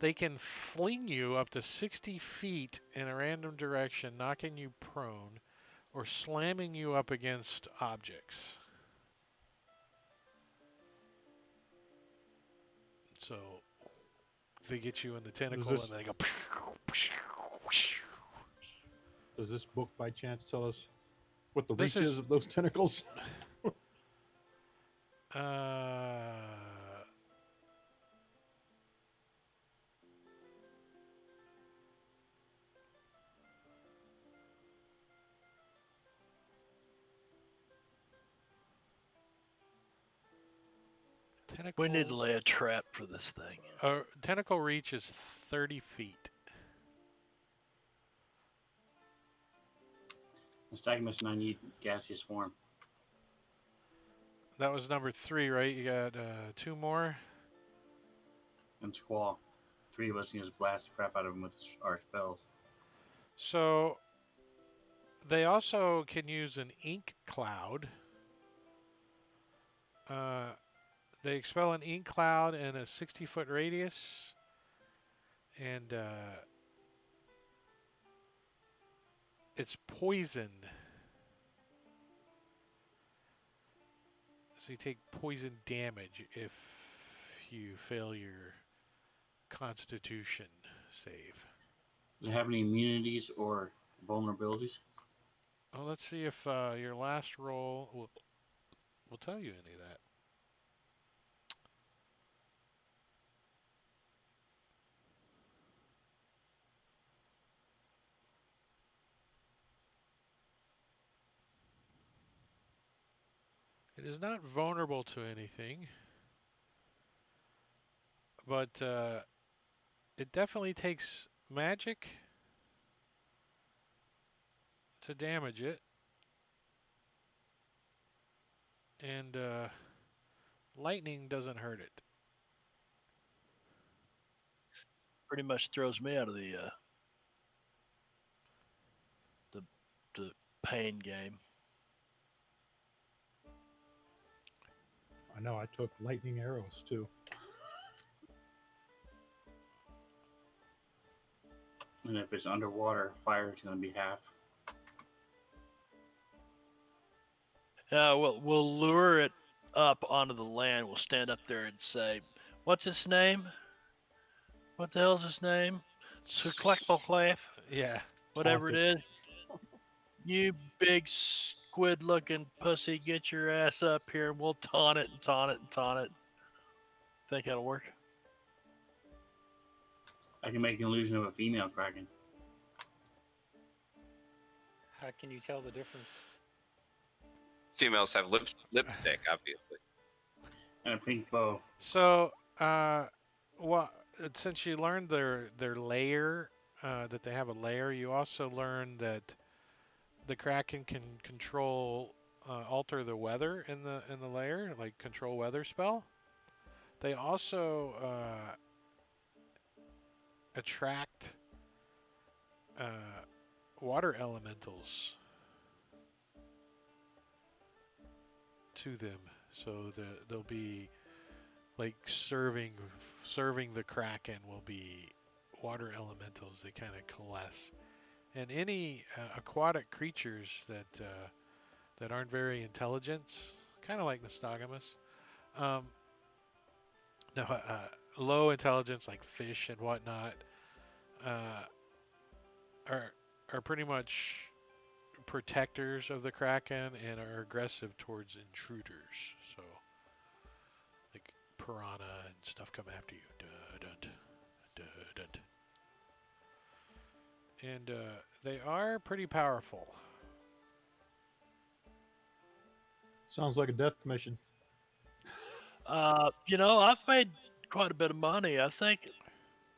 they can fling you up to 60 feet in a random direction, knocking you prone, or slamming you up against objects. So they get you in the tentacle this- and they go. Does this book by chance tell us what the This reach is- is of those tentacles? Tentacle. we need to lay a trap for this thing. Tentacle reach is 30 feet. Nystagmus and I need gaseous form. That was number 3, right? You got 2 more. And Squall. 3 of us can just blast the crap out of him with our spells. So they also can use an ink cloud. They expel an ink cloud in a 60-foot radius, and it's poison. So you take poison damage if you fail your Constitution save. Does it have any immunities or vulnerabilities? Well, let's see if your last roll will tell you any of that. It is not vulnerable to anything, but it definitely takes magic to damage it, and lightning doesn't hurt it. Pretty much throws me out of the pain game. I know, I took lightning arrows too. And if it's underwater, fire is going to be half. We'll lure it up onto the land. We'll stand up there and say, "What's his name? What the hell's his name? Squackleclaff, Yeah. whatever it is. You big squid-looking pussy, get your ass up here, and we'll taunt it and taunt it and taunt it." Think that'll work? I can make an illusion of a female kraken. How can you tell the difference? Females have lipstick, obviously. And a pink bow. So, since you learned their layer, that they have a layer, you also learned that the Kraken can alter the weather in the layer, like control weather spell. They also attract water elementals to them, so they'll be like serving the Kraken will be water elementals. They kind of coalesce, and any aquatic creatures that aren't very intelligent, kind of like Nystagmus, low intelligence like fish and whatnot, are pretty much protectors of the Kraken and are aggressive towards intruders. So, like piranha and stuff come after you. Dun, dun, dun. And they are pretty powerful. Sounds like a death mission. I've made quite a bit of money. I think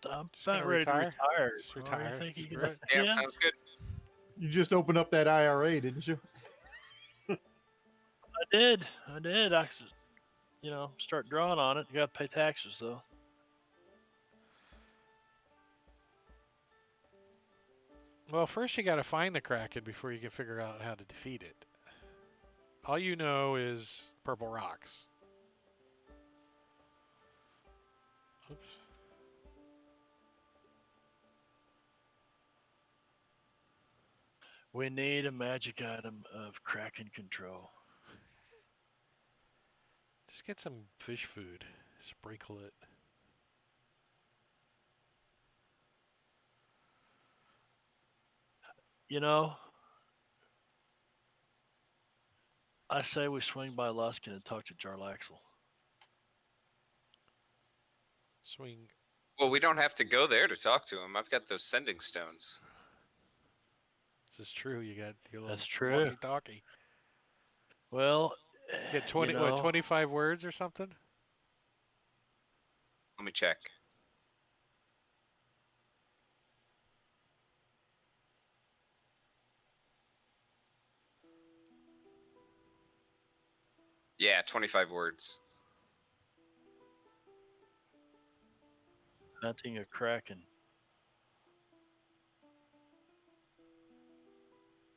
I'm Just gonna about ready to retire? retire. Just What do retire. you think you Screw can- it. Yeah, yeah, sounds good. You just opened up that IRA, didn't you? I did. I, start drawing on it. You got to pay taxes though. Well, first you gotta find the Kraken before you can figure out how to defeat it. All you know is purple rocks. Oops. We need a magic item of Kraken control. Just get some fish food. Sprinkle it. I say we swing by Luskin and talk to Jarlaxle. Swing. Well, we don't have to go there to talk to him. I've got those sending stones. This is true. You got your little That's true. walkie-talkie. Well, You get 25 words or something? Let me check. Yeah, 25 words. Hunting a Kraken.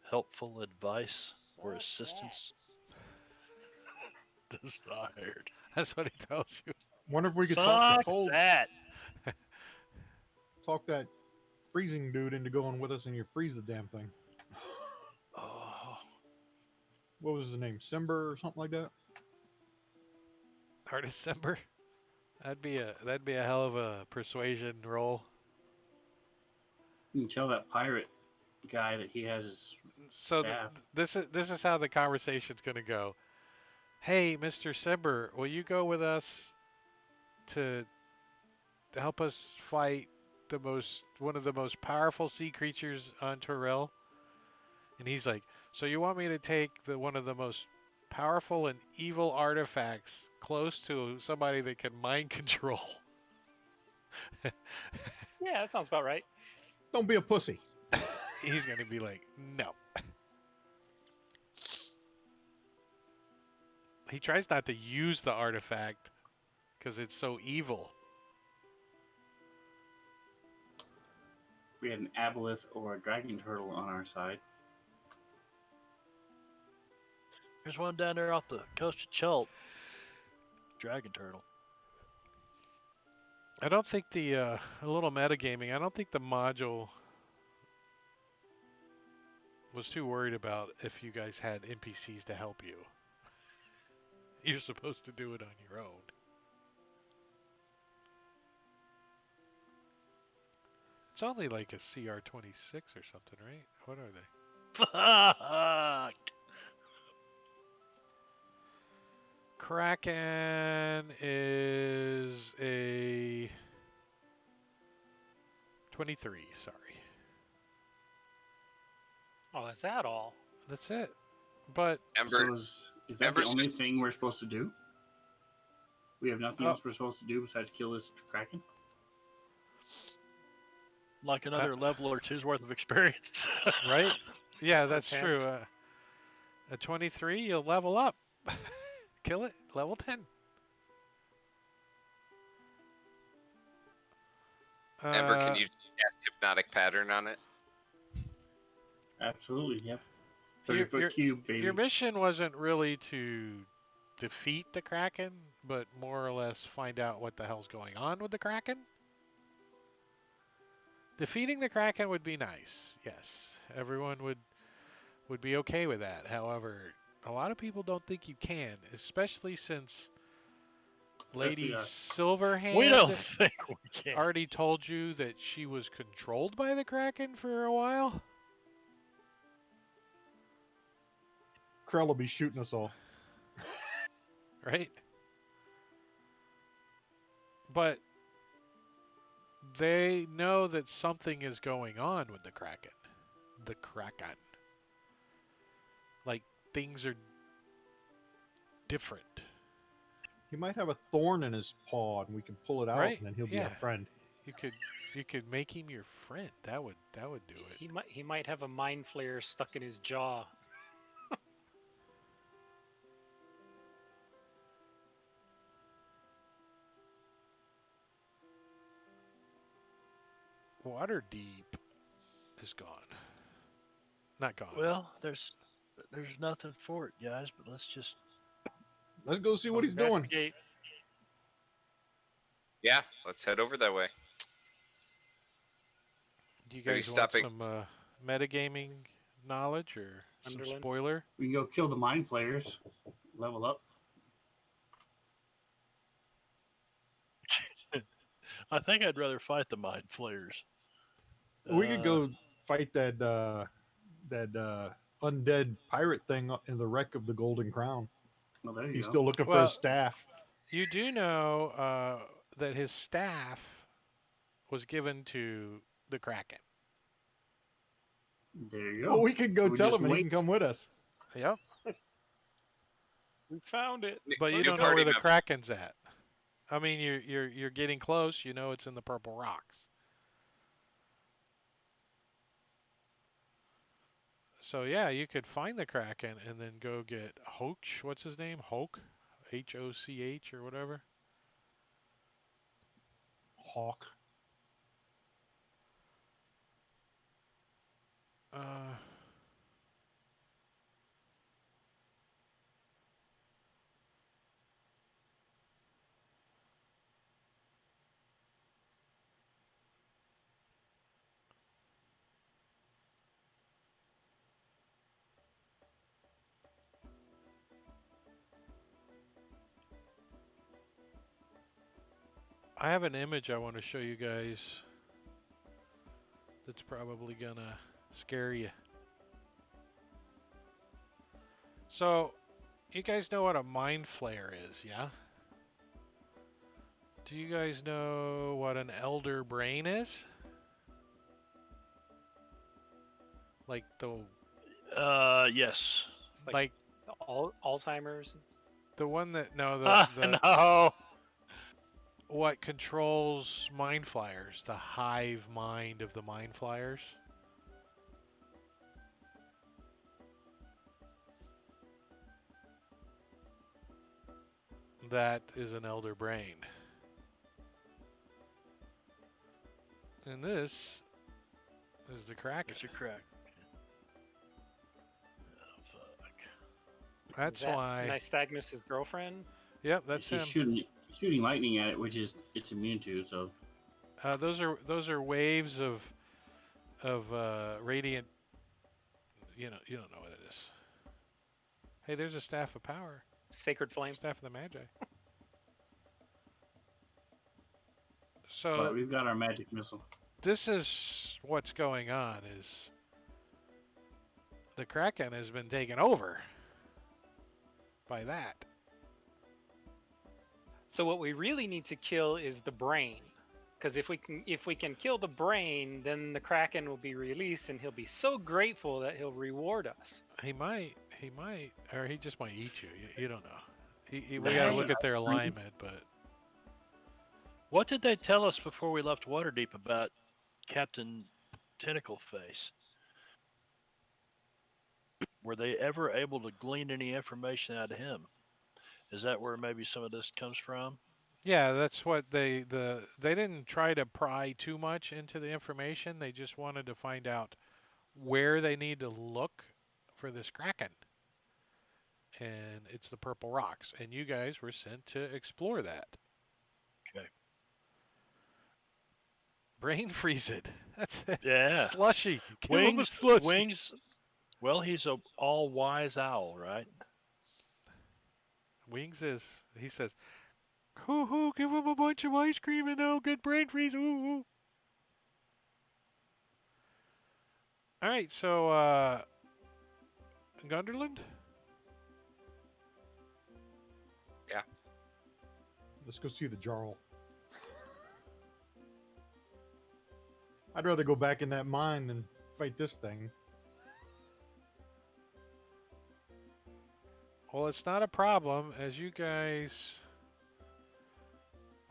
Helpful advice or assistance desired. That's what he tells you. Wonder if we could talk Fuck the cold, that. talk that freezing dude into going with us, and you freeze the damn thing. Oh, What was his name? Simber or something like that? Artist December. That'd be a hell of a persuasion roll. You can tell that pirate guy that he has his So staff. this is how the conversation's gonna go. Hey, Mr. Simber, will you go with us to help us fight one of the most powerful sea creatures on Torel? And he's like, so you want me to take one of the most powerful and evil artifacts close to somebody that can mind control? Yeah, that sounds about right. Don't be a pussy. He's gonna be like, no. He tries not to use the artifact because it's so evil. If we had an aboleth or a dragon turtle on our side, there's one down there off the coast of Chult. Dragon turtle. I don't think a little metagaming, I don't think the module was too worried about if you guys had NPCs to help you. You're supposed to do it on your own. It's only like a CR26 or something, right? What are they? Fuck. Kraken is a 23, sorry. Oh, is that all? That's it. But so Ember, is that Ember's the only just- thing we're supposed to do? We have nothing else we're supposed to do besides kill this kraken? Like another level or two's worth of experience. right? Yeah, that's Attempt. true. A 23, you'll level up. Kill it, level 10. Ember, can you cast Hypnotic Pattern on it? Absolutely, yep. Your- 30-foot cube, baby. Your mission wasn't really to defeat the Kraken, but more or less find out what the hell's going on with the Kraken. Defeating the Kraken would be nice. Yes, everyone would be okay with that. However, a lot of people don't think you can, especially since Especially Lady us. Silverhand we don't think we can. already told you that she was controlled by the Kraken for a while. Krell will be shooting us all. right? But they know that something is going on with the Kraken. The Kraken. Like, things are different. He might have a thorn in his paw, and we can pull it out, Right? and then he'll be Yeah. our friend. You could make him your friend. That would do it. He might have a mind flayer stuck in his jaw. Waterdeep is gone. Not gone. Well, there's nothing for it, guys. But let's just. Let's go see what he's doing. Investigate. Yeah, let's head over that way. Do you Are you guys want stopping- some metagaming knowledge or some Sunderland? spoiler? We can go kill the mind flayers, level up. I think I'd rather fight the mind flayers. We could go fight that undead pirate thing in the wreck of the Golden Crown. Well, there you He's go. still looking for Well- his staff. You do know that his staff was given to the Kraken. There you go. Well, we could go So we tell just him, and he wait. can come with us. Yep. We found it. But you New don't know where party the member. Kraken's at. I mean, you're getting close. You know it's in the Purple Rocks. So yeah, you could find the Kraken and then go get Hoch. What's his name? Hoch, Hoch or whatever. Hawk. Uh, I have an image I want to show you guys. That's probably gonna scare you. So, you guys know what a mind flayer is, yeah? Do you guys know what an elder brain is? Like Yes. It's like Alzheimer's. the one that No. what controls mind flyers, the hive mind of the mind flyers. That is an elder brain. And this is the Kraken. It's a crack. Oh, fuck. That's Is that why. Nystagmus' girlfriend. Yep, that's He's him. shooting lightning at it, which is it's immune to. So Those are waves of radiant. You don't know what it is. Hey, there's a staff of power. Sacred flame. Staff of the Magi. but So we've got our magic missile. this is what's going on. Is the Kraken has been taken over by that. So what we really need to kill is the brain, because if we can kill the brain, then the Kraken will be released, and he'll be so grateful that he'll reward us. He might, or he just might eat you. You don't know. We Yeah, gotta he's look an at their upbringing. alignment, but What did they tell us before we left Waterdeep about Captain Tentacle Face? Were they ever able to glean any information out of him? Is that where maybe some of this comes from? yeah, that's what they didn't try to pry too much into the information. They just wanted to find out where they need to look for this Kraken. And it's the Purple Rocks, and you guys were sent to explore that. Okay. Brain freeze it. That's it. Yeah. Slushy. Give him a Wings. slushy. Wings. Well, he's a all-wise owl, right? Wings is. He says, "Hoo hoo! Give him a bunch of ice cream and they'll get brain freeze." Ooh ooh. All right, so Gunderland, Let's go see the Jarl. I'd rather go back in that mine than fight this thing. Well, it's not a problem as you guys.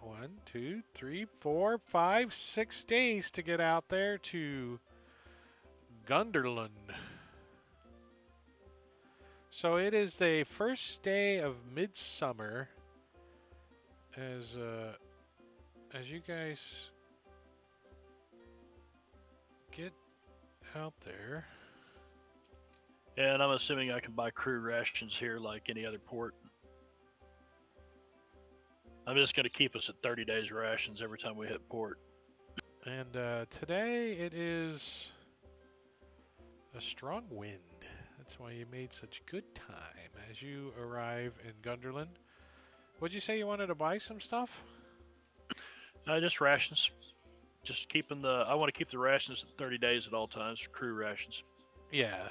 1, 2, 3, 4, 5, 6 days to get out there to Gunderlund. So it is the first day of midsummer as you guys get out there. And I'm assuming I can buy crew rations here like any other port. I'm just going to keep us at 30 days rations every time we hit port. And today it is a strong wind. That's why you made such good time as you arrive in Gunderlund. What'd you say you wanted to buy some stuff? Just rations. Just keeping the. I want to keep the rations at 30 days at all times for crew rations. Yeah.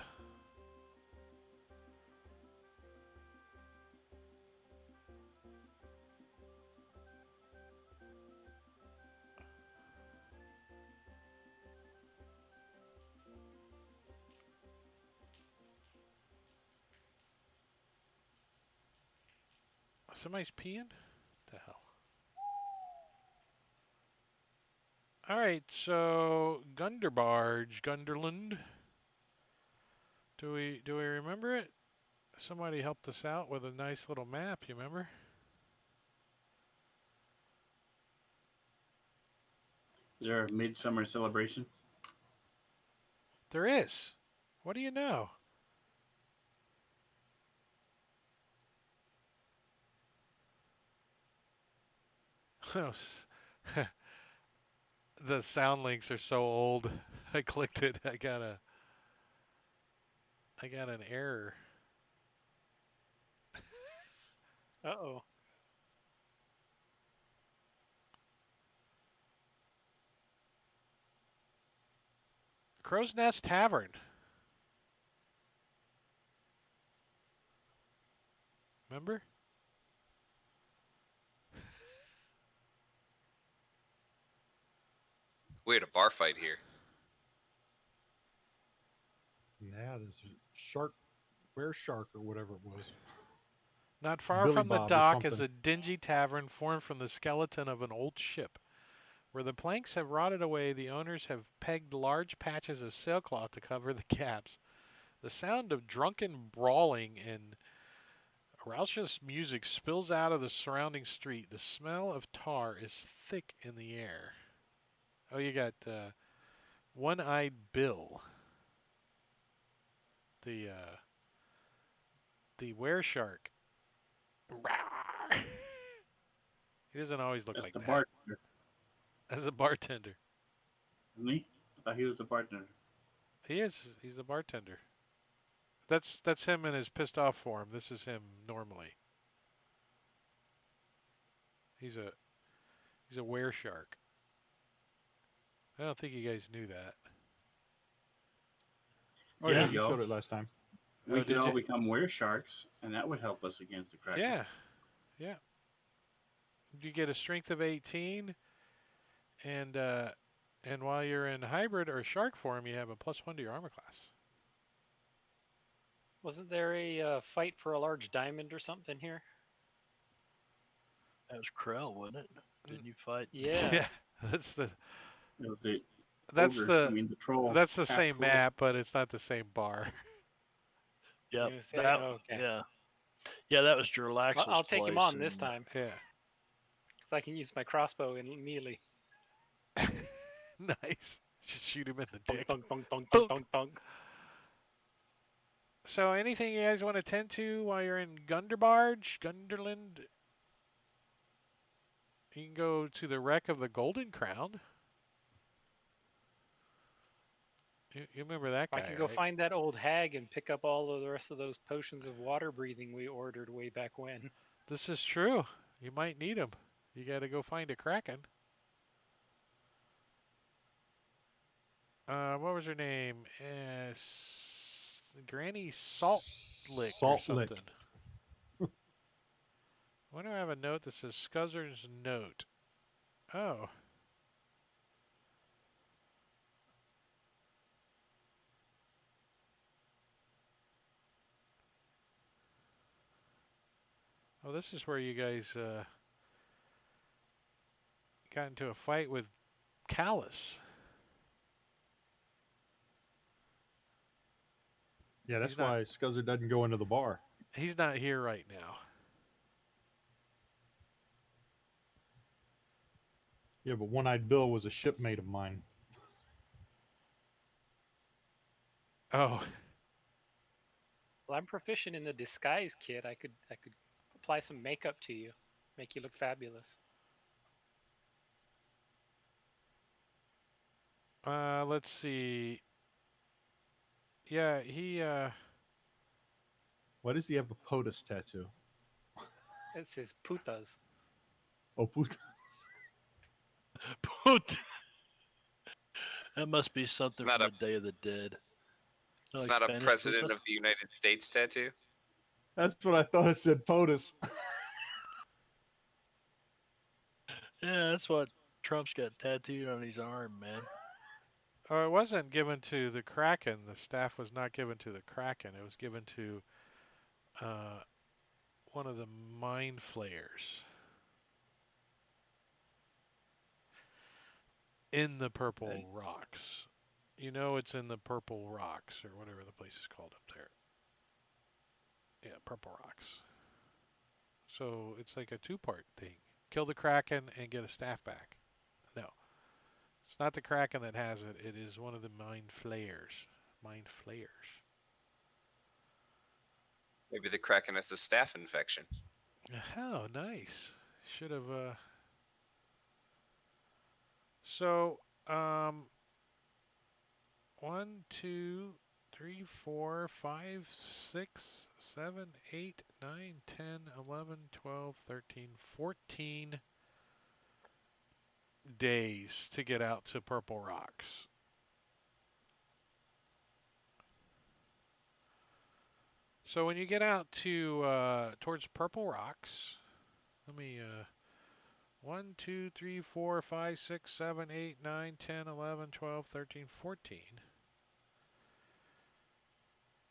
Somebody's peeing? The hell. Alright, so Gunderbarge, Gunderlund. Do we remember it? Somebody helped us out with a nice little map, you remember? Is there a midsummer celebration? There is. What do you know? The sound links are so old. I clicked it. I got an error. Uh-oh. Crow's Nest Tavern. Remember? We had a bar fight here. Yeah, this shark, where shark or whatever it was. Not far Billy from the Bob or dock is something. a dingy tavern formed from the skeleton of an old ship. Where the planks have rotted away, the owners have pegged large patches of sailcloth to cover the gaps. The sound of drunken brawling and raucous music spills out of the surrounding street. The smell of tar is thick in the air. Oh, you got One-Eyed Bill. The wereshark. He doesn't always look That's like the that. bartender, As a bartender. isn't he? I thought he was the bartender. He is. He's the bartender. That's him in his pissed off form. This is him normally. He's a wereshark. I don't think you guys knew that. Oh Yeah. yeah, There you you showed go. it last time. We Oh, could did all you? become weresharks, and that would help us against the Kraken. Yeah. Yeah. You get a strength of 18 and while you're in hybrid or shark form, you have a +1 to your armor class. Wasn't there a fight for a large diamond or something here? That was Krell, wasn't it? Didn't you fight? Yeah. That's the It was the that's ogre. I the mean, the troll. that's the half same troll. map, but it's not the same bar. Yep. gonna say, That, okay. Yeah. Yeah, that was Gerlax's I'll take him place, on this and time, Yeah. because I can use my crossbow in melee. Nice. Just shoot him in the Dunk, dick. dunk, dunk, dunk, Dunk. dunk, dunk, dunk. So anything you guys want to tend to while you're in Gunderbarge, Gunderland? You can go to the wreck of the Golden Crown. You remember that guy, I can go right? find that old hag and pick up all of the rest of those potions of water breathing we ordered way back when. This is true. You might need them. You got to go find a Kraken. What was her name? Granny Salt Lick or Salt Lick. something. Why do I have a note that says Scuzzer's note? Oh. Oh, this is where you guys got into a fight with Callus. Yeah, that's He's not- why Scuzzer doesn't go into the bar. He's not here right now. Yeah, but One-Eyed Bill was a shipmate of mine. Oh. Well, I'm proficient in the disguise kit. I could apply some makeup to you, make you look fabulous. Let's see. Yeah, he Why does he have a POTUS tattoo? It says putas. Oh, puta. Put. That must be something Not from a- the Day of the Dead. It's Like not a Spanish president putas? of the United States tattoo. That's what I thought it said, POTUS. Yeah, that's what Trump's got tattooed on his arm, man. it wasn't given to the Kraken. The staff was not given to the Kraken. It was given to one of the mind flayers in the Purple Hey. Rocks. You know it's in the Purple Rocks or whatever the place is called up there. Yeah, Purple Rocks. So it's like a two-part thing. Kill the Kraken and get a staff back. No. It's not the Kraken that has it. It is one of the mind flayers. Mind flayers. Maybe the Kraken has a staph infection. Oh, nice. Should have. So, 1, 2, 3, 4, 5, 6, 7, 8, 9, 10, 11, 12, 13, 14 days to get out to Purple Rocks. So when you get out to towards Purple Rocks, let me 1, 2, 3, 4, 5, 6, 7, 8, 9, 10, 11, 12, 13, 14.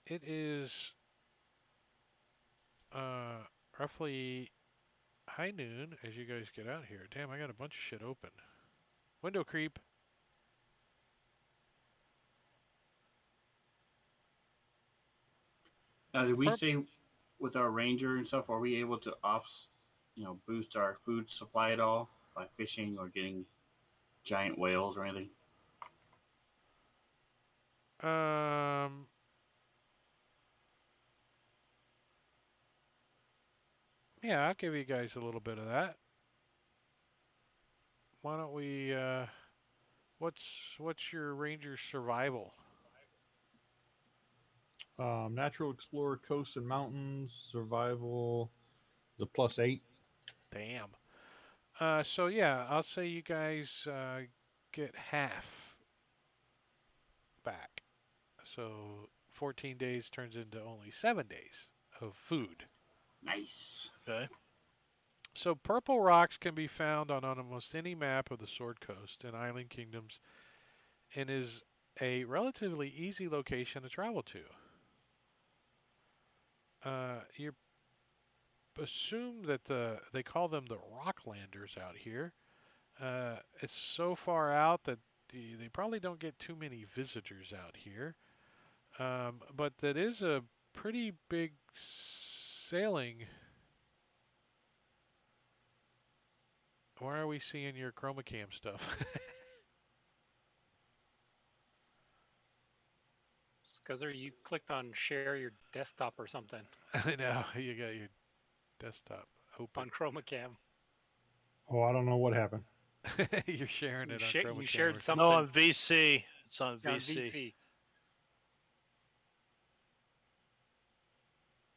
It is roughly high noon as you guys get out here. Damn, I got a bunch of shit open. Window creep. Now, did we Perp- say with our ranger and stuff, are we able to boost our food supply at all by fishing or getting giant whales or anything? Yeah, I'll give you guys a little bit of that. Why don't we what's your ranger's survival? Natural Explorer, Coasts and Mountains, Survival, the +8. Damn. So yeah, I'll say you guys get half back. So 14 days turns into only 7 days of food. Nice. Okay. So Purple Rocks can be found on almost any map of the Sword Coast and Island Kingdoms and is a relatively easy location to travel to. You assume that they call them the Rocklanders out here. It's so far out that they probably don't get too many visitors out here. But that is a pretty big sailing. Why are we seeing your ChromaCam stuff? Scuzzer, you clicked on share your desktop or something I know, you got your desktop open. on ChromaCam. Oh, I don't know what happened. You're sharing You, it on you ChromaCam. shared something No, on VC. It's on on VC. VC.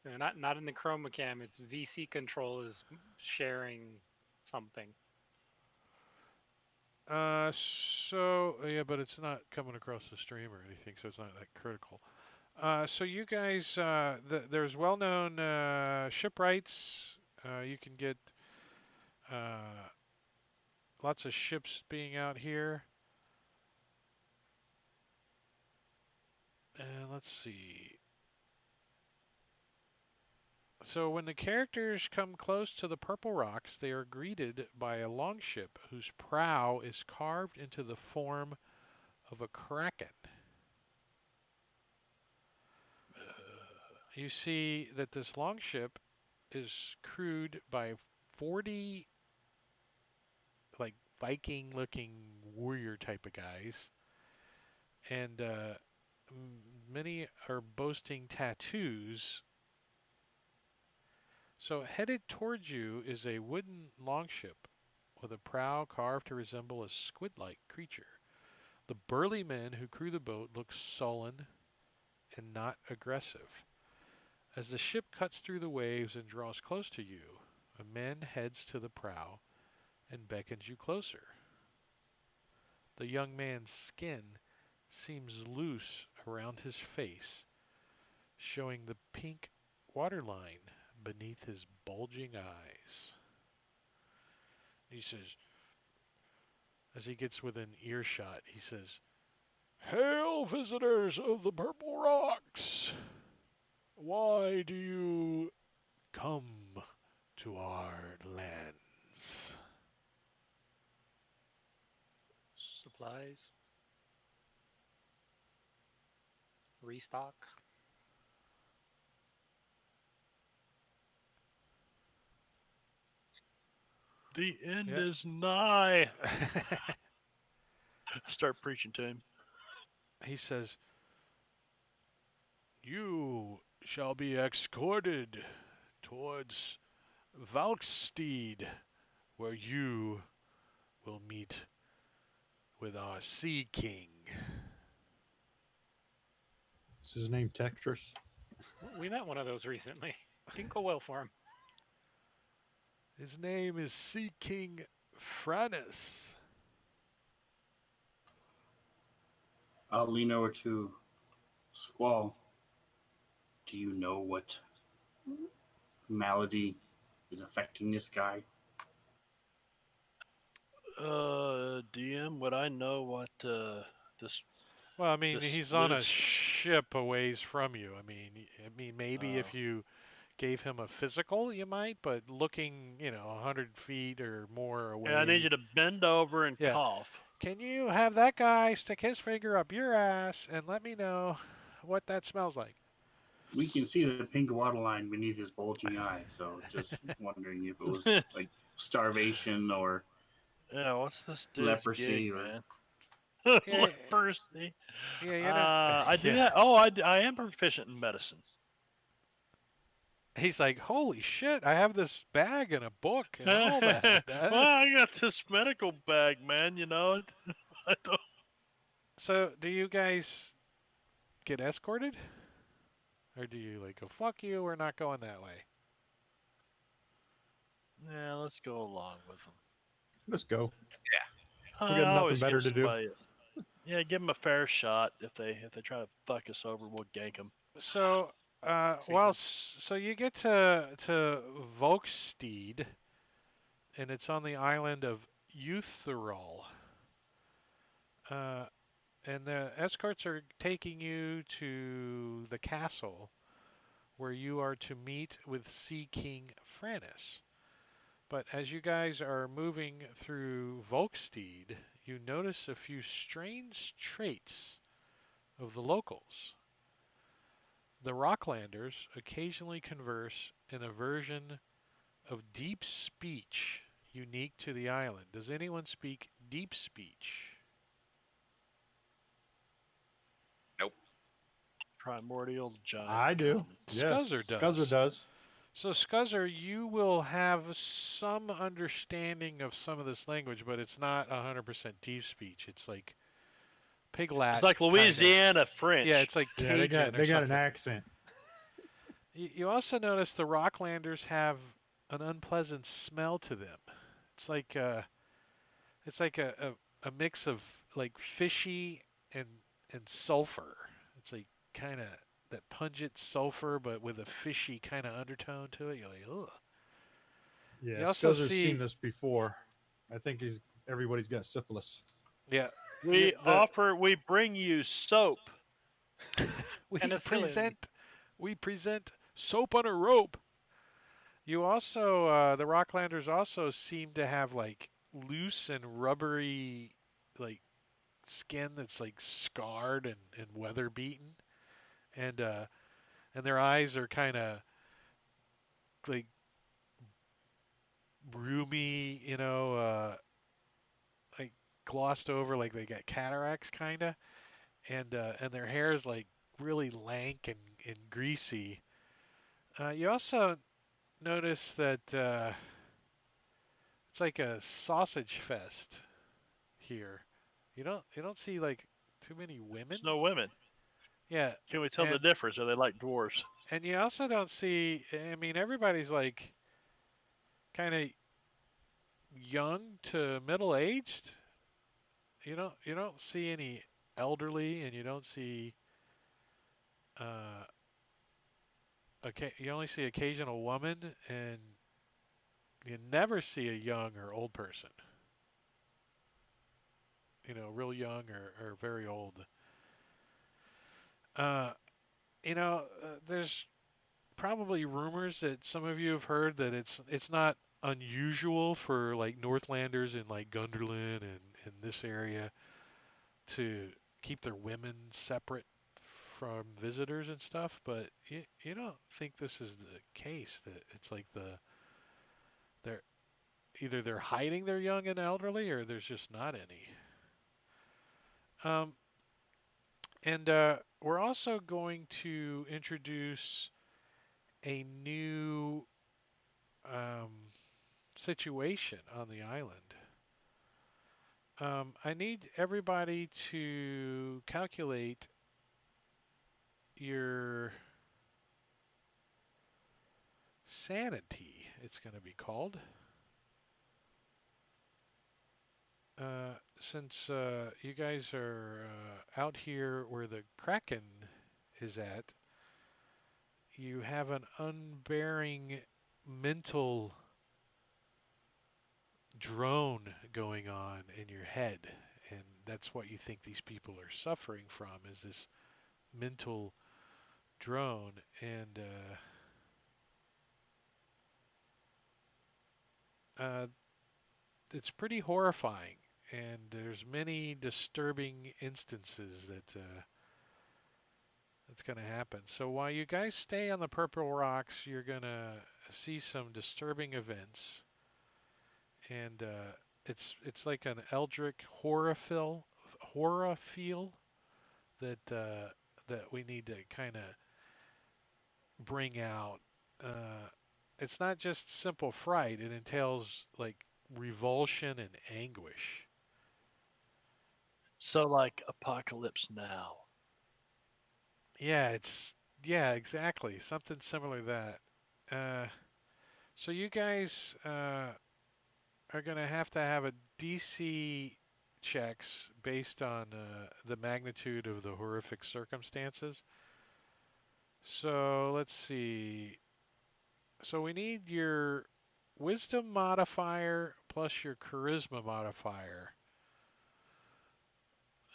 No, not in the ChromaCam. It's VC control is sharing something. Yeah, but it's not coming across the stream or anything, so it's not that critical. So you guys, there's well-known shipwrights You can get lots of ships being out here. And let's see. So when the characters come close to the purple rocks, they are greeted by a longship whose prow is carved into the form of a kraken. You see that this longship is crewed by 40 like Viking-looking warrior type of guys, and many are boasting tattoos. So headed towards you is a wooden longship with a prow carved to resemble a squid-like creature. The burly men who crew the boat look sullen and not aggressive. As the ship cuts through the waves and draws close to you, a man heads to the prow and beckons you closer. The young man's skin seems loose around his face, showing the pink waterline beneath his bulging eyes. He says, as he gets within earshot, he says, "Hail, visitors of the Purple Rocks! Why do you come to our lands?" Supplies. Restock. The end Yeah. is nigh. Start preaching to him. He says, "You shall be escorted towards Valksteed, where you will meet with our Sea King." Is his name Tetris? We met one of those recently. Didn't go well for him. His name is Sea King Franus. I'll lean over to Squall. Do you know what malady is affecting this guy? DM, would I know what this? Well, I mean, This he's on a lives- ship a ways from you. I mean, maybe if Oh. you gave him a physical, you might, but looking, 100 feet or more away. Yeah, I need you to bend over and Yeah. cough. Can you have that guy stick his finger up your ass and let me know what that smells like? We can see the pink waterline beneath his bulging eye, so just wondering if it was like starvation or Yeah, what's this dude's leprosy gig, or- man? Yeah, Leprosy. Yeah, you know. I do yeah. have. Oh, I am proficient in medicine. He's like, "Holy shit! I have this bag and a book and all that." Well, I got this medical bag, man. You know, I don't. So, do you guys get escorted, or do you like go fuck you? We're not going that way. Yeah, let's go along with them. Let's go. I got nothing always better give to do. somebody- Yeah, give them a fair shot. If they try to fuck us over, we'll gank them. So, so you get to Volksteed, and it's on the island of Eutherol. And the escorts are taking you to the castle, where you are to meet with Sea King Franus. But as you guys are moving through Volksteed, you notice a few strange traits of the locals. The Rocklanders occasionally converse in a version of deep speech unique to the island. Does anyone speak deep speech? Primordial giant. I do. common. Yes. Scuzzer does. Scuzzer does. So, Scuzzer, you will have some understanding of some of this language, but it's not 100% deep speech. It's like Piglat. It's like kinda. Louisiana French. Yeah, it's like Yeah, Cajun they got or an something. accent. You also notice the Rocklanders have an unpleasant smell to them. It's like a mix of like fishy and sulfur. It's like kind of that pungent sulfur, but with a fishy kind of undertone to it. You're like, ugh. Yeah, You also Scuzzer's see- seen this before. I think everybody's got syphilis. Yeah, We the- we bring you soap. we Penicillin. present soap on a rope. You also, the Rocklanders also seem to have like loose and rubbery, like skin that's like scarred and weather beaten, and their eyes are kind of like roomy, like glossed over, like they got cataracts kind of, and their hair is like really lank and greasy. You also notice that it's like a sausage fest here. You don't see like too many women. There's no women. Yeah, Can we tell the and difference? Are they like dwarves? and you also don't see. I mean, everybody's like kind of young to middle aged. You don't see any elderly, and you don't see. Uh, you only see occasional woman, and you never see a young or old person. Real young or very old. Uh, there's probably rumors that some of you have heard that it's not unusual for like Northlanders in like Gunderlin and in this area to keep their women separate from visitors and stuff, but you don't think this is the case, that it's like they're they're hiding their young and elderly, or there's just not any. Um, and we're also going to introduce a new situation on the island. I need everybody to calculate your sanity, it's going to be called. Since you guys are out here where the Kraken is at, you have an unbearing mental drone going on in your head, and that's what you think these people are suffering from, is this mental drone. And it's pretty horrifying, and there's many disturbing instances that's going to happen. So while you guys stay on the Purple Rocks, you're going to see some disturbing events, and it's like an eldritch horror feel that we need to kind of bring out. It's not just simple fright; it entails like revulsion and anguish. So like Apocalypse Now. Yeah, exactly, something similar to that. So you guys are gonna have to have a DC checks based on the magnitude of the horrific circumstances. So let's see. So we need your wisdom modifier plus your charisma modifier,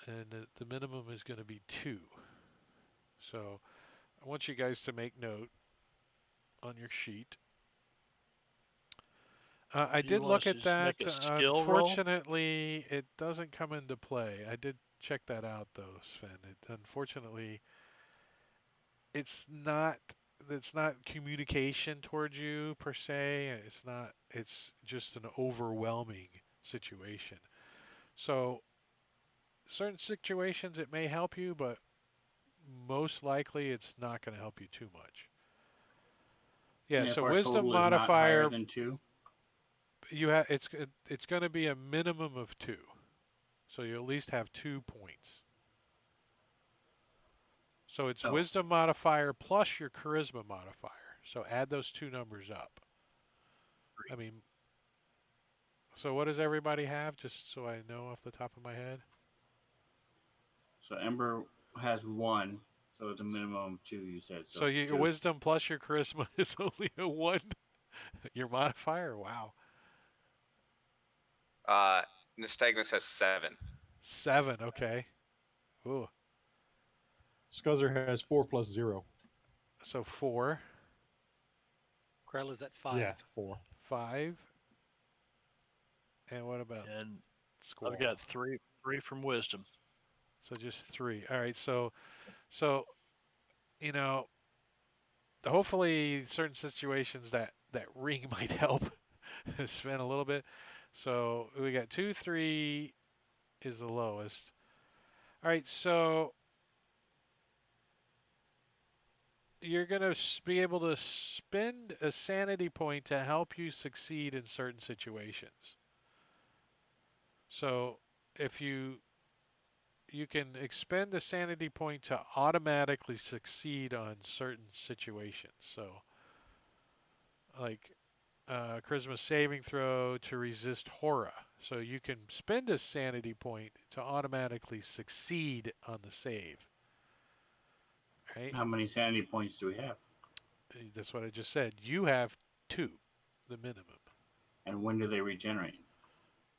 and the minimum is going to be 2. So I want you guys to make note on your sheet. I Do you did want look us to at just that. make a skill roll? Unfortunately, it doesn't come into play. I did check that out though, Sven. Unfortunately, it's not communication towards you per se. It's not. It's just an overwhelming situation. So certain situations it may help you, but most likely it's not going to help you too much. Yeah. And if So our wisdom total is not higher modifier, than 2, it's going to be a minimum of 2. So you at least have 2 points. So it's Oh. wisdom modifier plus your charisma modifier. So add those 2 numbers up. I mean, so what does everybody have, just so I know off the top of my head? so Ember has 1, so it's a minimum of 2. You said So your 2. wisdom plus your charisma is only a 1. Your modifier? Wow. Nystagmus has 7. 7. Okay. Ooh. Scuzzer has 4 plus 0. So 4, Grell is at 5. Yeah, 4. 5. And what about And Squall? I've got three from wisdom. So just 3. All right. So you know, hopefully certain situations that ring might help spin a little bit. So we got 2, 3 is the lowest. All right. So you're going to be able to spend a sanity point to help you succeed in certain situations. So if you can expend a sanity point to automatically succeed on certain situations. So like charisma saving throw to resist horror. So you can spend a sanity point to automatically succeed on the save. Right? How many sanity points do we have? That's what I just said. You have 2, the minimum. And when do they regenerate?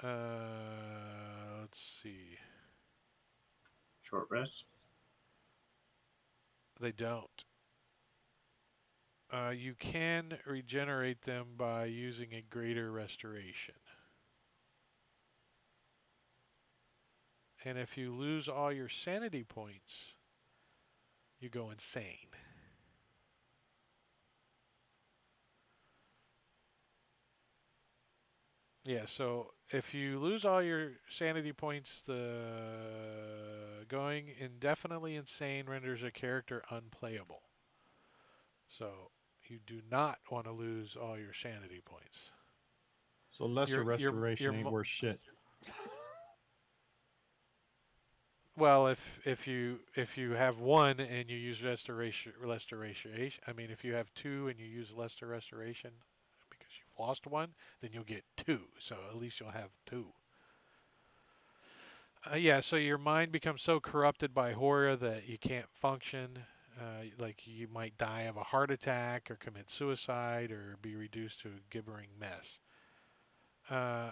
Let's see. Short rest? They don't. You can regenerate them by using a greater restoration. And if you lose all your sanity points, you go insane. Yeah, so if you lose all your sanity points, the going indefinitely insane renders a character unplayable. So you do not want to lose all your sanity points. So lesser restoration ain't mo- worth shit. Well, if you have 1 and you use restoration, I mean if you have 2 and you use lesser restoration because you've lost 1, then you'll get 2. So at least you'll have 2. Yeah, so your mind becomes so corrupted by horror that you can't function. Like you might die of a heart attack or commit suicide or be reduced to a gibbering mess. Uh,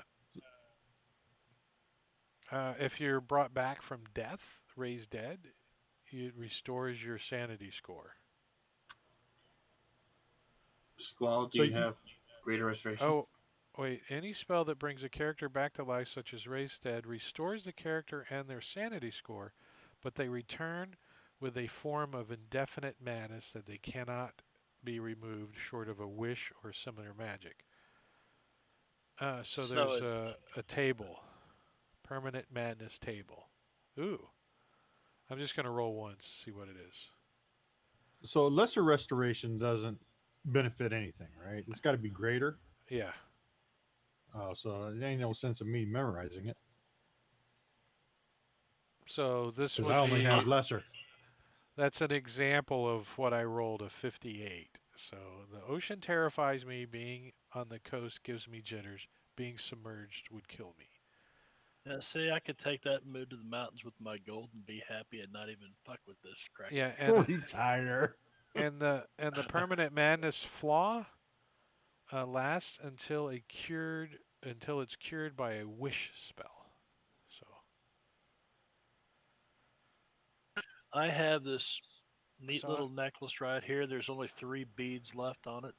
if you're brought back from death, raised dead, it restores your sanity score. Squall, do So you have greater restoration? Oh, wait. Any spell that brings a character back to life, such as Raised Dead, restores the character and their sanity score, but they return with a form of indefinite madness that they cannot be removed short of a wish or similar magic. So So there's it, a table, permanent madness table. Ooh, I'm just gonna roll once, see what it is. so lesser restoration doesn't benefit anything, right? It's got to be greater. Yeah. Oh, so there ain't no sense of me memorizing it So this because would I only be have lesser. That's an example of what I rolled, a 58. So the ocean terrifies me. Being on the coast gives me jitters. Being submerged would kill me. yeah, see, I could take that and move to the mountains with my gold and be happy and not even fuck with this crack. Yeah, Retire. and the permanent madness flaw lasts until it's cured by a wish spell. So I have this neat So- little necklace right here. There's only 3 beads left on it.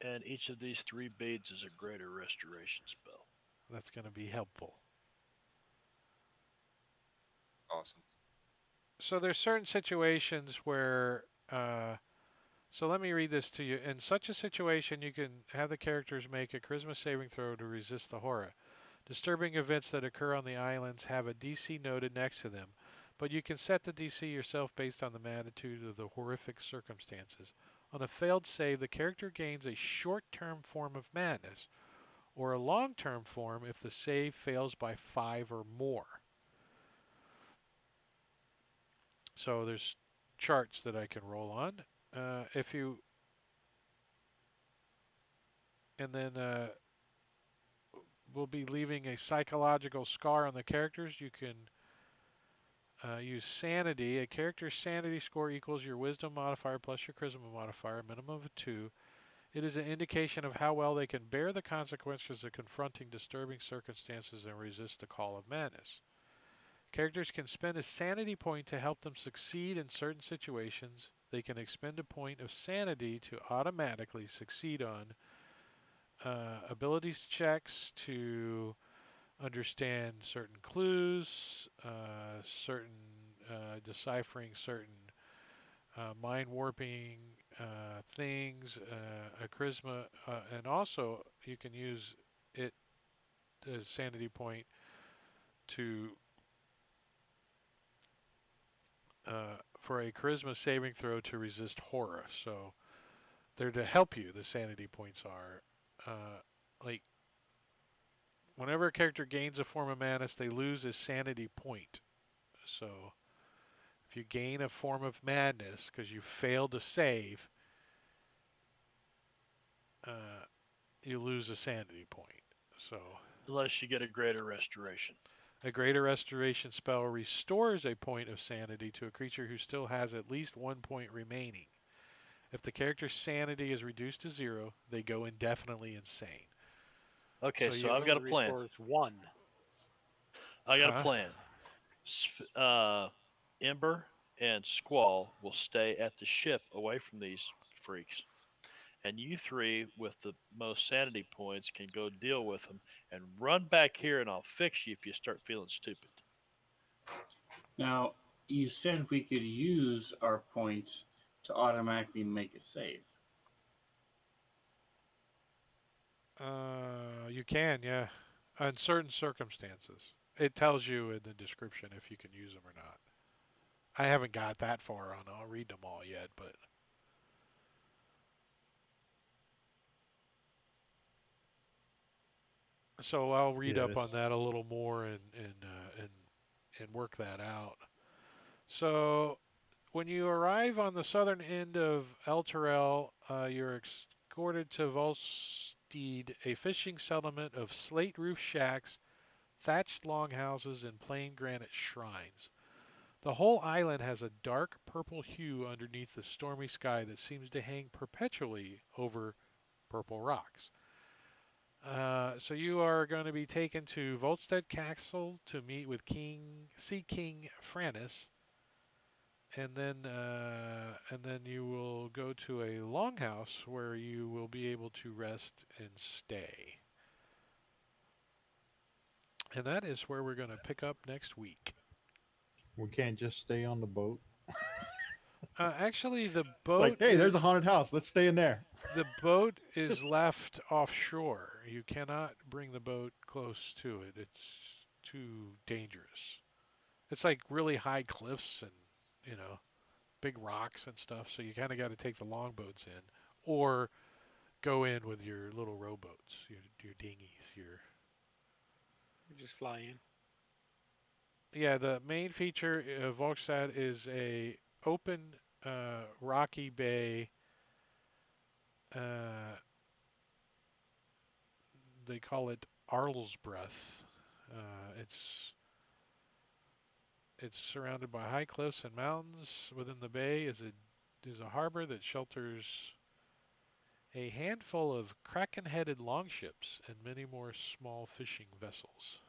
And each of these 3 beads is a greater restoration spell. that's going to be helpful. Awesome. So there's certain situations where so let me read this to you. In such a situation, you can have the characters make a charisma saving throw to resist the horror. Disturbing events that occur on the islands have a DC noted next to them, but you can set the DC yourself based on the magnitude of the horrific circumstances. On a failed save, the character gains a short-term form of madness, or a long-term form if the save fails by 5 or more. So there's charts that I can roll on. If you and then we'll be leaving a psychological scar on the characters. You can use sanity. A character's sanity score equals your wisdom modifier plus your charisma modifier, a minimum of 2. It is an indication of how well they can bear the consequences of confronting disturbing circumstances and resist the call of madness. Characters can spend a sanity point to help them succeed in certain situations. They can expend a point of sanity to automatically succeed on abilities checks, to understand certain clues, deciphering certain mind warping things, a charisma, and also you can use it as sanity point to for a charisma saving throw to resist horror. So they're to help you. The sanity points are like whenever a character gains a form of madness, they lose a sanity point. So if you gain a form of madness because you failed to save, you lose a sanity point. So Unless you get a greater restoration. a greater restoration spell restores a point of sanity to a creature who still has at least 1 point remaining. If the character's sanity is reduced to 0, they go indefinitely insane. Okay, So so you- I've got a Only plan. restores 1. I got a Huh? plan. Ember and Squall will stay at the ship away from these freaks. And you three with the most sanity points can go deal with them and run back here and I'll fix you if you start feeling stupid. Now, you said we could use our points to automatically make a save. You can, yeah. In certain circumstances. It tells you in the description if you can use them or not. I haven't got that far on. I'll read them all yet, but so I'll read Yeah, up on this that a little more and work that out. So when you arrive on the southern end of El Terrell, you're escorted to Volsteed, a fishing settlement of slate roof shacks, thatched longhouses, and plain granite shrines. The whole island has a dark purple hue underneath the stormy sky that seems to hang perpetually over purple rocks. So you are going to be taken to Volstead Castle to meet with Sea King Frannis, and then you will go to a longhouse where you will be able to rest and stay. And that is where we're going to pick up next week. we can't just stay on the boat. Actually, the It's like, boat hey, is, there's a haunted house. Let's stay in there. the boat is left offshore. You cannot bring the boat close to it. It's too dangerous. It's like really high cliffs and, you know, big rocks and stuff. So you kind of got to take the longboats in or go in with your little rowboats, your dinghies, your You just fly in. yeah. The main feature of Volkstad is a open rocky bay. Uh, they call it Arlesbreath. It's surrounded by high cliffs and mountains. Within the bay is a harbor that shelters a handful of kraken-headed longships and many more small fishing vessels.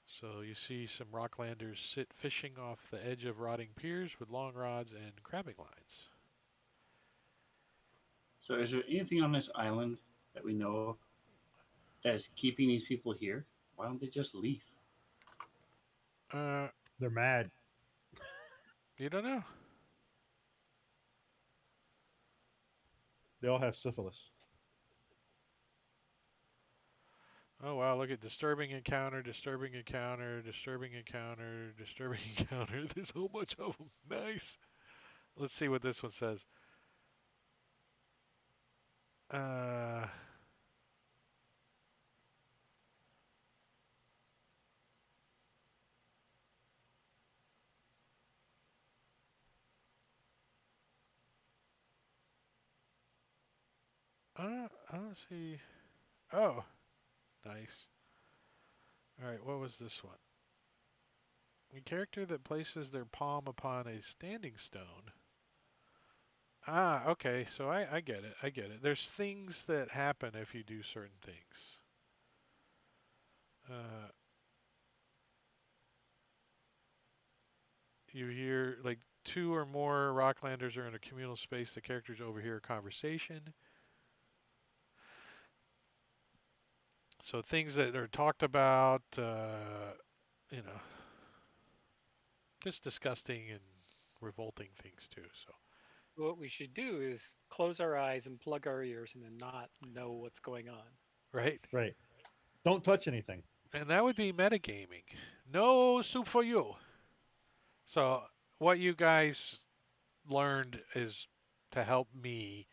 So you see some rocklanders sit fishing off the edge of rotting piers with long rods and crabbing lines. So, is there anything on this island that we know of that is keeping these people here? Why don't they just leave? Uh, They're mad. you don't know. They all have syphilis. Oh wow, look at disturbing encounter, disturbing encounter, disturbing encounter, disturbing encounter. There's so much of them. Nice. Let's see what this one says. Uh, I don't see. Oh, nice. All right, what was this one? A character that places their palm upon a standing stone. Ah, okay, so I get it. I get it. There's things that happen if you do certain things. You hear, like, 2 or more Rocklanders are in a communal space. The characters overhear a conversation. So things that are talked about, you know, just disgusting and revolting things too. So What we should do is close our eyes and plug our ears and then not know what's going on. right, Right. Don't touch anything. and that would be metagaming. No soup for you. So what you guys learned is to help me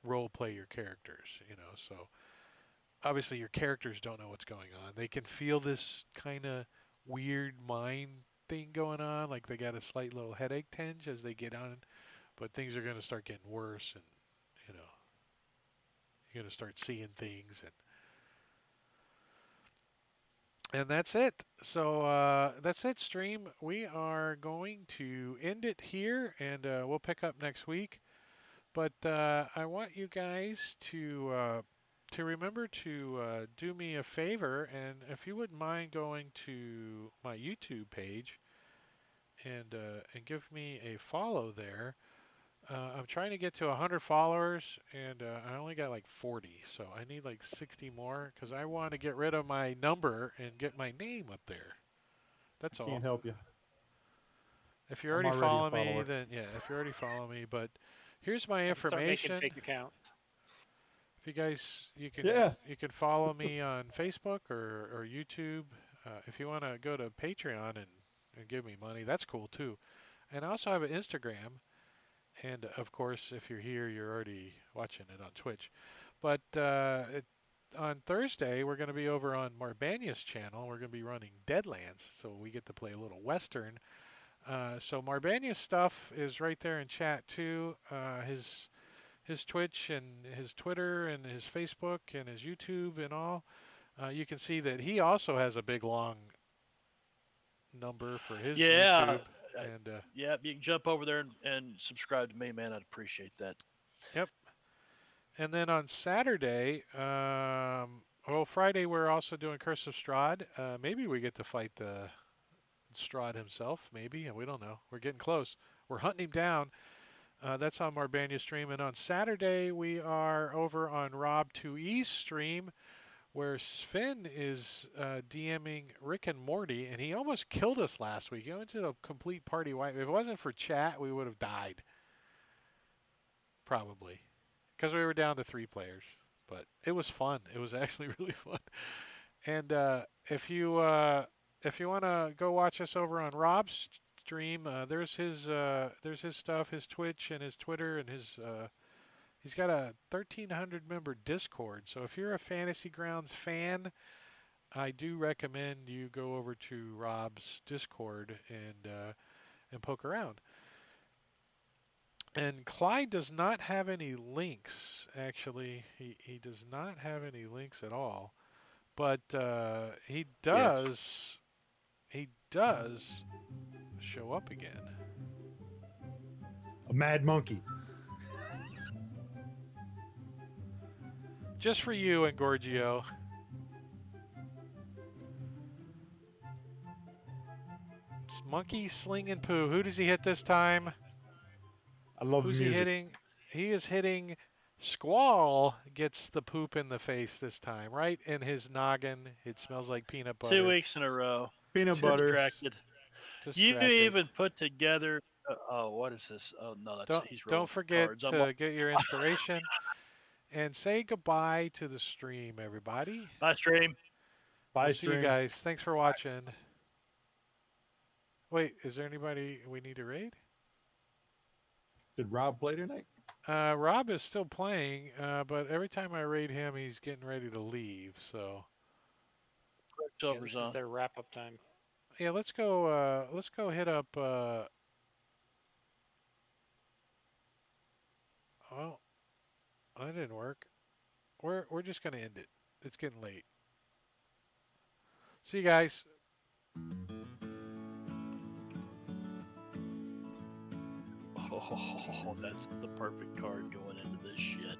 role play your characters. So obviously your characters don't know what's going on. They can feel this kind of weird mind thing going on, like they got a slight little headache tinge as they get on, but things are going to start getting worse, and you know you're going to start seeing things, and that's it. So that's it, stream. We are going to end it here, and we'll pick up next week. But I want you guys to remember to do me a favor, and if you wouldn't mind going to my YouTube page and give me a follow there. I'm trying to get to 100 followers, and I only got like 40, so I need like 60 more because I want to get rid of my number and get my name up there. That's all. Can't help you. If you I'm already already a follow me, follower. then yeah, if you already follow me, but here's my I can start making information. fake accounts. If you guys, you can Yeah. follow me on Facebook or YouTube. If you want to go to Patreon and give me money, that's cool too. And I also have an Instagram. And of course, if you're here, you're already watching it on Twitch. But on Thursday, we're going to be over on Marbania's channel. We're going to be running Deadlands, so we get to play a little Western. So Marbania's stuff is right there in chat too. His Twitch and his Twitter and his Facebook and his YouTube and all. You can see that he also has a big long number for his Yeah, YouTube. And yeah, you can jump over there and subscribe to me, man. I'd appreciate that. yep. And then on Saturday, well, Friday we're also doing Curse of Strahd. Maybe we get to fight Strahd himself. Maybe, and we don't know. We're getting close. We're hunting him down. That's on Marbania stream. And on Saturday we are over on Rob2E's stream, where Sven is DMing Rick and Morty, and he almost killed us last week. He went to a complete party wipe. If it wasn't for chat, we would have died. Probably. Because we were down to 3 players. But it was fun. It was actually really fun. And if you want to go watch us over on Rob's stream, there's his stuff, his Twitch and his Twitter and he's got a 1,300 member Discord. So if you're a Fantasy Grounds fan, I do recommend you go over to Rob's Discord and poke around. And Clyde does not have any links, actually. He does not have any links at all. But he does show up again. A mad monkey. Just for you and Gorgio. It's Monkey Sling and Poo. Who does he hit this time? I love Who's the music. he hitting? He is hitting Squall. Gets the poop in the face this time, right in his noggin. It smells like peanut butter. 2 weeks in a row. Peanut butter. Distracted. You Distracted. even put together. Oh, what is this? Oh no, that's he's rolling Don't forget cards. to get your inspiration and say goodbye to the stream, everybody. Bye, stream. Bye, We'll see you stream. guys. Thanks for watching. Wait, is there anybody we need to raid? Did Rob play tonight? Rob is still playing, but every time I raid him, he's getting ready to leave. So Yeah, Silver's this is on. their wrap-up time. yeah, let's go hit up. Well, that didn't work. We're just gonna end it. It's getting late. See you guys. Oh, that's the perfect card going into this shit.